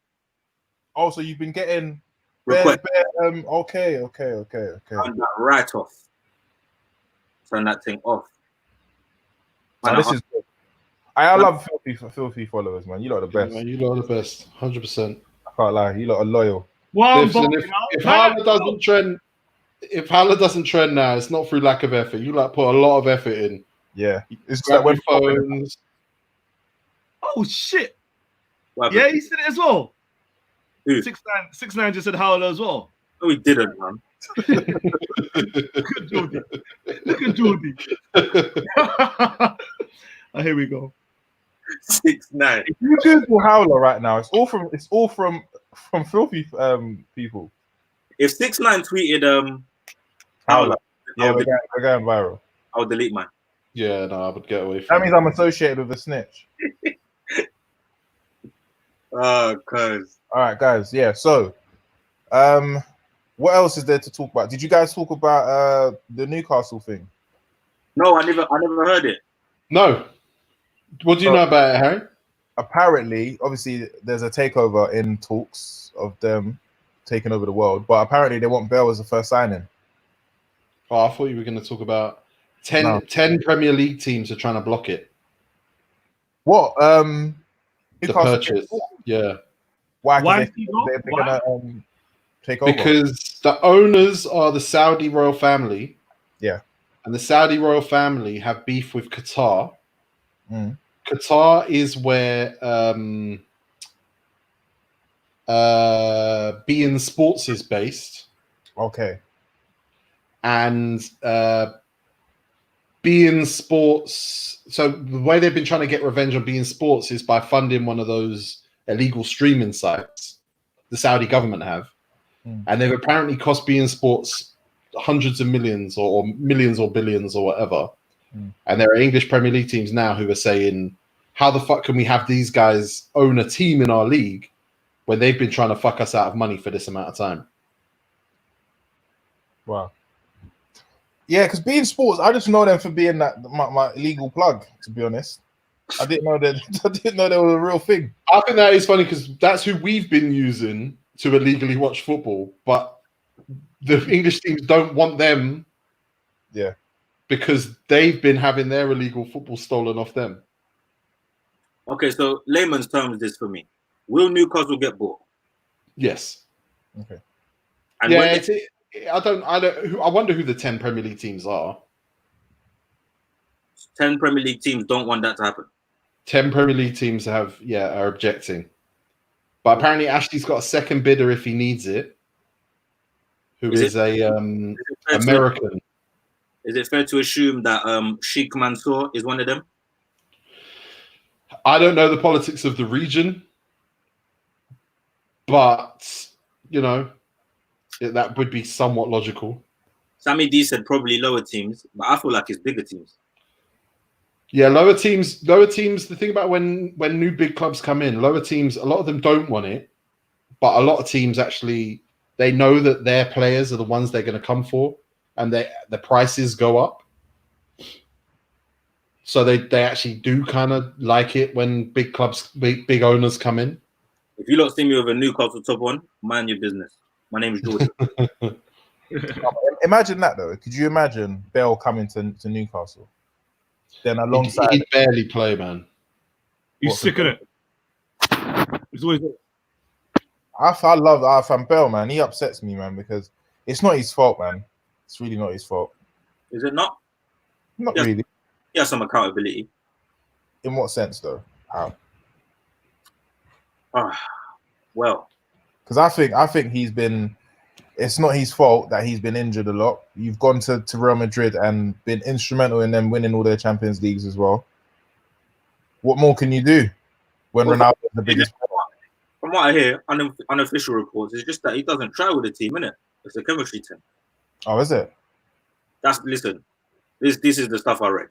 Oh, so you've been getting Request. Okay. Turn that right off. Turn that thing off. Man, this is good. I love filthy followers, man. You lot are the best. Man, you lot are the best, 100%. I can't lie. You lot are loyal. If Howler doesn't trend, now, it's not through lack of effort. You like put a lot of effort in. Yeah, it's like when phones. Oh shit! Yeah, he said it as well. Who? 6ix9ine just said Howler as well. No, he didn't, man. Look at Jordy. Here we go. 6ix9ine. If you Google Howler right now, it's all from filthy people. If 6ix9ine tweeted Howler, yeah, we're going viral. I'll delete mine. Yeah, no, I would get away from that. Means I'm associated with a snitch. Cuz. All right, guys. Yeah. So, what else is there to talk about? Did you guys talk about the Newcastle thing? No, I never heard it. No. What do you know about it, Harry? Apparently, obviously, there's a takeover in talks of them taking over the world, but apparently they want Bale as the first signing. Oh, I thought you were going to talk about 10 Premier League teams are trying to block it. What? The purchase. Yeah. Why? They're going to take over? Because the owners are the Saudi royal family. Yeah. And the Saudi royal family have beef with Qatar. Mm. Qatar is where beIN Sports is based. Okay. And beIN Sports, so the way they've been trying to get revenge on beIN Sports is by funding one of those illegal streaming sites the Saudi government have. And they've apparently cost beIN Sports hundreds of millions or millions or billions or whatever. And there are English Premier League teams now who are saying, how the fuck can we have these guys own a team in our league when they've been trying to fuck us out of money for this amount of time? Wow. Yeah, because beIN Sports, I just know them for being my illegal plug, to be honest. I didn't know that. I didn't know that was a real thing. I think that is funny because that's who we've been using to illegally watch football, but the English teams don't want them. Yeah, because they've been having their illegal football stolen off them. Okay, so layman's terms this for me. Will Newcastle get bought? Yes. Okay. And Yeah, when I wonder who the 10 Premier League teams are. 10 Premier League teams don't want that to happen. 10 Premier League teams are objecting. But apparently Ashley's got a second bidder if he needs it, who is American. Is it fair to assume that Sheikh Mansour is one of them? I don't know the politics of the region, but, that would be somewhat logical. Sammy D said probably lower teams, but I feel like it's bigger teams. Yeah, lower teams. The thing about when new big clubs come in, lower teams, a lot of them don't want it, but a lot of teams actually, they know that their players are the ones they're going to come for, and the prices go up. So they actually do kind of like it when big clubs, big owners come in. If you lot see me with a Newcastle top one, mind your business. My name is Jordan. Imagine that though. Could you imagine Bell coming to Newcastle? Then alongside, he'd barely play, man. He's sick of it. He's always. I love Arfan Bell, man. He upsets me, man, because it's not his fault, man. It's really not his fault. Is it not? Not really. He has some accountability. In what sense, though? How? Well, because I think he's been. It's not his fault that he's been injured a lot. You've gone to Real Madrid and been instrumental in them winning all their Champions Leagues as well. What more can you do when Ronaldo is the biggest player? From what I hear, unofficial reports, it's just that he doesn't try with the team, innit? It's a chemistry team. Oh, is it? Listen, this is the stuff I read.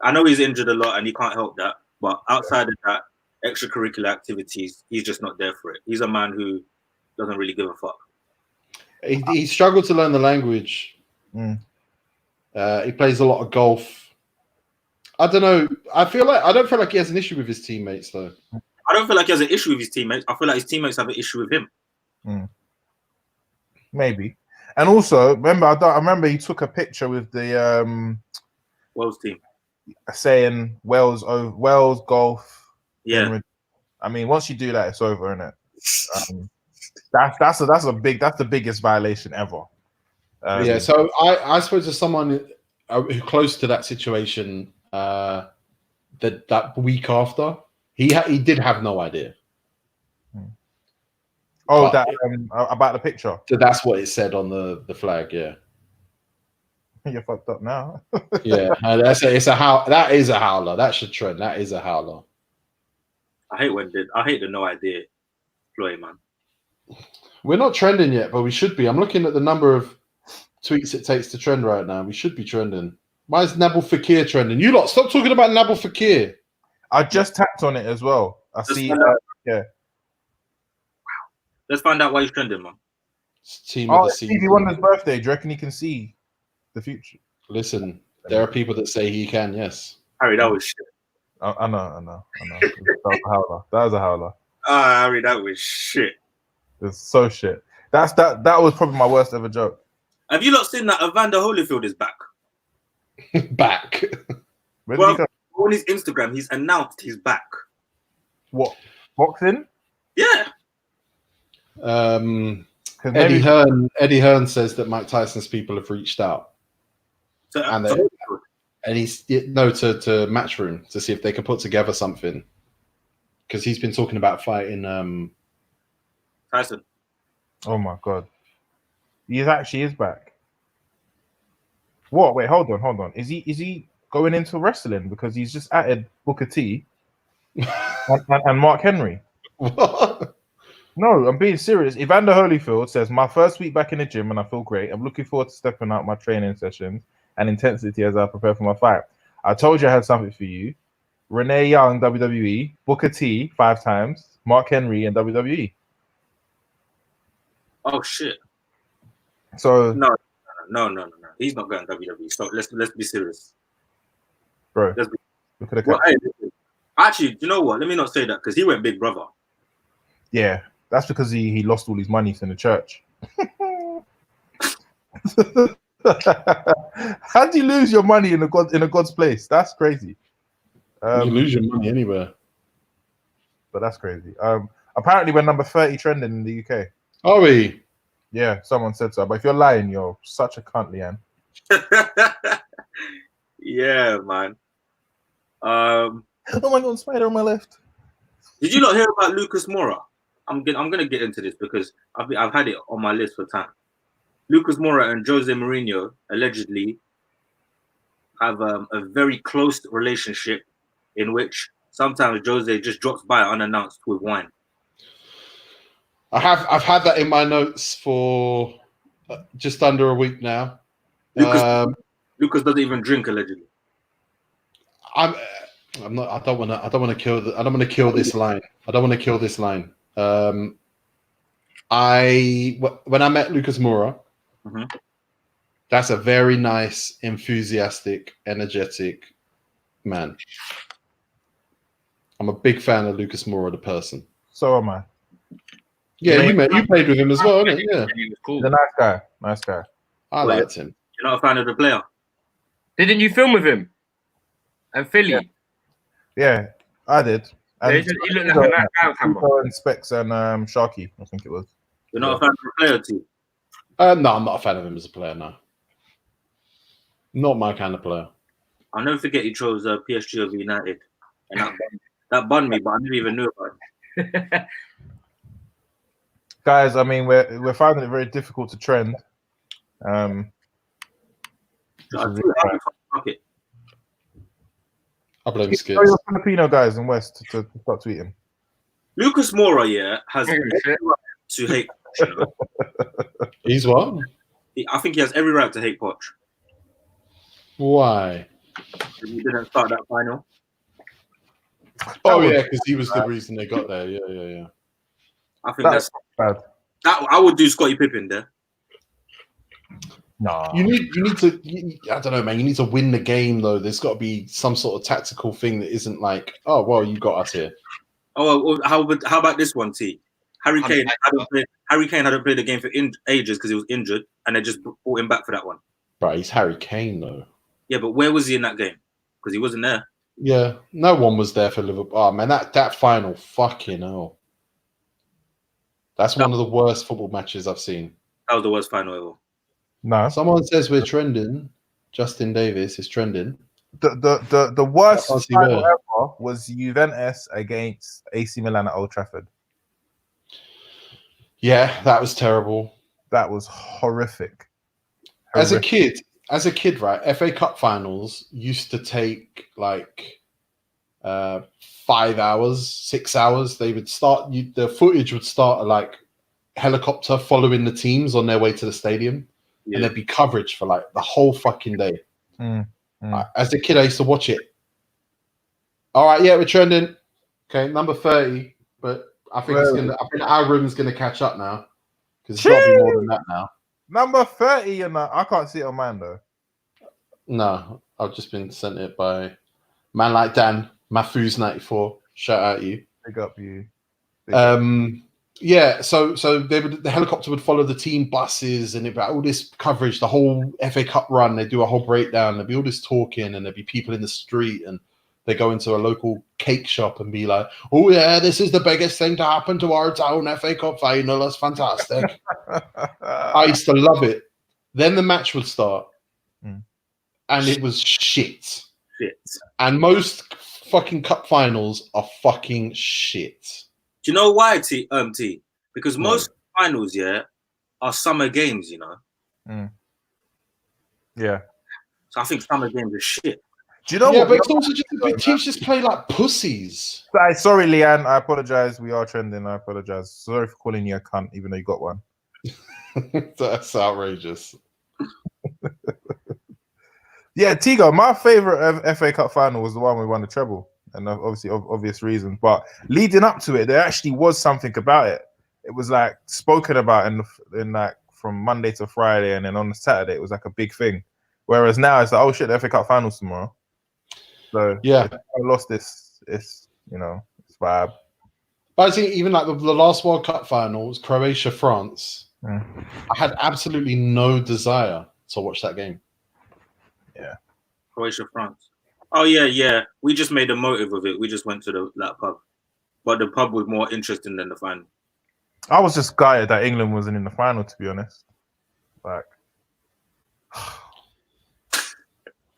I know he's injured a lot and he can't help that, but outside of that, extracurricular activities, he's just not there for it. He's a man who doesn't really give a fuck. He struggled to learn the language. He plays a lot of golf. I don't know. I don't feel like he has an issue with his teammates, though. I don't feel like he has an issue with his teammates. I feel like his teammates have an issue with him. Maybe. And also, I remember he took a picture with the Wales team, saying Wales golf. Yeah. I mean, once you do that, it's over, isn't it? That's the biggest violation ever. Yeah. So I suppose as someone who close to that situation, that week after, he did have no idea. Oh, that about the picture. So that's what it said on the flag. Yeah. You're fucked up now. Yeah, that is a howler. That should trend. That is a howler. I hate the no idea ploy, man. We're not trending yet, but we should be. I'm looking at the number of tweets it takes to trend right now. We should be trending. Why is Nabil Fekir trending? You lot, stop talking about Nabil Fekir. I just tapped on it as well. Yeah. Let's find out why he's trending, man. It's team of the It's season. Stevie Wonder's birthday. Do you reckon he can see the future? Listen, there are people that say he can. Yes. Harry, that was shit. I know. That was a howler. Harry, that was shit. It's so shit. That was probably my worst ever joke. Have you not seen that Evander Holyfield is back? Back. Well, on his Instagram, he's announced he's back. What? Boxing? Yeah. Eddie Hearn says that Mike Tyson's people have reached out. To Matchroom to see if they can put together something. Because he's been talking about fighting Tyson. Oh my god. He actually is back. What? Wait, hold on. Is he going into wrestling? Because he's just added Booker T and Mark Henry. What? No, I'm being serious. Evander Holyfield says, my first week back in the gym and I feel great. I'm looking forward to stepping out my training sessions and intensity as I prepare for my fight. I told you I had something for you. Renee Young, WWE. Booker T, 5 times. Mark Henry in WWE. Oh shit. So no. He's not going WWE. So let's be serious. Bro. Actually, do you know what? Let me not say that because he went Big Brother. Yeah, that's because he lost all his money in the church. How do you lose your money in a God's place? That's crazy. You lose your money anywhere. But that's crazy. Apparently we're number 30 trending in the UK. Are we? Yeah, someone said so. But if you're lying, you're such a cunt, Leanne. Yeah, man. Oh my god, spider on my left. Did you not hear about Lucas Moura? I'm gonna get into this because I've had it on my list for time. Lucas Moura and Jose Mourinho allegedly have a very close relationship in which sometimes Jose just drops by unannounced with wine. I've had that in my notes for just under a week now. Lucas doesn't even drink allegedly. I'm not. I don't want to kill this line. I don't want to kill this line. When I met Lucas Moura, that's a very nice, enthusiastic, energetic man. I'm a big fan of Lucas Moura, the person. So am I. Yeah, you played with him as well, didn't you? Yeah, He was cool. He's a nice guy. Nice guy. I liked him. You're not a fan of the player? Didn't you film with him? And Philly? Yeah, I did. He looked like a nice guy on camera. And Specs and Sharky, I think it was. You're not a fan of the player, too? No, I'm not a fan of him as a player. No, not my kind of player. I'll never forget he chose PSG over United, and that bunned me, but I never even knew about it. Guys, I mean, we're finding it very difficult to trend. Fuck it. I blame Tell Skids. your Filipino guys in West to start tweeting. Lucas Moura, has every right to hate Poch, you know? He's what? I think he has every right to hate Poch. Why? He didn't start that final. Oh yeah, because he was the reason they got there. Yeah. I think that's bad. That I would do Scottie Pippen there. No, you need to. I don't know, man. You need to win the game though. There's got to be some sort of tactical thing that isn't like, oh well, you got us here. Oh, well, how about this one, T? Harry Kane hadn't played the game for ages because he was injured, and they just brought him back for that one. Right, he's Harry Kane though. Yeah, but where was he in that game? Because he wasn't there. Yeah, no one was there for Liverpool. Oh man, that final, fucking hell. That's one of the worst football matches I've seen. That was the worst final ever. No. Someone says we're trending. Justin Davis is trending. The worst final ever was Juventus against AC Milan at Old Trafford. Yeah, that was terrible. That was horrific. As a kid, right, FA Cup finals used to take like 5 hours, 6 hours. They would start. The footage would start at like helicopter following the teams on their way to the stadium, and there'd be coverage for like the whole fucking day. As a kid, I used to watch it. All right, yeah, we're trending. Okay, number 30, but I think I think our room's gonna catch up now because it's got to be more than that now. Number 30, and I can't see it on mine though. No, I've just been sent it by man like Dan Mafuz94. Shout out you. Big up you. Yeah, so the helicopter would follow the team buses and it'd be all this coverage, the whole FA Cup run. They do a whole breakdown. There'd be all this talking, and there'd be people in the street, and they go into a local cake shop and be like, "Oh yeah, this is the biggest thing to happen to our town FA Cup final. That's fantastic." I used to love it. Then the match would start, and it was shit. And most fucking cup finals are fucking shit. Do you know why, T? Because most finals, are summer games, you know. Yeah. So I think summer games are shit. Do you know what? But it's also just the teams just play like pussies. Sorry, Leanne. I apologize. We are trending. I apologize. Sorry for calling you a cunt, even though you got one. That's outrageous. Yeah, Tigo, my favorite FA Cup final was the one we won the treble. And obviously, obvious reasons. But leading up to it, there actually was something about it. It was like spoken about in like from Monday to Friday, and then on the Saturday, it was like a big thing. Whereas now it's like, oh shit, the FA Cup finals tomorrow. So yeah, I lost this it's it's vibe. But I think even like the last World Cup final was Croatia France. Mm. I had absolutely no desire to watch that game. Yeah. Croatia, France. Oh yeah. We just made a motive of it. We just went to that pub, but the pub was more interesting than the final. I was just gutted that England wasn't in the final, to be honest. Like,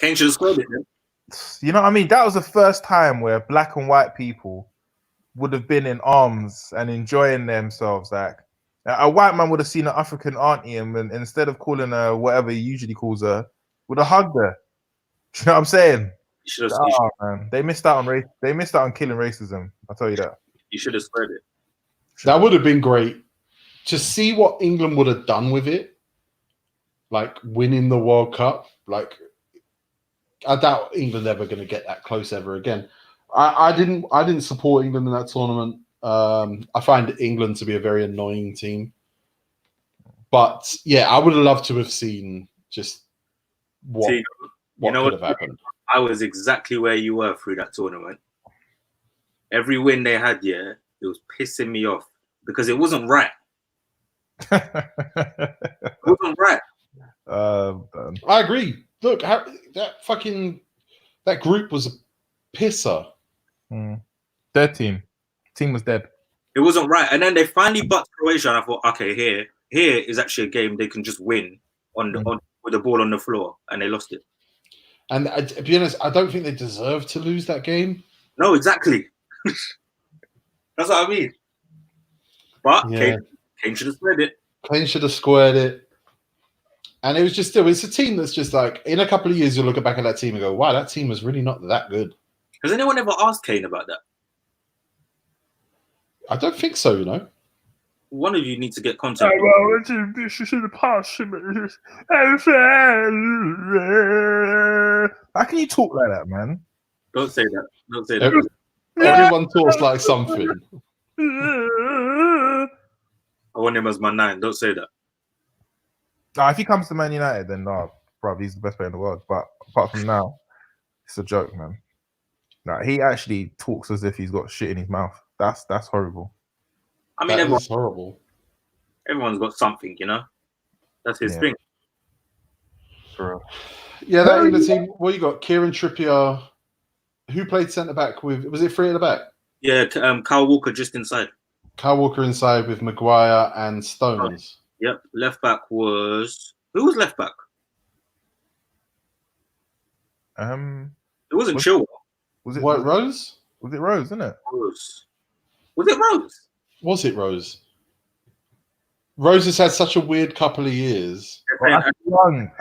Kane should have scored it. Man. you know what I mean? That was the first time where black and white people would have been in arms and enjoying themselves. Like, a white man would have seen an African auntie and instead of calling her whatever he usually calls her, would have hugged her. Do you know what I'm saying? Man. They missed out on race. They missed out on killing racism. I'll tell you that. You should have spread it. That would have been great to see what England would have done with it, like winning the World Cup. Like, I doubt England ever going to get that close ever again. I didn't support England in that tournament. I find England to be a very annoying team. But yeah, I would have loved to have seen just what could have happened. I was exactly where you were through that tournament. Every win they had, it was pissing me off because it wasn't right. It wasn't right. I agree. Look, that group was a pisser. Dead team was dead. It wasn't right, and then they finally bucked Croatia, and I thought, okay, here is actually a game they can just win with the ball on the floor, and they lost it. And to be honest, I don't think they deserve to lose that game. No, exactly. That's what I mean. But yeah. Kane should have squared it. Kane should have squared it. And it was just still, it's a team that's just like, in a couple of years, you'll look back at that team and go, wow, that team was really not that good. Has anyone ever asked Kane about that? I don't think so, you know. One of you needs to get contact. You should have passed him. How can you talk like that, man? Don't say that. Don't say that. Everyone talks like something. I want him as my 9. Don't say that. Nah, if he comes to Man United, then bro, he's the best player in the world. But apart from now, it's a joke, man. Nah, he actually talks as if he's got shit in his mouth. That's horrible. I mean, everyone's horrible. Everyone's got something, you know. That's his thing. For real. Yeah, that England team. What you got? Kieran Trippier. Who played centre back with? Was it 3 at the back? Yeah, Kyle Walker just inside. Kyle Walker inside with Maguire and Stones. Yep. Left back was who was left back? It wasn't Chilwell. Was it Rose? Was it Rose? Isn't it? Rose. Was it Rose? Was it Rose? Rose has had such a weird couple of years. Ashley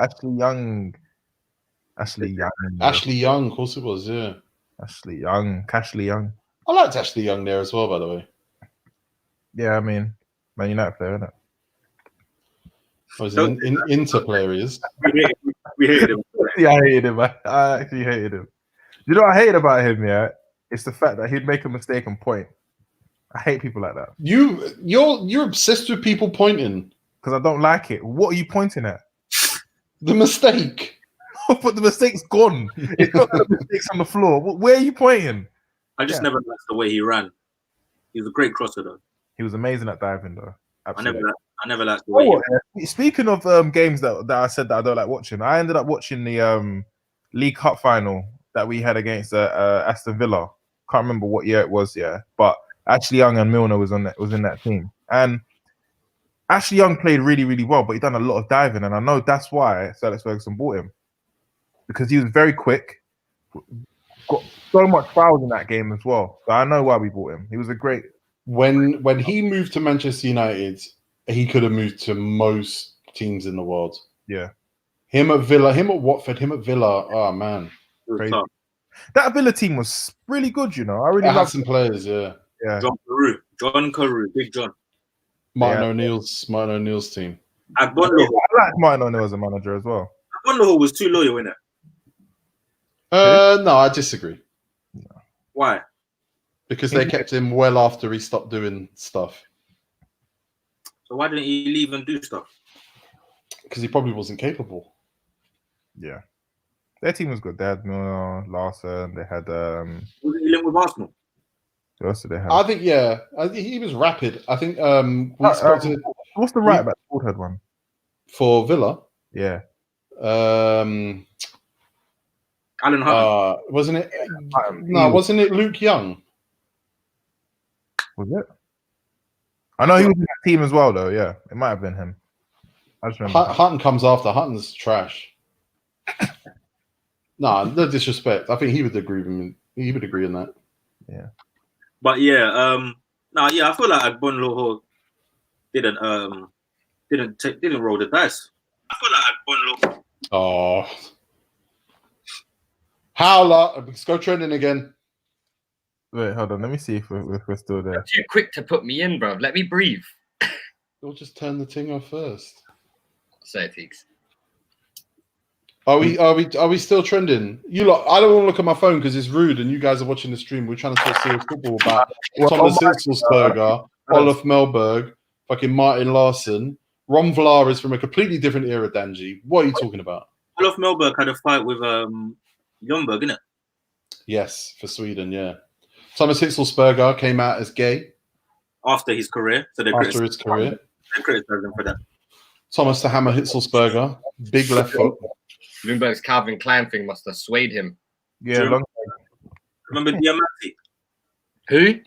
Young, of course it was, yeah. Ashley Young. I liked Ashley Young there as well, by the way. Yeah, I mean, Man United player, isn't it? Was an Inter player he is. We hated him. Yeah, I hated him. I actually hated him. You know what I hate about him, yeah? It's the fact that he'd make a mistake and point. I hate people like that. You're obsessed with people pointing. Because I don't like it. What are you pointing at? The mistake. But the mistake's gone. It's not the mistakes on the floor. Where are you pointing? I just never liked the way he ran. He was a great crosser, though. He was amazing at diving, though. Absolutely. I never liked the way Speaking of games that I said that I don't like watching, I ended up watching the League Cup final that we had against Aston Villa. Can't remember what year it was, yeah. But Ashley Young and Milner was in that team. And Ashley Young played really, really well, but he done a lot of diving. And I know that's why Sir Alex Ferguson bought him. Because he was very quick. Got so much fouls in that game as well. So I know why we bought him. He was a great... When he moved to Manchester United, he could have moved to most teams in the world. Yeah. Him at Villa, him at Watford, him at Villa. Oh, man. Crazy. That Villa team was really good, you know. I really had some players, yeah. John Carew, Big John. Martin O'Neill's team. I like Martin O'Neill as a manager as well. Agbonlahor was too loyal, innit? No, I disagree. No. Why? Because they kept him well after he stopped doing stuff. So why didn't he leave and do stuff? Because he probably wasn't capable. Yeah. Their team was good. They had Miller, Larson. They had Was he linked with Arsenal? who else did they have? I think he was rapid. I think we spoke to What's the right back? The head one. for Villa. Yeah. Alan Hutton. Wasn't it? No, wasn't it Luke Young? Was it? I know he was in that team as well, though. Yeah, it might have been him. I just remember. Hutton comes after. Hutton's trash. No disrespect. I think he would agree with me. He would agree on that. Yeah. But yeah, I feel like Agbonloro didn't roll the dice. I feel like Agbonloro. Oh, Howler, let's go trending again. Wait, hold on. Let me see if we're still there. Too quick to put me in, bro. Let me breathe. We'll just turn the thing off first. Say it, Teeks. Are we still trending? You lot, I don't want to look at my phone because it's rude, and you guys are watching the stream. We're trying to talk serious football about Thomas Hitzelsberger, Olaf Melberg, fucking Martin Larsson. Ron Vlaar is from a completely different era, Danji. What are you talking about? Olaf Melberg had a fight with Ljungberg, innit? Yes, for Sweden, yeah. Thomas Hitzelsberger came out as gay after his career. So they after his career. They criticized him for that. Thomas the Hammer Hitzelsberger, big left foot. Bloomberg's Calvin Klein thing must have swayed him. Yeah, remember Diamante? Who?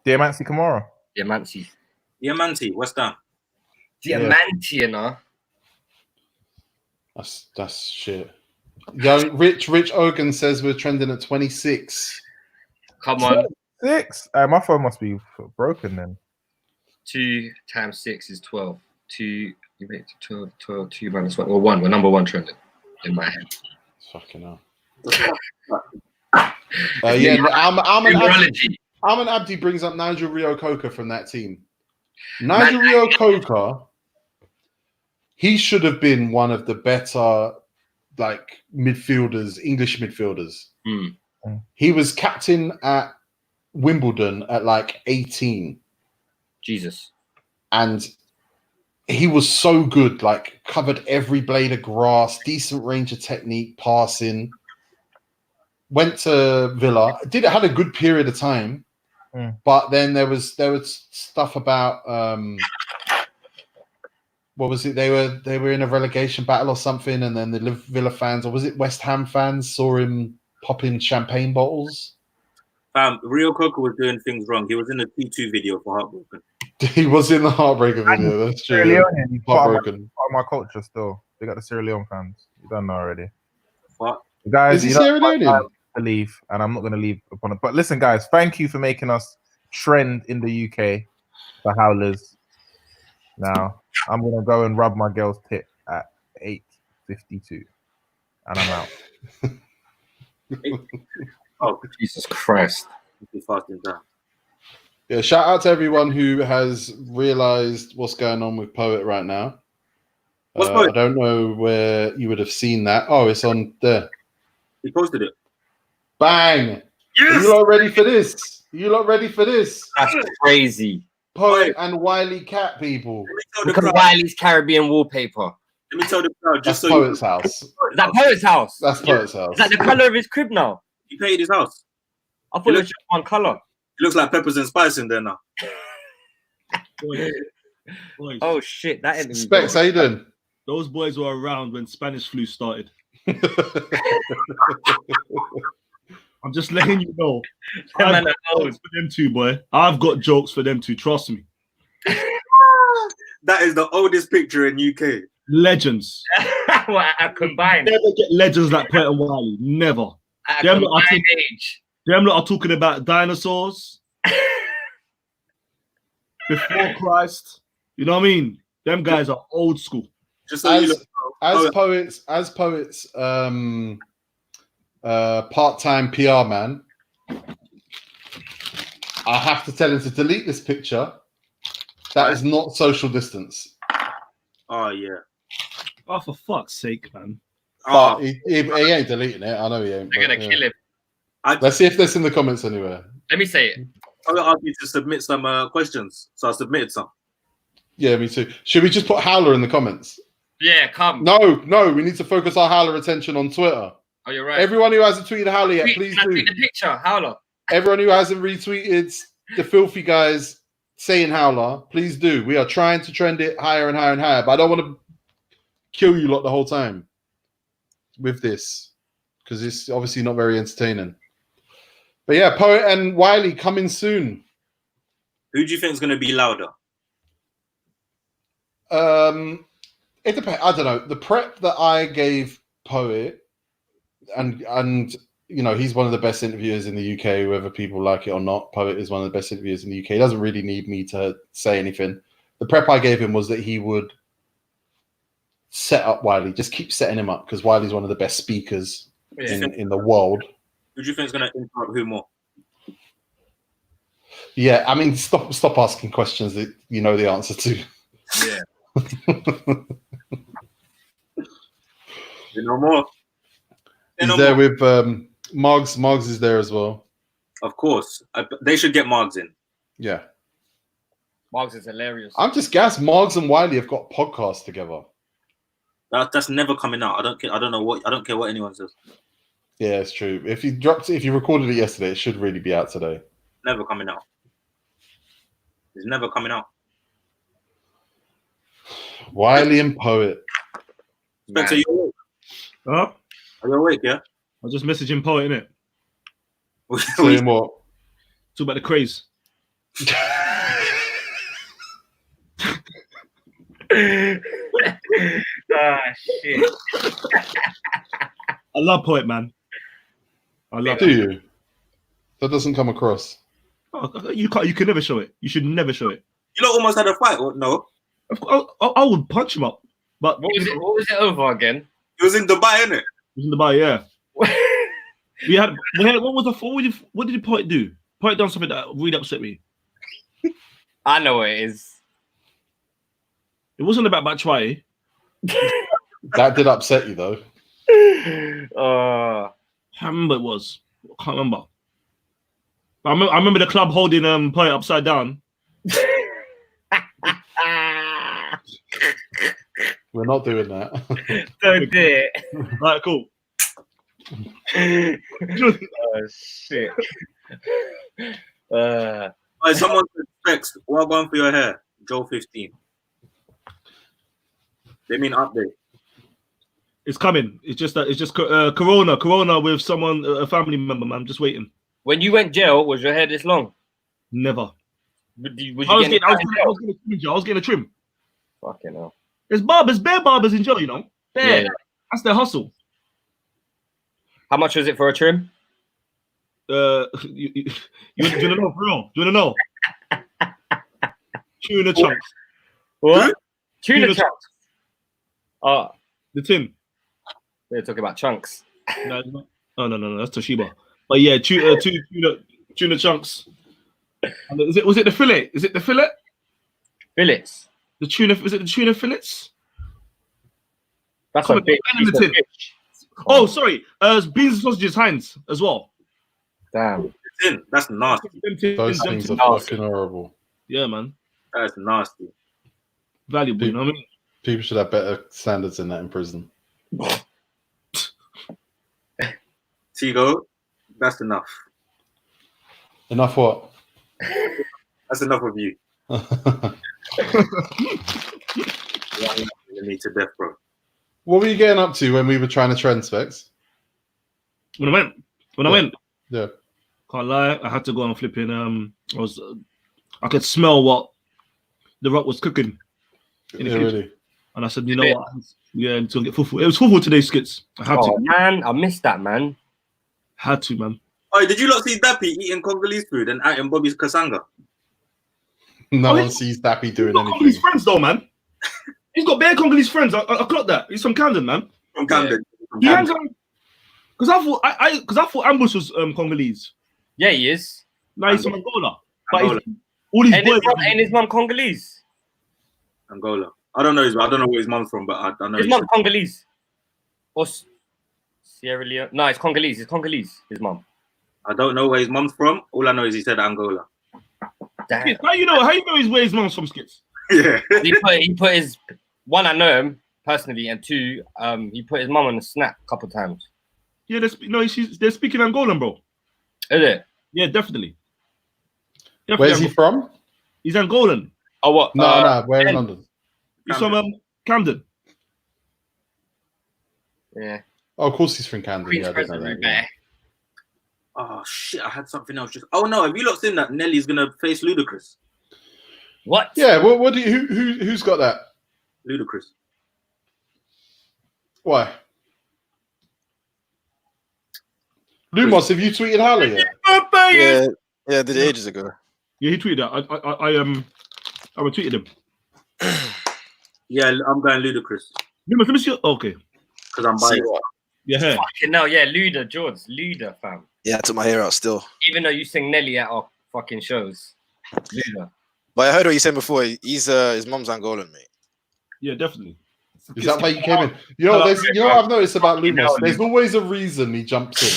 Diamante Kamara. Diamante, West Ham. Diamante, you know. That's shit. Young Rich Ogan says we're trending at 26. Come on. 6? My phone must be broken then. 2 times 6 is 12. 2, you make 12, 2 minus 1. Well, 1. We're number 1 trending in my head. Fucking hell. Armin Abdi brings up Nigel Rio-Coker from that team. Nigel Rio-Coker, he should have been one of the better midfielders, English midfielders. Mm. He was captain at Wimbledon at 18. Jesus. And he was so good, covered every blade of grass, decent range of technique, passing. Went to Villa, had a good period of time, but then there was stuff about what was it? They were in a relegation battle or something, and then the Villa fans, or was it West Ham fans, saw him popping champagne bottles. Rio-Coker was doing things wrong. He was in the T2 video for Heartbroken. He was in the Heartbreaker video. That's true. Heartbroken. Part of my culture still. They got the Sierra Leone fans. You don't know already. What? Guys, is he Sierra Leonean? To leave, and I'm not going to leave upon it. But listen, guys, thank you for making us trend in the UK for Howlers. Now, I'm going to go and rub my girl's tit at 8:52, and I'm out. Oh, Jesus Christ. Yeah, shout out to everyone who has realized what's going on with Poet right now. I don't know where you would have seen that. Oh, it's on there. He posted it. Bang! Yes! Are you lot ready for this? That's crazy. Poet and Wiley Cat people. Look at Wiley's Caribbean wallpaper. Let me tell the crowd. That's Poet's house. Is that Poet's house? That's Poet's house. Is that the colour of his crib now? He painted his house. I thought it was just one colour. It looks like peppers and spice in there now. Oh shit! That enemy. Specs, how you doing? Those boys were around when Spanish flu started. I'm just letting you know. I've got jokes for them too, boy. I've got jokes for them too. Trust me. That is the oldest picture in UK. Legends. What, combined? Never get legends like Poet and Wiley. Never. Them lot are talking about dinosaurs before Christ. You know what I mean? Them guys are old school. Just so you know, poets, part-time PR man, I have to tell him to delete this picture. That is not social distance. Oh yeah. Oh, for fuck's sake, man. But he ain't deleting it. I know he ain't. They're gonna kill him. Let's see if that's in the comments anywhere. Let me say it. I'm gonna ask you to submit some questions, so I submitted some. Yeah, me too. Should we just put Howler in the comments? Yeah, come. No, we need to focus our Howler attention on Twitter. Oh, you're right. Everyone who hasn't tweeted Howler yet, Tweet, please can I do. tweet the picture, Howler. Everyone who hasn't retweeted the filthy guys saying Howler, please do. We are trying to trend it higher and higher and higher, but I don't want to kill you lot the whole time with this because it's obviously not very entertaining. But yeah, Poet and Wiley coming soon. Who do you think is going to be louder? It depends. I don't know. The prep that I gave Poet, and you know, he's one of the best interviewers in the UK, whether people like it or not. Poet is one of the best interviewers in the UK. He doesn't really need me to say anything. The prep I gave him was that he would set up Wiley, just keep setting him up because Wiley's one of the best speakers in the world. Who do you think is going to interrupt who more? Yeah, I mean, stop asking questions that you know the answer to. Yeah. You know more. He's there with Margs. Margs is there as well. Of course. They should get Margs in. Yeah. Margs is hilarious. I'm just gassed. Margs and Wiley have got podcasts together. That's never coming out. I don't care what anyone says. Yeah, it's true. If you recorded it yesterday, it should really be out today. Never coming out. It's never coming out. Wiley and Poet. Spencer, you awake? Huh? Are you awake, yeah? I was just messaging Poet, innit? Saying what? Talk about the craze. Shit. I love Poet, man. I love Do you? That doesn't come across. Oh, you can't. You can never show it. You should never show it. You lot almost had a fight, or no? I would punch him up. But What was it over again? It was in Dubai, innit? It was in Dubai, yeah. we had. What did Poet do? Poet done something that really upset me. I know what it is. It wasn't about Batshuayi. That did upset you though. I can't remember what it was. I can't remember. I remember the club holding Poet upside down. We're not doing that. Don't do it. Right, cool. Oh shit. Someone said, Specs, well gone for your hair. Joe 15. They mean update. It's coming. It's just Corona with someone, a family member, man. I'm just waiting. When you went jail, was your hair this long? Never. I was getting a trim. Fucking hell. There's bare barbers in jail, you know. Bare. Yeah. That's their hustle. How much was it for a trim? You want to know for real? Do you want to know? Tuna chunks. What? Tuna chunks. Oh, the tin. They're talking about chunks. No, no, that's Toshiba. But yeah, tuna chunks. And was it the fillet? Is it the fillet? Fillets. The tuna, is it the tuna fillets? That's a big piece of fish. Oh, sorry. Beans and sausages, Heinz, as well. Damn. That's nasty. Those things are fucking horrible. Yeah, man. That's nasty. Valuable, you know what I mean? People should have better standards than that in prison. Tigo, that's enough. Enough what? That's enough of you. Me to death, bro. What were you getting up to when we were trying to trend, Specs? When I went. Yeah. Can't lie, I had to go and flipping. I could smell what the Rock was cooking in the kitchen. Really? And I said, you know what? Yeah, until get fufu. It was fufu today's skits. I had to. Man, I missed that, man. Had to, man. Oh, did you not see Dappy eating Congolese food and out in Bobby's Kasanga? No one sees Dappy doing anything. Congolese friends, though, man. He's got bare Congolese friends. I clocked that. He's from Camden, man. From Camden. He hangs on. Because I thought Ambush was Congolese. Yeah, he is. No, he's from Angola. But all these boys. And his mum Congolese. Angola. I don't know where his mum's from, but I know his mum's Congolese. Or Sierra Leone. No, it's Congolese. It's Congolese, his mum. I don't know where his mum's from. All I know is he said Angola. Damn. How you know where his mum's from, Skits? Yeah. he put his one, I know him personally, and two, he put his mum on the snap a couple times. Yeah, they're speaking Angolan, bro. Is it? Yeah, definitely. Where's he from? He's Angolan. Oh, what? No, where in London? He's from Camden. Yeah. Oh, of course he's from Camden. Yeah, I didn't know that, yeah. Oh shit! I had something else. Oh no, have you lot seen that Nelly's gonna face Ludacris? What? Yeah. What do you? Who's got that? Ludacris. Why? Lumos, have you tweeted Howler yet? Yeah, I did it ages ago. Yeah, he tweeted that. I retweeted him. Yeah, I'm going Ludacris. Lumos, let me see. Okay. Because I'm biased. Yeah. Fucking no, yeah, Luda, George, Luda, fam. Yeah, I took my hair out still. Even though you sing Nelly at our fucking shows, Luda. But I heard what you said before. He's his mum's Angolan, mate. Yeah, definitely. Is that why you came in? You know what I've noticed about Lumos? There's always a reason he jumps in.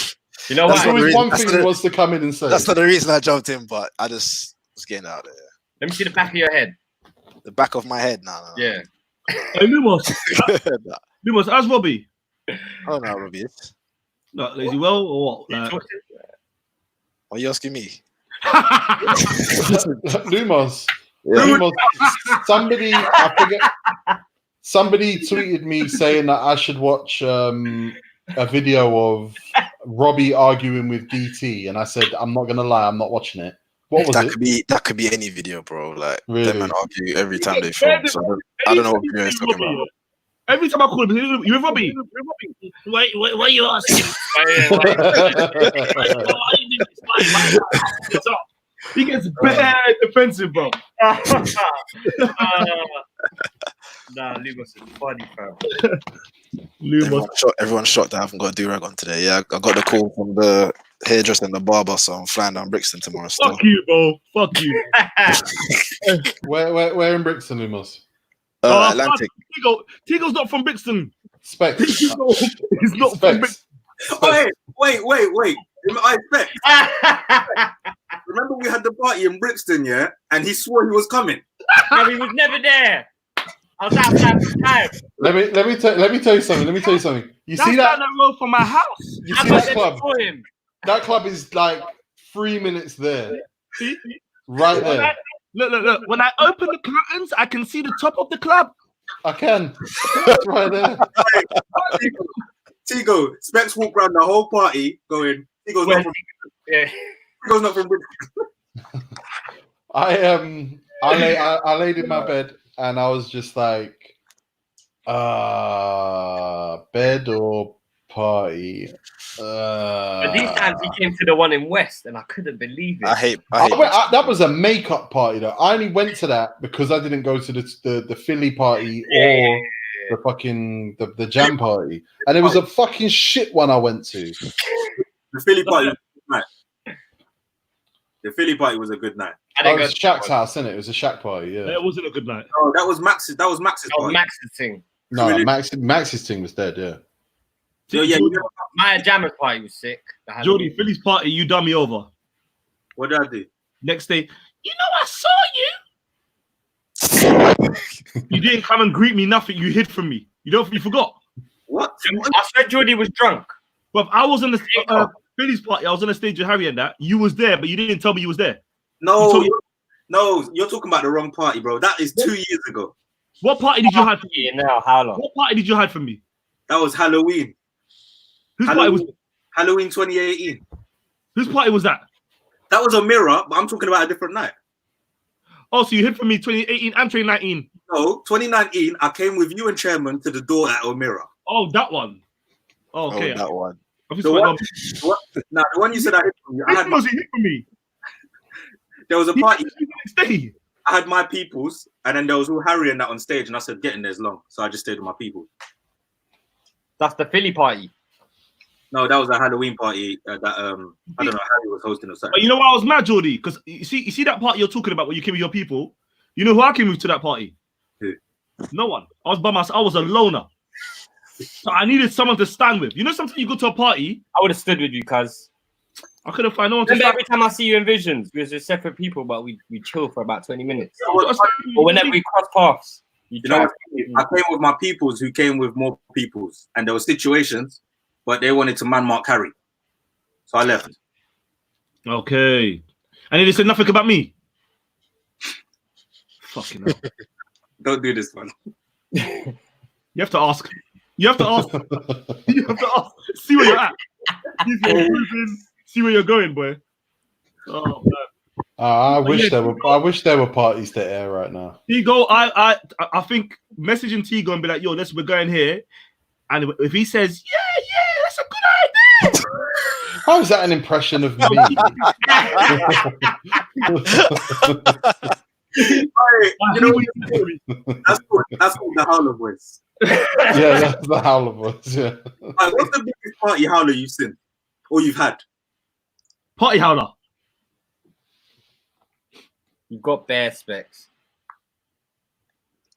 You know There's what? always one thing he wants to come in and say. That's not the reason I jumped in, but I just was getting out there. Let me see the back of your head. The back of my head, no. Yeah. Hey, Lumos. Lumos, how's Robbie? I don't know how Robbie is. No, is he well or what? Why are you asking me? Lumos. Yeah. Lumos. Somebody tweeted me saying that I should watch a video of Robbie arguing with DT, and I said, I'm not gonna lie, I'm not watching it. What was it? That could be any video, bro. Like Really? them men argue every time they film. So I don't know what video he's talking about. Every time I call him, you with Robbie? Why are you asking? He gets bad defensive, bro. Nah, Lumos is funny, fam. Everyone's shocked that I haven't got a do-rag on today. Yeah, I got the call from the hairdresser and the barber, so I'm flying down Brixton tomorrow. Still. Fuck you, bro. Fuck you. Where in Brixton, Lumos? Atlantic. Tigo's not from Brixton. Specs. He's not from Brixton. Oh, wait. I expect. Remember we had the party in Brixton, yeah? And he swore he was coming. No, he was never there. I was outside for time. Let me tell you something. You see that? Down the road from my house. You see that club? That club is like 3 minutes there. Right there. Look. When I open the curtains, I can see the top of the club. I can. It's right there. Tigo, Specs walked around the whole party going, Tigo's not from Brixton. I laid in my bed and I was just like, bed or party. But these times he came to the one in West and I couldn't believe it. I hate that was a makeup party though. I only went to that because I didn't go to the Philly party or the fucking the jam party, and it was a fucking shit one I went to. The Philly party was a good night. The Philly party was a good night. It was Shaq's house, innit? It was a Shaq party, yeah. It wasn't a good night. No, that was Max's party. Max's thing. No, Max's thing was dead, yeah. So, yeah, my Jammer's party was sick. Jordy, Philly's party, you done me over. What did I do? Next day, you know I saw you. You didn't come and greet me, nothing. You hid from me. You forgot. What? I said Jordy was drunk. But I was on the Philly's party. I was on the stage with Harry and that. You was there, but you didn't tell me you was there. No, you're talking about the wrong party, bro. That is 2 years ago. What party did you hide from me? Now, Howler. What party did you hide from me? That was Halloween. Whose party was it? Halloween 2018. Whose party was that? That was a mirror, but I'm talking about a different night. Oh, so you hid from me 2018 and 2019? No, 2019, I came with you and Chairman to the door at O'Meara. Oh, that one. Oh, okay. that one. The one you said I hid from you. He hid from me. There was a party. Stay. I had my peoples, and then there was all Harry and that on stage, and I said, getting there's long. So I just stayed with my people. That's the Philly party. No, that was a Halloween party that I don't know, Harry was hosting or something. But you know why I was mad, Jordy? Because you see that party you're talking about where you came with your people? You know who I came with to that party? Who? No one. I was by myself. I was a loner. So I needed someone to stand with. You know, sometimes you go to a party. I would have stood with you, cuz. I couldn't find no one to Remember stand. every time I see you in visions, we were just separate people, but we chill for about 20 minutes. Or whenever we cross paths. You know, I came with my peoples who came with more peoples, and there were situations but they wanted to man mark Harry, so I left. Okay. And then they said nothing about me. Fucking hell. Don't do this, man. You have to ask. You have to ask. You have to ask. See where you're at. See where you're going, boy. Oh man. I wish there were parties to air right now. Tigo, I think messaging Tigo and be like, yo, we're going here. And if he says, yeah, that's a good idea. How is that an impression of me? You know what? That's called the Howler voice. Yeah, that's the Howler voice. Yeah. Right, what's the biggest party Howler you've seen or you've had? Party Howler. You've got bare specs.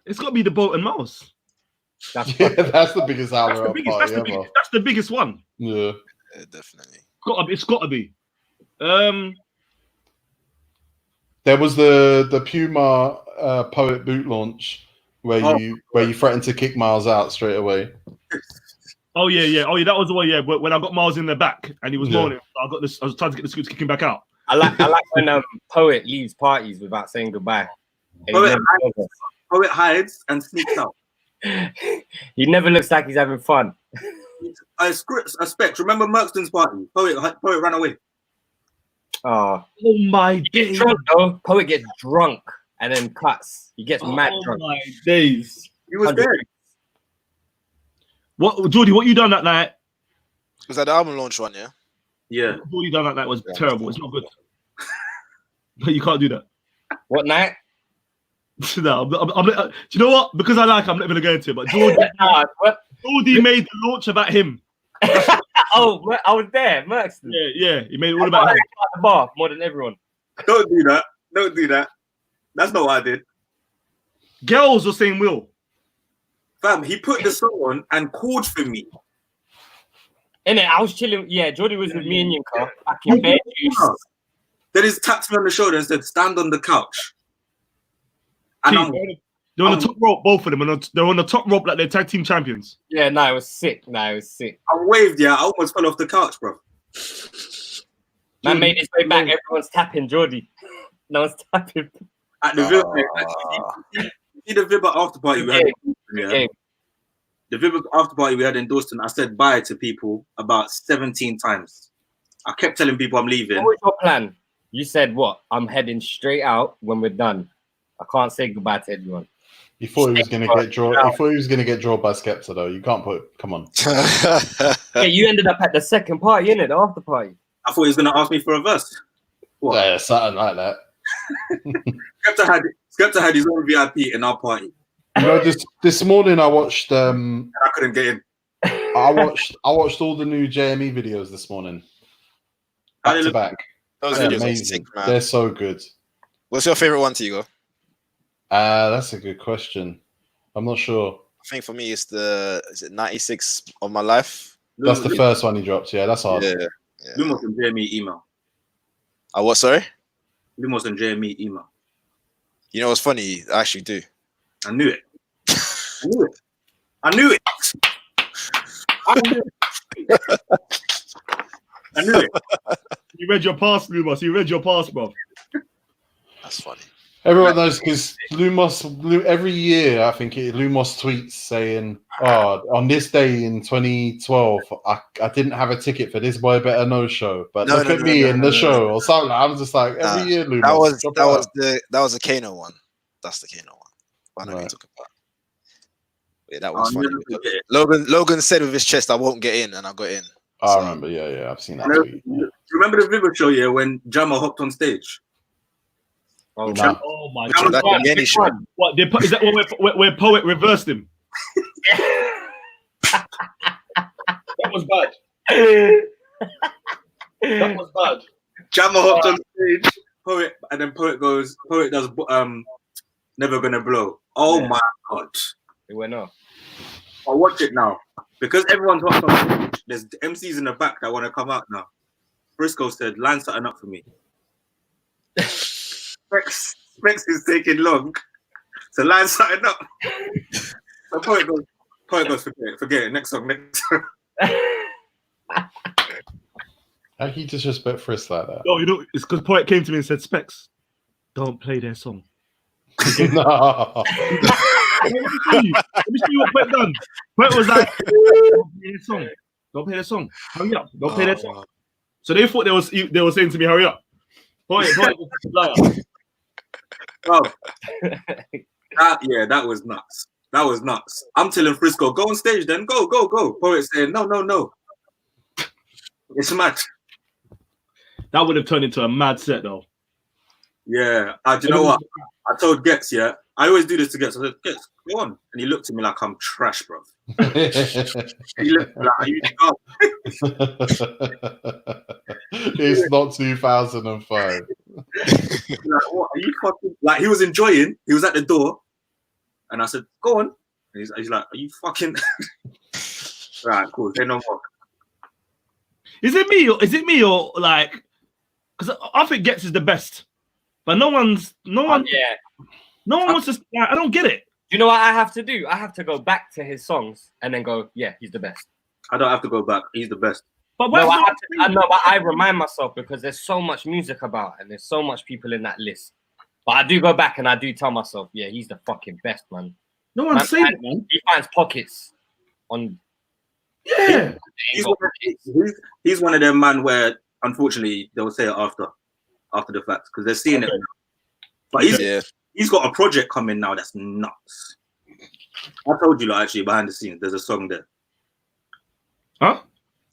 It's got to be the Boat and Mouse. That's the biggest Howler party ever. That's the biggest one. Yeah, definitely. It's got to be. There was the Puma Poet boot launch where you threatened to kick Miles out straight away. Oh yeah. That was the one. Yeah, when I got Miles in the back and he was moaning, I was trying to get the scoot to kick him back out. I like when Poet leaves parties without saying goodbye. Poet hides and sneaks out. He never looks like he's having fun. I Specs. Remember Merkston's party? Poet ran away. Oh my days! Drunk though. Poet gets drunk and then cuts. He gets mad drunk. Oh my days! He was there. What, Jordy? What you done that night? Was that the album launch one? Yeah. Yeah. What you done that night was terrible. It's not good. You can't do that. What night? No, do you know what? Because I'm not going to go into it. But Jordy made the launch about him. Oh, I was there, Merkston. Yeah, he made it all about him. The bar more than everyone. Don't do that. That's not what I did. Girls were saying Will. Fam, he put the song on and called for me. Innit, I was chilling. Yeah, Jordy was with me and Yinka. Back in bed. Then he tapped me on the shoulder and said, "Stand on the couch." And they're on the top rope, both of them. And they're on the top rope like they're tag team champions. Yeah, no, it was sick. I waved, I almost fell off the couch, bro. Man made his way back. Everyone's tapping Jordy. No one's tapping. At the Vibber, see the Vibber after party we had. The Vibber after party we had in Dawson. I said bye to people about 17 times. I kept telling people I'm leaving. What was your plan? You said what? I'm heading straight out when we're done. I can't say goodbye to everyone. You thought he was going to get drawn. You thought he was going to get drawn by Skepta, though. You can't put. Come on. Yeah, you ended up at the second party, innit? The after party. I thought he was going to ask me for a verse. What? Yeah, something like that. Skepta had his own VIP in our party. You know, this morning I watched. I couldn't get in. I watched all the new JME videos this morning. Back to back. Those videos are sick, man. They're so good. What's your favorite one, Tigo? That's a good question. I'm not sure. I think for me, is it 96 of my life? That's the first one he dropped. Yeah, that's hard. Yeah. Lumos and JME email. What? Sorry. Lumos and JME email. You know what's funny? I actually do. I knew it. I knew it. You read your past, Lumos. You read your past, bro. That's funny. Everyone knows because Lumos, every year, I think Lumos tweets saying, "Oh, on this day in 2012, I didn't have a ticket for this Boy Better Know show, but look at me in the show," or something. I'm just like, every year, Lumos. That was the Kano one. That's the Kano one. I know you talking about. Yeah, that was funny. Logan said with his chest, "I won't get in," and I got in. I remember. Yeah, I've seen that tweet. Yeah. Remember the Vivid show? Yeah, when Jammer hopped on stage. Oh my God! What? Is that where Poet reversed him? That was bad. That was bad. Jammer hopped on stage. Poet, and then Poet does Never Gonna Blow. Oh my God! It went off. I'll watch it now because everyone's hopped on stage. There's MCs in the back that want to come out now. Briscoe said, "Line something up for me." Specs is taking long to line something up. So Poet goes, forget it. Next song. How can you disrespect Frisk like that? No, you know, it's because Poet came to me and said, Specs, don't play their song. No. Let me show you what Poet done. Poet was like, don't play their song. Don't play their song. Hurry up. Don't play their song. So they thought they were saying to me, hurry up. Poet was Oh, that was nuts. That was nuts. I'm telling Frisco, go on stage then. Go. Poet saying, no. It's mad. That would have turned into a mad set though. Yeah. Do you know what? I told Getz, yeah. I always do this to Getz. I said, Getz, go on. And he looked at me like I'm trash, bro. He looked like, are you It's not 2005. like, what? Are you fucking... Like, he was enjoying. He was at the door. And I said, go on. And he's like, are you fucking... Right, cool. Say no more. Is it me or like? Because I think Getz is the best, but no one wants to. I don't get it. You know what I have to do? I have to go back to his songs and then go, yeah, he's the best. I don't have to go back. He's the best. But no, but I remind myself because there's so much music about and there's so much people in that list. But I do go back and I do tell myself, yeah, he's the fucking best, man. No one's saying it, man. He finds pockets on. Yeah, he's one of them man where unfortunately they will say it after the fact because they're seeing it. But he's got a project coming now that's nuts. I told you like, actually behind the scenes there's a song there. Huh?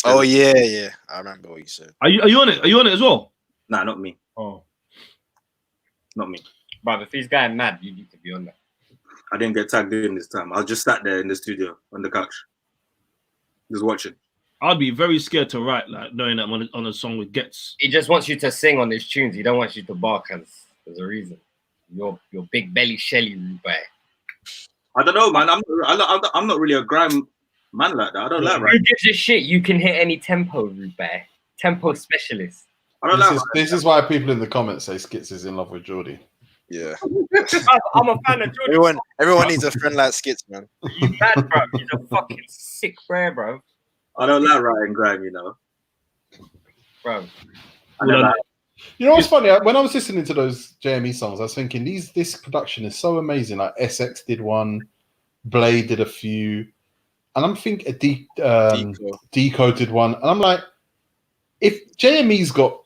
Oh yeah. I remember what you said. Are you on it? Are you on it as well? Nah, not me. Oh, not me. But if he's going mad, you need to be on that. I didn't get tagged in this time. I was just sat there in the studio on the couch. Just watching. I'd be very scared to write like knowing that I'm on a song with Getz. He just wants you to sing on his tunes. He don't want you to bark as there's a reason. Your big belly Shelly boy. I don't know, man. I'm not really a grime man like that. I don't like rap. Who gives a shit? You can hit any tempo, Rude Bear. Tempo specialist. I don't this is why people in the comments say Skits is in love with Geordie. Yeah. I'm a fan of Geordie. Everyone needs a friend like Skits, man. He's bad, bro. He's a fucking sick player, bro. I don't like writing grime, you know. Bro. You know what's funny? When I was listening to those JME songs, I was thinking this production is so amazing. Like SX did one, Blade did a few, and I'm thinking Deco did one, and I'm like, if JME's got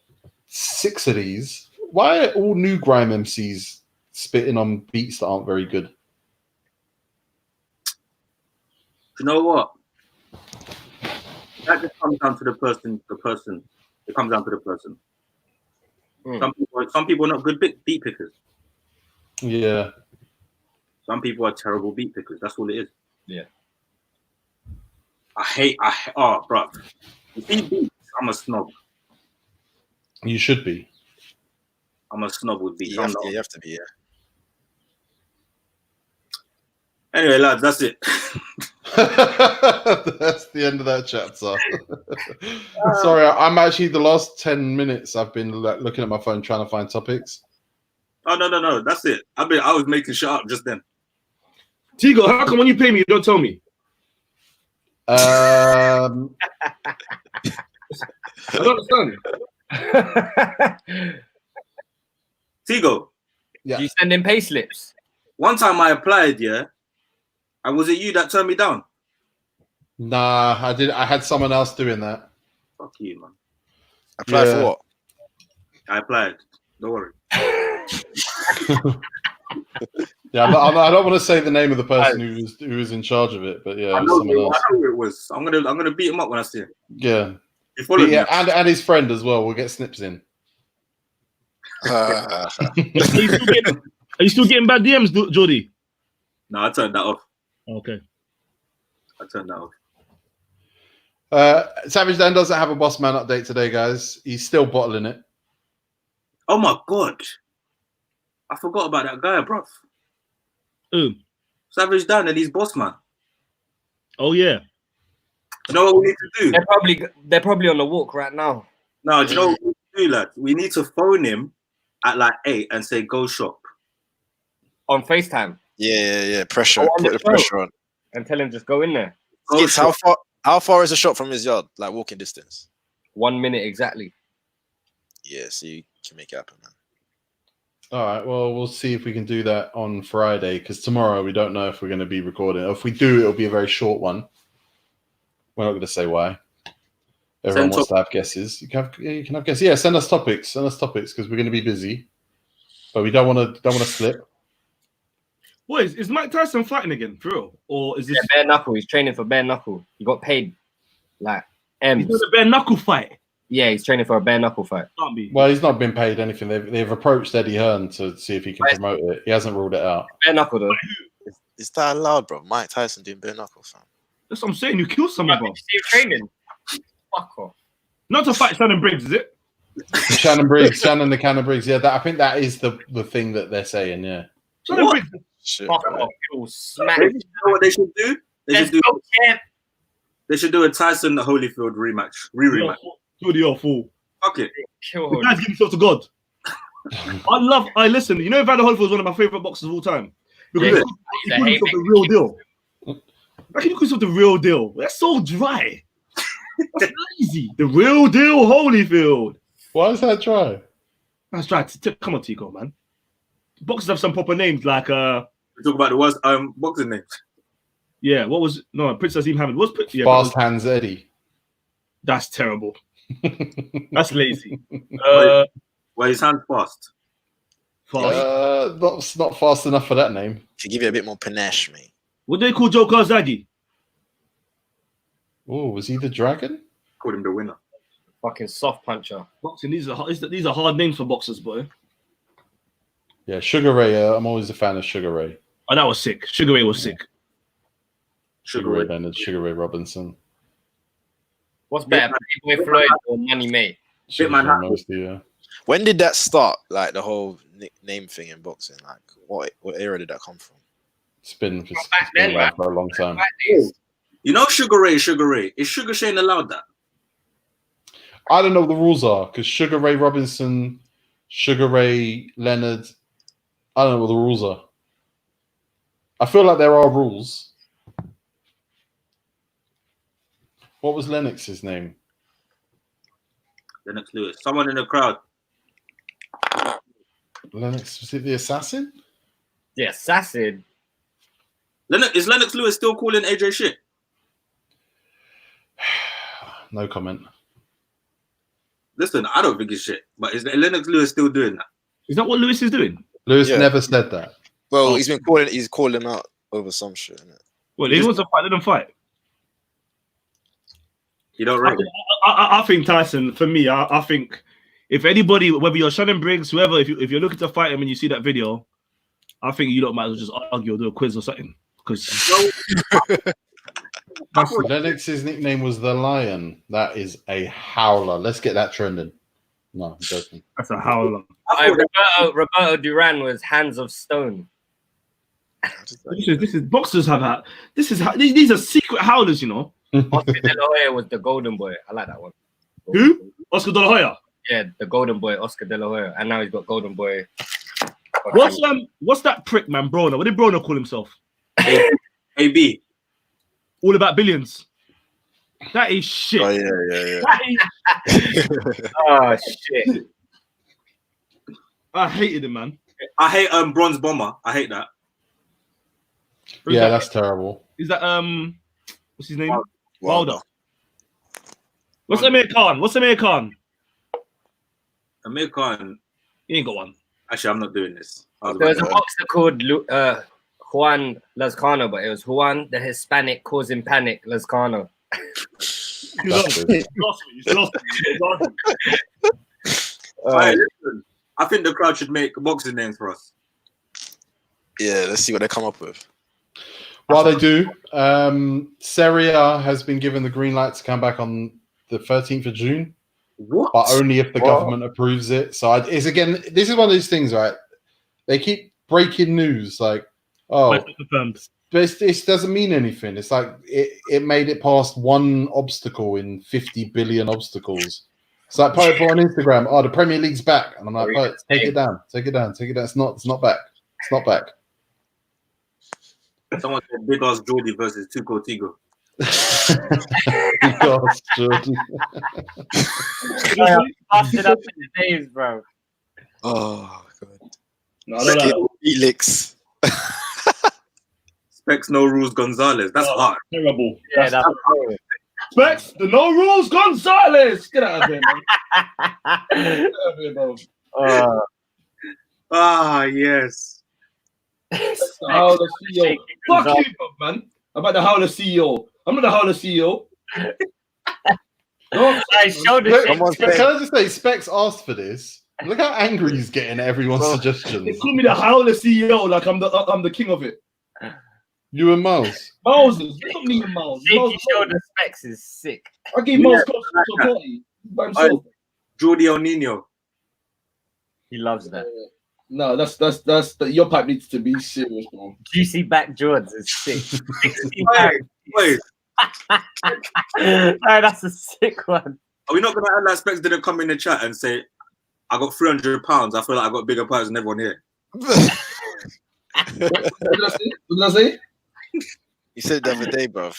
6 of these, why are all new grime MCs spitting on beats that aren't very good? You know what? That just comes down to the person. It comes down to the person. Some people are not good beat pickers. Yeah. Some people are terrible beat pickers. That's all it is. Yeah. Bro. You see beats, I'm a snob. You should be. I'm a snob with beats. You have to be, yeah. Anyway, lads, that's it. That's the end of that chapter. Sorry, I'm actually the last 10 minutes I've been looking at my phone trying to find topics. Oh no, that's it. I was making shit up just then. Tigo, how come when you pay me you don't tell me? I don't understand. Tigo. Yeah. You send in pay slips. One time I applied, yeah. And was it you that turned me down? Nah, I did. I had someone else doing that. Fuck you, man. Apply for what? I applied. Don't worry. Yeah, I don't want to say the name of the person who was in charge of it, but yeah, I know who it was. I'm gonna beat him up when I see him. Yeah. He followed me. And his friend as well. We'll get snips in. Are you still getting bad DMs, Jody? No, I turned that off. Okay. I turned that off. Savage Dan doesn't have a boss man update today, guys. He's still bottling it. Oh my god. I forgot about that guy, bruv. Who? Savage Dan and his boss man. Oh yeah. You know what we need to do? They're probably on the walk right now. No, do you know what we need to do, lad? We need to phone him at like 8 and say go shop. On FaceTime. Yeah. Pressure. Put the pressure on. And tell him just go in there. Skits, how far is the shop from his yard? Like walking distance? 1 minute exactly. Yeah, so you can make it happen, man. All right. Well, we'll see if we can do that on Friday because tomorrow we don't know if we're going to be recording. If we do, it'll be a very short one. We're not going to say why. Everyone wants to have guesses. You can have guesses. Yeah, send us topics. Send us topics because we're going to be busy, but we don't want to slip. What is Mike Tyson fighting again, for real? Or is this bare knuckle? He's training for bare knuckle. He got paid like M's. He's doing a bare knuckle fight. Yeah, he's training for a bare knuckle fight. Can't be. Well, he's not been paid anything. They've approached Eddie Hearn to see if he can promote it. He hasn't ruled it out. Bare knuckle though. Is that allowed, bro? Mike Tyson doing bare knuckle, fam. That's what I'm saying. You kill someone, bro. He's training. Fuck off. Not to fight Shannon Briggs, is it? Shannon the Cannon Briggs. Yeah, I think that is the thing that they're saying. Yeah. Shannon Briggs. Shit, Fuck bro. off. You'll smack. You know what they should do? Let's go, champ. They should do a Tyson Holyfield rematch. Rematch. Who do you fool? Fuck it. Kill The him. guy's giving himself to God. Listen, you know Evander Holyfield is one of my favorite boxers of all time. Because Yeah. he called himself the real deal. How can you call himself the real deal? That's so dry. That's lazy. The real deal, Holyfield. Why is that dry? That's dry. Come on, Tico, man. Boxers have some proper names like We talk about the worst boxing names. yeah, what was Prince Azim Hamid? What's yeah, Fast Hands Eddie. That's terrible. That's lazy. Well, his hand's fast. Not fast enough for that name. Should give you a bit more panache, mate. What do they call Joe Karzagi? Oh, was he the dragon? Called him the winner. Fucking soft puncher. Boxing, these are hard names for boxers, boy. Yeah, Sugar Ray. I'm always a fan of Sugar Ray. Oh, that was sick. Sugar Ray was sick. Sugar Ray Leonard, Sugar Ray Robinson. What's better, Boy Floyd or Money Mate? Yeah. When did that start? Like the whole name thing in boxing. Like what era did that come from? It's been around for a long time. You know Sugar Ray. Is Sugar Shane allowed that? I don't know what the rules are because Sugar Ray Robinson, Sugar Ray Leonard. I don't know what the rules are. I feel like there are rules. What was Lennox's name? Lennox Lewis. Someone in the crowd. Lennox, was it the assassin? The assassin. Is Lennox Lewis still calling AJ shit? No comment. Listen, I don't think it's shit, but is Lennox Lewis still doing that? Is that what Lewis is doing? Lewis never said that. Well, he's calling him out over some shit, isn't it? Well, he wants to fight, let him fight. You don't rate it? I think Tyson, for me, I think if anybody, whether you're Shannon Briggs, whoever, if you're looking to fight him and you see that video, I think you lot might as well just argue or do a quiz or something. Because Lennox's nickname was the Lion. That is a howler. Let's get that trending. No, I'm joking. That's a howler. Roberto Duran was Hands of Stone. This is boxers have that. These are secret howlers, you know. Oscar De La Hoya was the golden boy. I like that one. Who? Oscar De La Hoya. Yeah, the golden boy, Oscar De La Hoya, and now he's got golden boy. What's that prick, man, Broner? What did Broner call himself? AB. All about billions. That is shit. Oh yeah. Oh shit. I hated him, man. I hate Bronze Bomber. I hate that. Yeah, that's terrible. Is that what's his name? Wilder. What's Amir Khan? Amir Khan. He ain't got one. Actually, I'm not doing this. There's a boxer called Juan Lazcano, but it was Juan the Hispanic causing panic Lazcano. You lost me. Right, listen, I think the crowd should make boxing names for us. Yeah, let's see what they come up with. While they do, Serie A has been given the green light to come back on the 13th of June. What? But only if the government approves it. So this is one of these things, right? They keep breaking news like, this doesn't mean anything. It's like it made it past one obstacle in 50 billion obstacles. It's like put on Instagram, the Premier League's back. And I'm like, take it down. It's not back. Someone said Big Ass Geordie versus Tuco Tigo. Gosh, Jordan. Busted up in the days, bro. Oh god. No, I don't like that. Felix. Specs No Rules Gonzalez. That's hard. Terrible. Yeah, That's that's horrible. Specs, the No Rules Gonzalez. Get out of here, man. Get out of here, bro. Ah, yes. That's the Howler CEO. Fuck you, man. I'm about the Howler CEO. I'm not the Howler CEO. No, I showed it. Can I just say, Specs asked for this. Look how angry he's getting at everyone's They suggestions. call me the Howler CEO, like I'm the king of it. You and Miles. Miles is not me and Miles. Shaky shoulder Specs is sick. I gave Miles close to a party by himself. Jordi El Nino. He loves that. No, that's your pipe needs to be serious, bro. Juicy back Jords is sick. Wait. No, that's a sick one. Are we not going to add that Specs didn't come in the chat and say, I got £300. I feel like I got bigger pies than everyone here. What did I say? You said it the other day, bruv.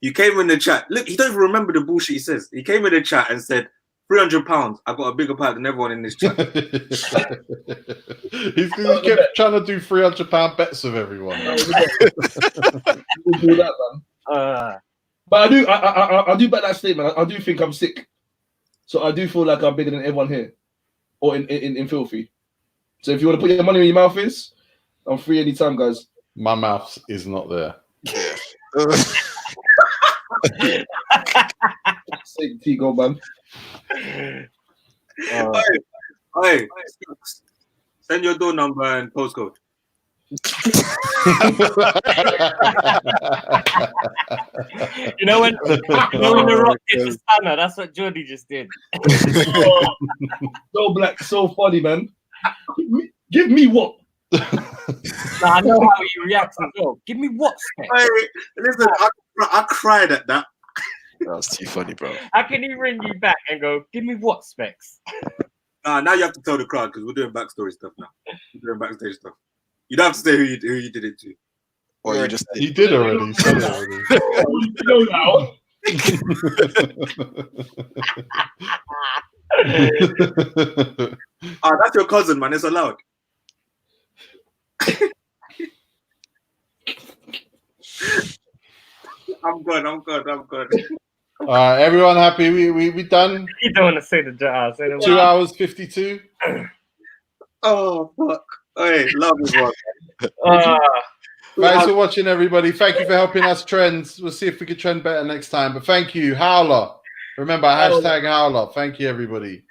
You came in the chat. Look, he don't even remember the bullshit he says. He came in the chat and said, £300. I got a bigger pie than everyone in this chat. He kept trying to do £300 bets with everyone. We'll do that, man. But I do back that statement. I do think I'm sick. So I do feel like I'm bigger than everyone here. Or in Filthy. So if you want to put your money where your mouth is, I'm free anytime, guys. My mouth is not there. Take T go, man. Hey, send your door number and postcode. You know when the Rock hit the stunner, that's what Jordy just did. So black, so funny, man. Give me what? I know how he reacts as well. Give me what, Specs? Hey, listen, I cried at that. That was too funny, bro. How can he ring you back and go, give me what, Specs? Now you have to tell the crowd because we're doing backstory stuff now. We're doing backstage stuff. You don't have to say who you did it to. Or you just You did already. You said it already. You know now. That's your cousin, man. It's allowed. I'm good. All right, everyone happy? We done? You don't want to say the jar. 2 hours 52. Oh fuck! Hey, love is one. Thanks for watching, everybody. Thank you for helping us trend. We'll see if we can trend better next time. But thank you, Howler. Remember, hashtag Howler. Thank you, everybody.